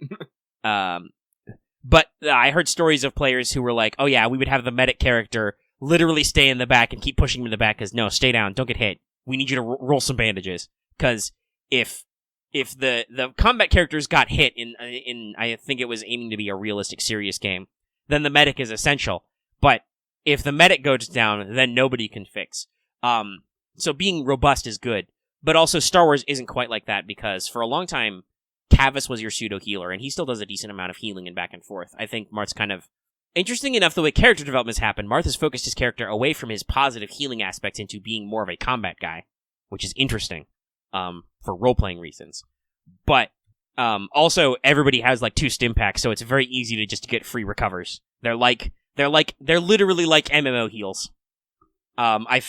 But I heard stories of players who were like, oh yeah, we would have the medic character literally stay in the back and keep pushing him in the back, because no, stay down, don't get hit. We need you to roll some bandages. Because if the combat characters got hit in I think it was aiming to be a realistic, serious game, then the medic is essential. But if the medic goes down, then nobody can fix. So being robust is good. But also Star Wars isn't quite like that, because for a long time, Cavus was your pseudo-healer, and he still does a decent amount of healing and back and forth. I think Marth's kind of... Interesting enough, the way character development has happened, Marth has focused his character away from his positive healing aspects into being more of a combat guy, which is interesting, for role-playing reasons. But, also, everybody has, like, 2 stim packs, so it's very easy to just get free recovers. They're like They're literally like MMO heals. I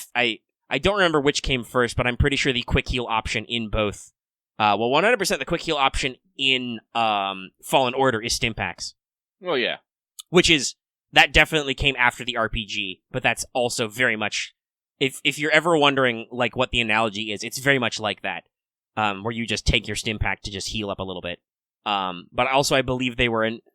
don't remember which came first, but I'm pretty sure the quick heal option in both. 100% the quick heal option in Fallen Order is stim packs. Well, yeah. That definitely came after the RPG, but that's also very much, if you're ever wondering like what the analogy is, it's very much like that, where you just take your stim pack to just heal up a little bit. But also I believe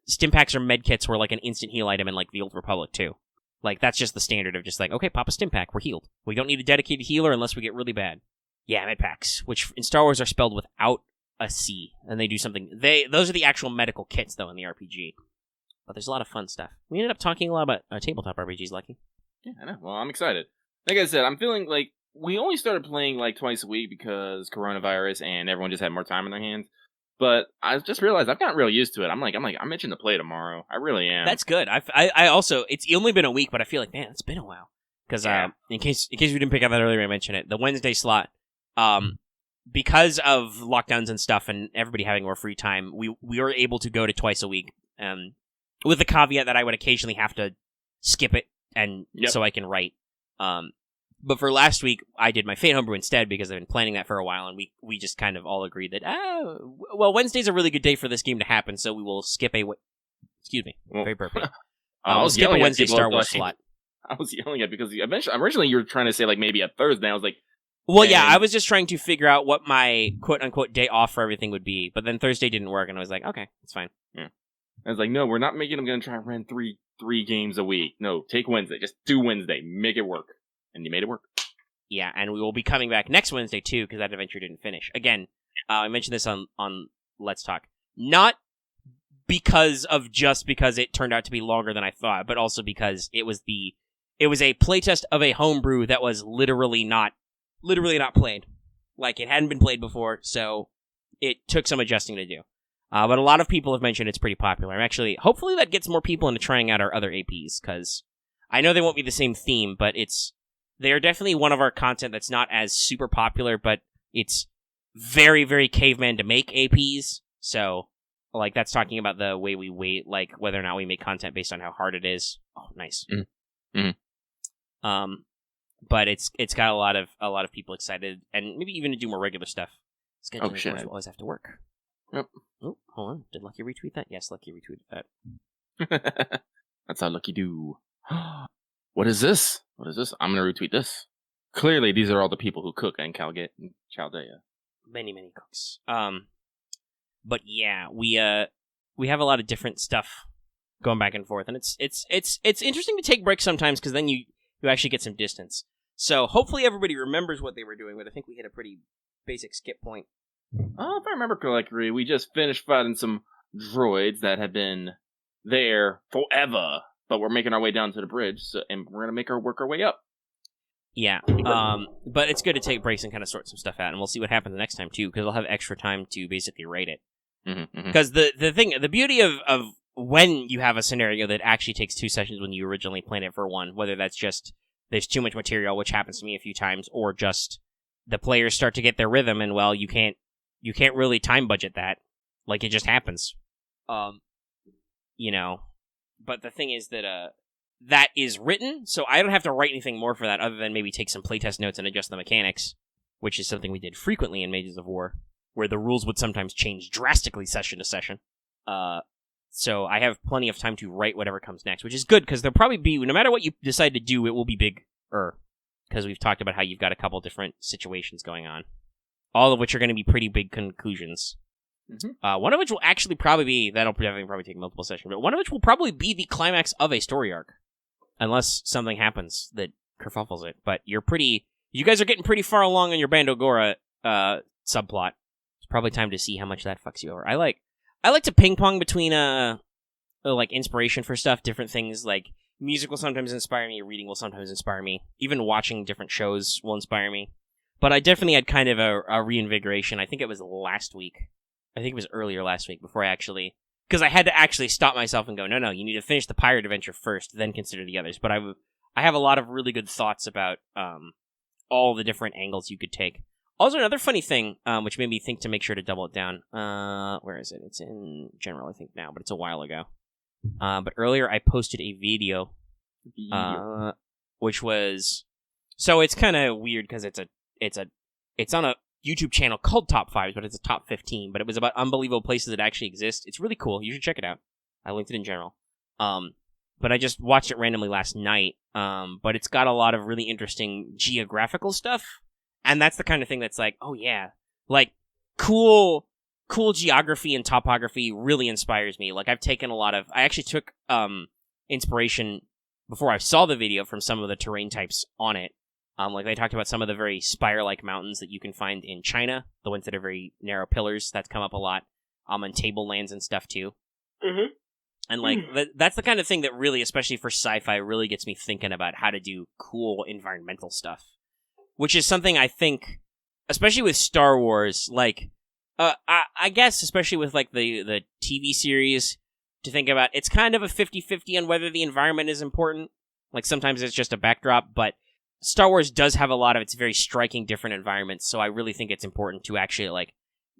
stim packs or med kits were like an instant heal item in like the Old Republic too. Like that's just the standard of just like, okay, pop a stim pack, we're healed. We don't need a dedicated healer unless we get really bad. Yeah, med packs, which in Star Wars are spelled without a C, and they do something. Those are the actual medical kits though in the RPG. But there's a lot of fun stuff. We ended up talking a lot about tabletop RPGs, Lucky. Yeah, I know. Well, I'm excited. Like I said, I'm feeling like we only started playing like twice a week because coronavirus and everyone just had more time in their hands. But I just realized I've gotten real used to it. I'm itching to play tomorrow. I really am. That's good. I also, it's only been a week, but I feel like, man, it's been a while. Because in case we didn't pick up that earlier, I mentioned it. The Wednesday slot, because of lockdowns and stuff, and everybody having more free time, we were able to go to twice a week. With the caveat that I would occasionally have to skip it, and so I can write. But for last week, I did my Fate Homebrew instead because I've been planning that for a while, and we just kind of all agreed that, Wednesday's a really good day for this game to happen, so we will skip excuse me, very burpy. We'll skip a Wednesday Star Wars slot. I was yelling at because originally you were trying to say like maybe a Thursday. I was like, well, yeah, I was just trying to figure out what my quote-unquote day off for everything would be, but then Thursday didn't work, and I was like, okay, it's fine. Yeah. I was like, no, we're not making them going to try and run three games a week. No, take Wednesday. Just do Wednesday. Make it work. And you made it work. Yeah, and we will be coming back next Wednesday, too, because that adventure didn't finish. Again, I mentioned this on Let's Talk. Not because it turned out to be longer than I thought, but also because it was a playtest of a homebrew that was literally not played. Like, it hadn't been played before, so it took some adjusting to do. But a lot of people have mentioned it's pretty popular. Hopefully that gets more people into trying out our other APs, because I know they won't be the same theme, but they are definitely one of our content that's not as super popular, but it's very, very caveman to make APs. So, like, that's talking about the way we wait, like, whether or not we make content based on how hard it is. Oh, nice. Mm-hmm. But it's got a lot of people excited, and maybe even to do more regular stuff. Scheduling, of course, will always have to work. Yep. Oh, hold on. Did Lucky retweet that? Yes, Lucky retweeted that. That's how Lucky do. What is this? I'm going to retweet this. Clearly, these are all the people who cook in Chaldea. Many, many cooks. But yeah, we have a lot of different stuff going back and forth, and it's interesting to take breaks sometimes because then you actually get some distance. So hopefully everybody remembers what they were doing, but I think we hit a pretty basic skip point. If I remember correctly, we just finished fighting some droids that have been there forever, but we're making our way down to the bridge, and we're gonna work our way up. Yeah, but it's good to take breaks and kind of sort some stuff out, and we'll see what happens the next time too, because I'll have extra time to basically rate it. Because the beauty of when you have a scenario that actually takes 2 sessions when you originally planned it for one, whether that's just there's too much material, which happens to me a few times, or just the players start to get their rhythm, and well, you can't really time budget that. Like, it just happens. But the thing is that that is written, so I don't have to write anything more for that other than maybe take some playtest notes and adjust the mechanics, which is something we did frequently in Mages of War, where the rules would sometimes change drastically session to session. So I have plenty of time to write whatever comes next, which is good, because there'll probably be, no matter what you decide to do, it will be bigger, because we've talked about how you've got a couple different situations going on, all of which are going to be pretty big conclusions. One of which will actually probably be, that'll probably take multiple sessions, but one of which will probably be the climax of a story arc. Unless something happens that kerfuffles it. But you guys are getting pretty far along on your Bandogora subplot. It's probably time to see how much that fucks you over. I like to ping pong between like inspiration for stuff, different things. Like, music will sometimes inspire me, reading will sometimes inspire me. Even watching different shows will inspire me. But I definitely had kind of a reinvigoration. I think it was last week. I think it was earlier last week before because I had to actually stop myself and go, no, you need to finish the pirate adventure first, then consider the others. But I have a lot of really good thoughts about all the different angles you could take. Also, another funny thing, which made me think to make sure to double it down. Where is it? It's in general, I think, now, but it's a while ago. But earlier I posted a video Which was so it's kind of weird because it's on a YouTube channel called Top Fives, but it's a top 15. But it was about unbelievable places that actually exist. It's really cool. You should check it out. I linked it in general. But I just watched it randomly last night. But it's got a lot of really interesting geographical stuff, and that's the kind of thing that's like, oh yeah, like cool geography and topography really inspires me. Like I actually took inspiration before I saw the video from some of the terrain types on it. Like they talked about some of the very spire-like mountains that you can find in China, the ones that are very narrow pillars. That's come up a lot. On tablelands and stuff too. Mm-hmm. And like that's the kind of thing that really, especially for sci-fi, really gets me thinking about how to do cool environmental stuff. Which is something I think, especially with Star Wars, like I guess especially with like the TV series, to think about, it's kind of a 50-50 on whether the environment is important. Like sometimes it's just a backdrop, but Star Wars does have a lot of its very striking different environments, so I really think it's important to actually like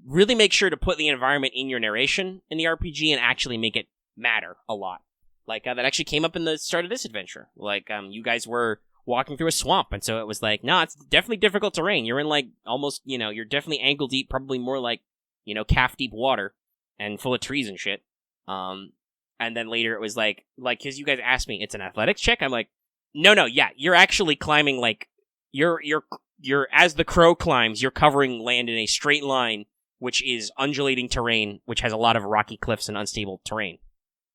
really make sure to put the environment in your narration in the RPG and actually make it matter a lot. Like that actually came up in the start of this adventure. Like you guys were walking through a swamp, and so it was like, no, it's definitely difficult terrain. You're in like almost, you're definitely ankle deep, probably more like, calf deep water and full of trees and shit. And then later it was like, because you guys asked me, it's an athletics check. I'm like, no, yeah, you're actually climbing like, you're as the crow climbs, you're covering land in a straight line, which is undulating terrain, which has a lot of rocky cliffs and unstable terrain.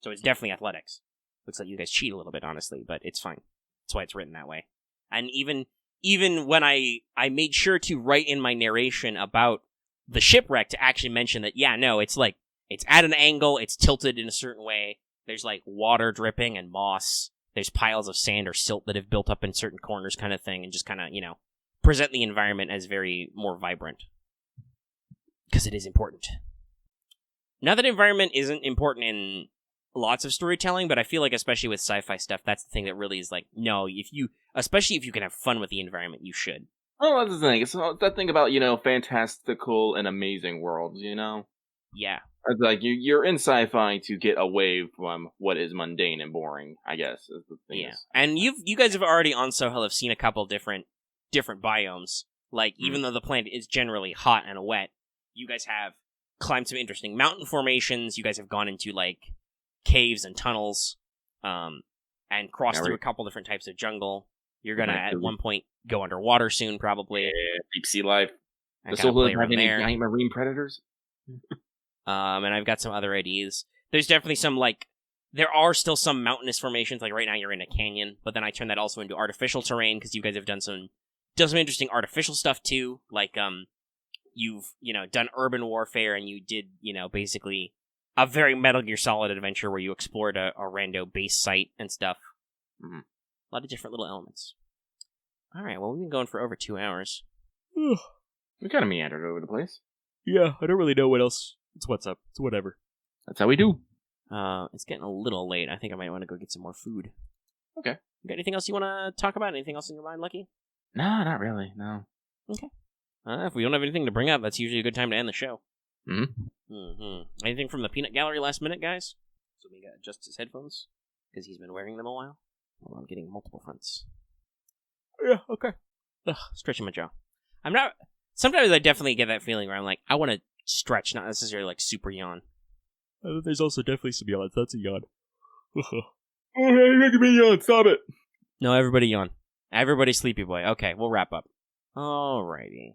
So it's definitely athletics. Looks like you guys cheat a little bit, honestly, but it's fine. That's why it's written that way. And even when I made sure to write in my narration about the shipwreck to actually mention that, yeah, no, it's like, it's at an angle, it's tilted in a certain way, there's like water dripping and moss, there's piles of sand or silt that have built up in certain corners kind of thing, and just kind of, present the environment as very more vibrant. Because it is important. Not that environment isn't important in lots of storytelling, but I feel like especially with sci-fi stuff, that's the thing that really is like, no, especially if you can have fun with the environment, you should. Oh, that's the thing. It's that thing about, fantastical and amazing worlds, Yeah. It's like you're in sci-fi to get away from what is mundane and boring, I guess, is the thing. Yeah. And you guys have already on Sohel have seen a couple different biomes. Like, even though the planet is generally hot and wet, you guys have climbed some interesting mountain formations, you guys have gone into, like, caves and tunnels, and crossed through a couple different types of jungle. You're gonna, at one point, go underwater soon, probably. Yeah, deep sea life. Does Sohel have any giant marine predators? And I've got some other ideas. There's definitely some, there are still some mountainous formations, like right now you're in a canyon, but then I turn that also into artificial terrain, because you guys have done some interesting artificial stuff, too. Like, you've, done urban warfare, and you did, basically a very Metal Gear Solid adventure where you explored a rando base site and stuff. Mm-hmm. A lot of different little elements. Alright, well, we've been going for over 2 hours. We kind of meandered over the place. Yeah, I don't really know what else. It's what's up. It's whatever. That's how we do. It's getting a little late. I think I might want to go get some more food. Okay. You got anything else you want to talk about? Anything else in your mind, Lucky? No, not really. No. Okay. If we don't have anything to bring up, that's usually a good time to end the show. Mm-hmm. Anything from the peanut gallery last minute, guys? So we got to adjust his headphones, because he's been wearing them a while. Well, I'm getting multiple fronts. Yeah, okay. Stretching my jaw. I'm not... Sometimes I definitely get that feeling where I'm like, I want to stretch, not necessarily like super yawn. There's also definitely some yawns. That's a yawn. Oh, you're making me yawn. Stop it. No, everybody yawn. Everybody sleepy boy. Okay, we'll wrap up. Alrighty.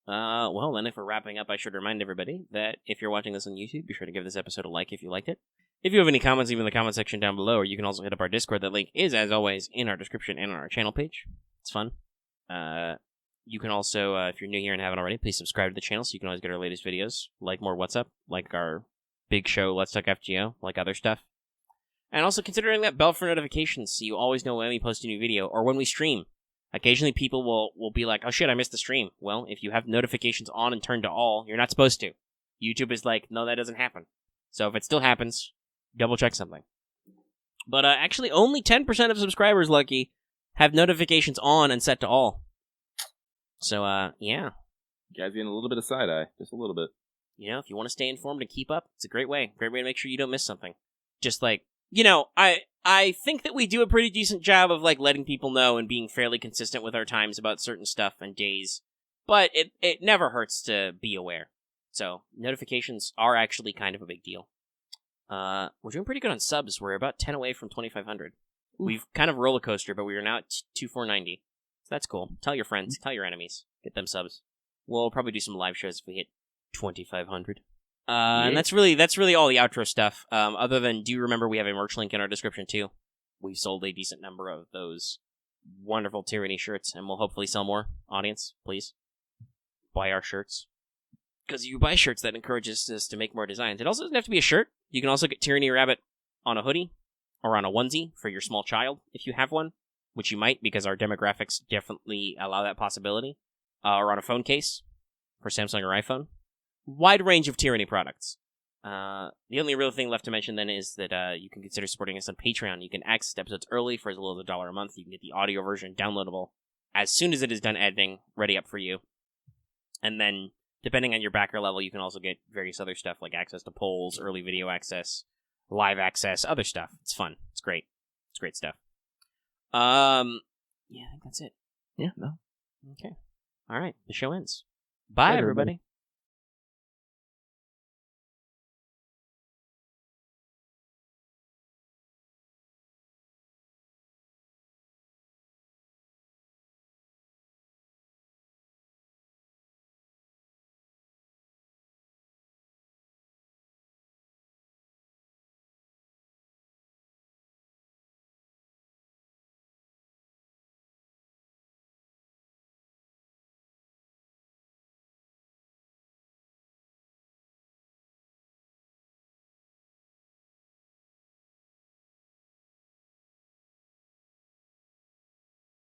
Well, then if we're wrapping up, I should remind everybody that if you're watching this on YouTube, be sure to give this episode a like if you liked it. If you have any comments, leave in the comment section down below, or you can also hit up our Discord. That link is, as always, in our description and on our channel page. It's fun. You can also, if you're new here and haven't already, please subscribe to the channel so you can always get our latest videos, like more What's Up, like our big show, Let's Talk FGO, like other stuff. And also consider ringing that bell for notifications so you always know when we post a new video, or when we stream. Occasionally people will be like, oh shit, I missed the stream. Well, if you have notifications on and turned to all, you're not supposed to. YouTube is like, no, that doesn't happen. So if it still happens, double check something. But actually, only 10% of subscribers, Lucky, have notifications on and set to all. So, yeah. You guys getting a little bit of side-eye. Just a little bit. If you want to stay informed and keep up, it's a great way. Great way to make sure you don't miss something. Just like, I think that we do a pretty decent job of like letting people know and being fairly consistent with our times about certain stuff and days. But it never hurts to be aware. So notifications are actually kind of a big deal. We're doing pretty good on subs. We're about 10 away from 2,500. We've kind of roller coaster, but we are now at 2,490. So that's cool. Tell your friends, tell your enemies, get them subs. We'll probably do some live shows if we hit 2,500. And that's really all the outro stuff. Other than, do you remember we have a merch link in our description too? We've sold a decent number of those wonderful Tyranny shirts, and we'll hopefully sell more. Audience, please buy our shirts. Because you buy shirts, that encourages us to make more designs. It also doesn't have to be a shirt. You can also get Tyranny Rabbit on a hoodie or on a onesie for your small child if you have one, which you might because our demographics definitely allow that possibility. Or on a phone case for Samsung or iPhone. Wide range of Tyranny products. The only real thing left to mention then is that you can consider supporting us on Patreon. You can access episodes early for as little as $1 a month. You can get the audio version downloadable as soon as it is done editing, ready up for you. And then, depending on your backer level, you can also get various other stuff like access to polls, early video access, live access, other stuff. It's fun. It's great. It's great stuff. Yeah, I think that's it. Yeah, no. Okay. All right. The show ends. Bye, everybody.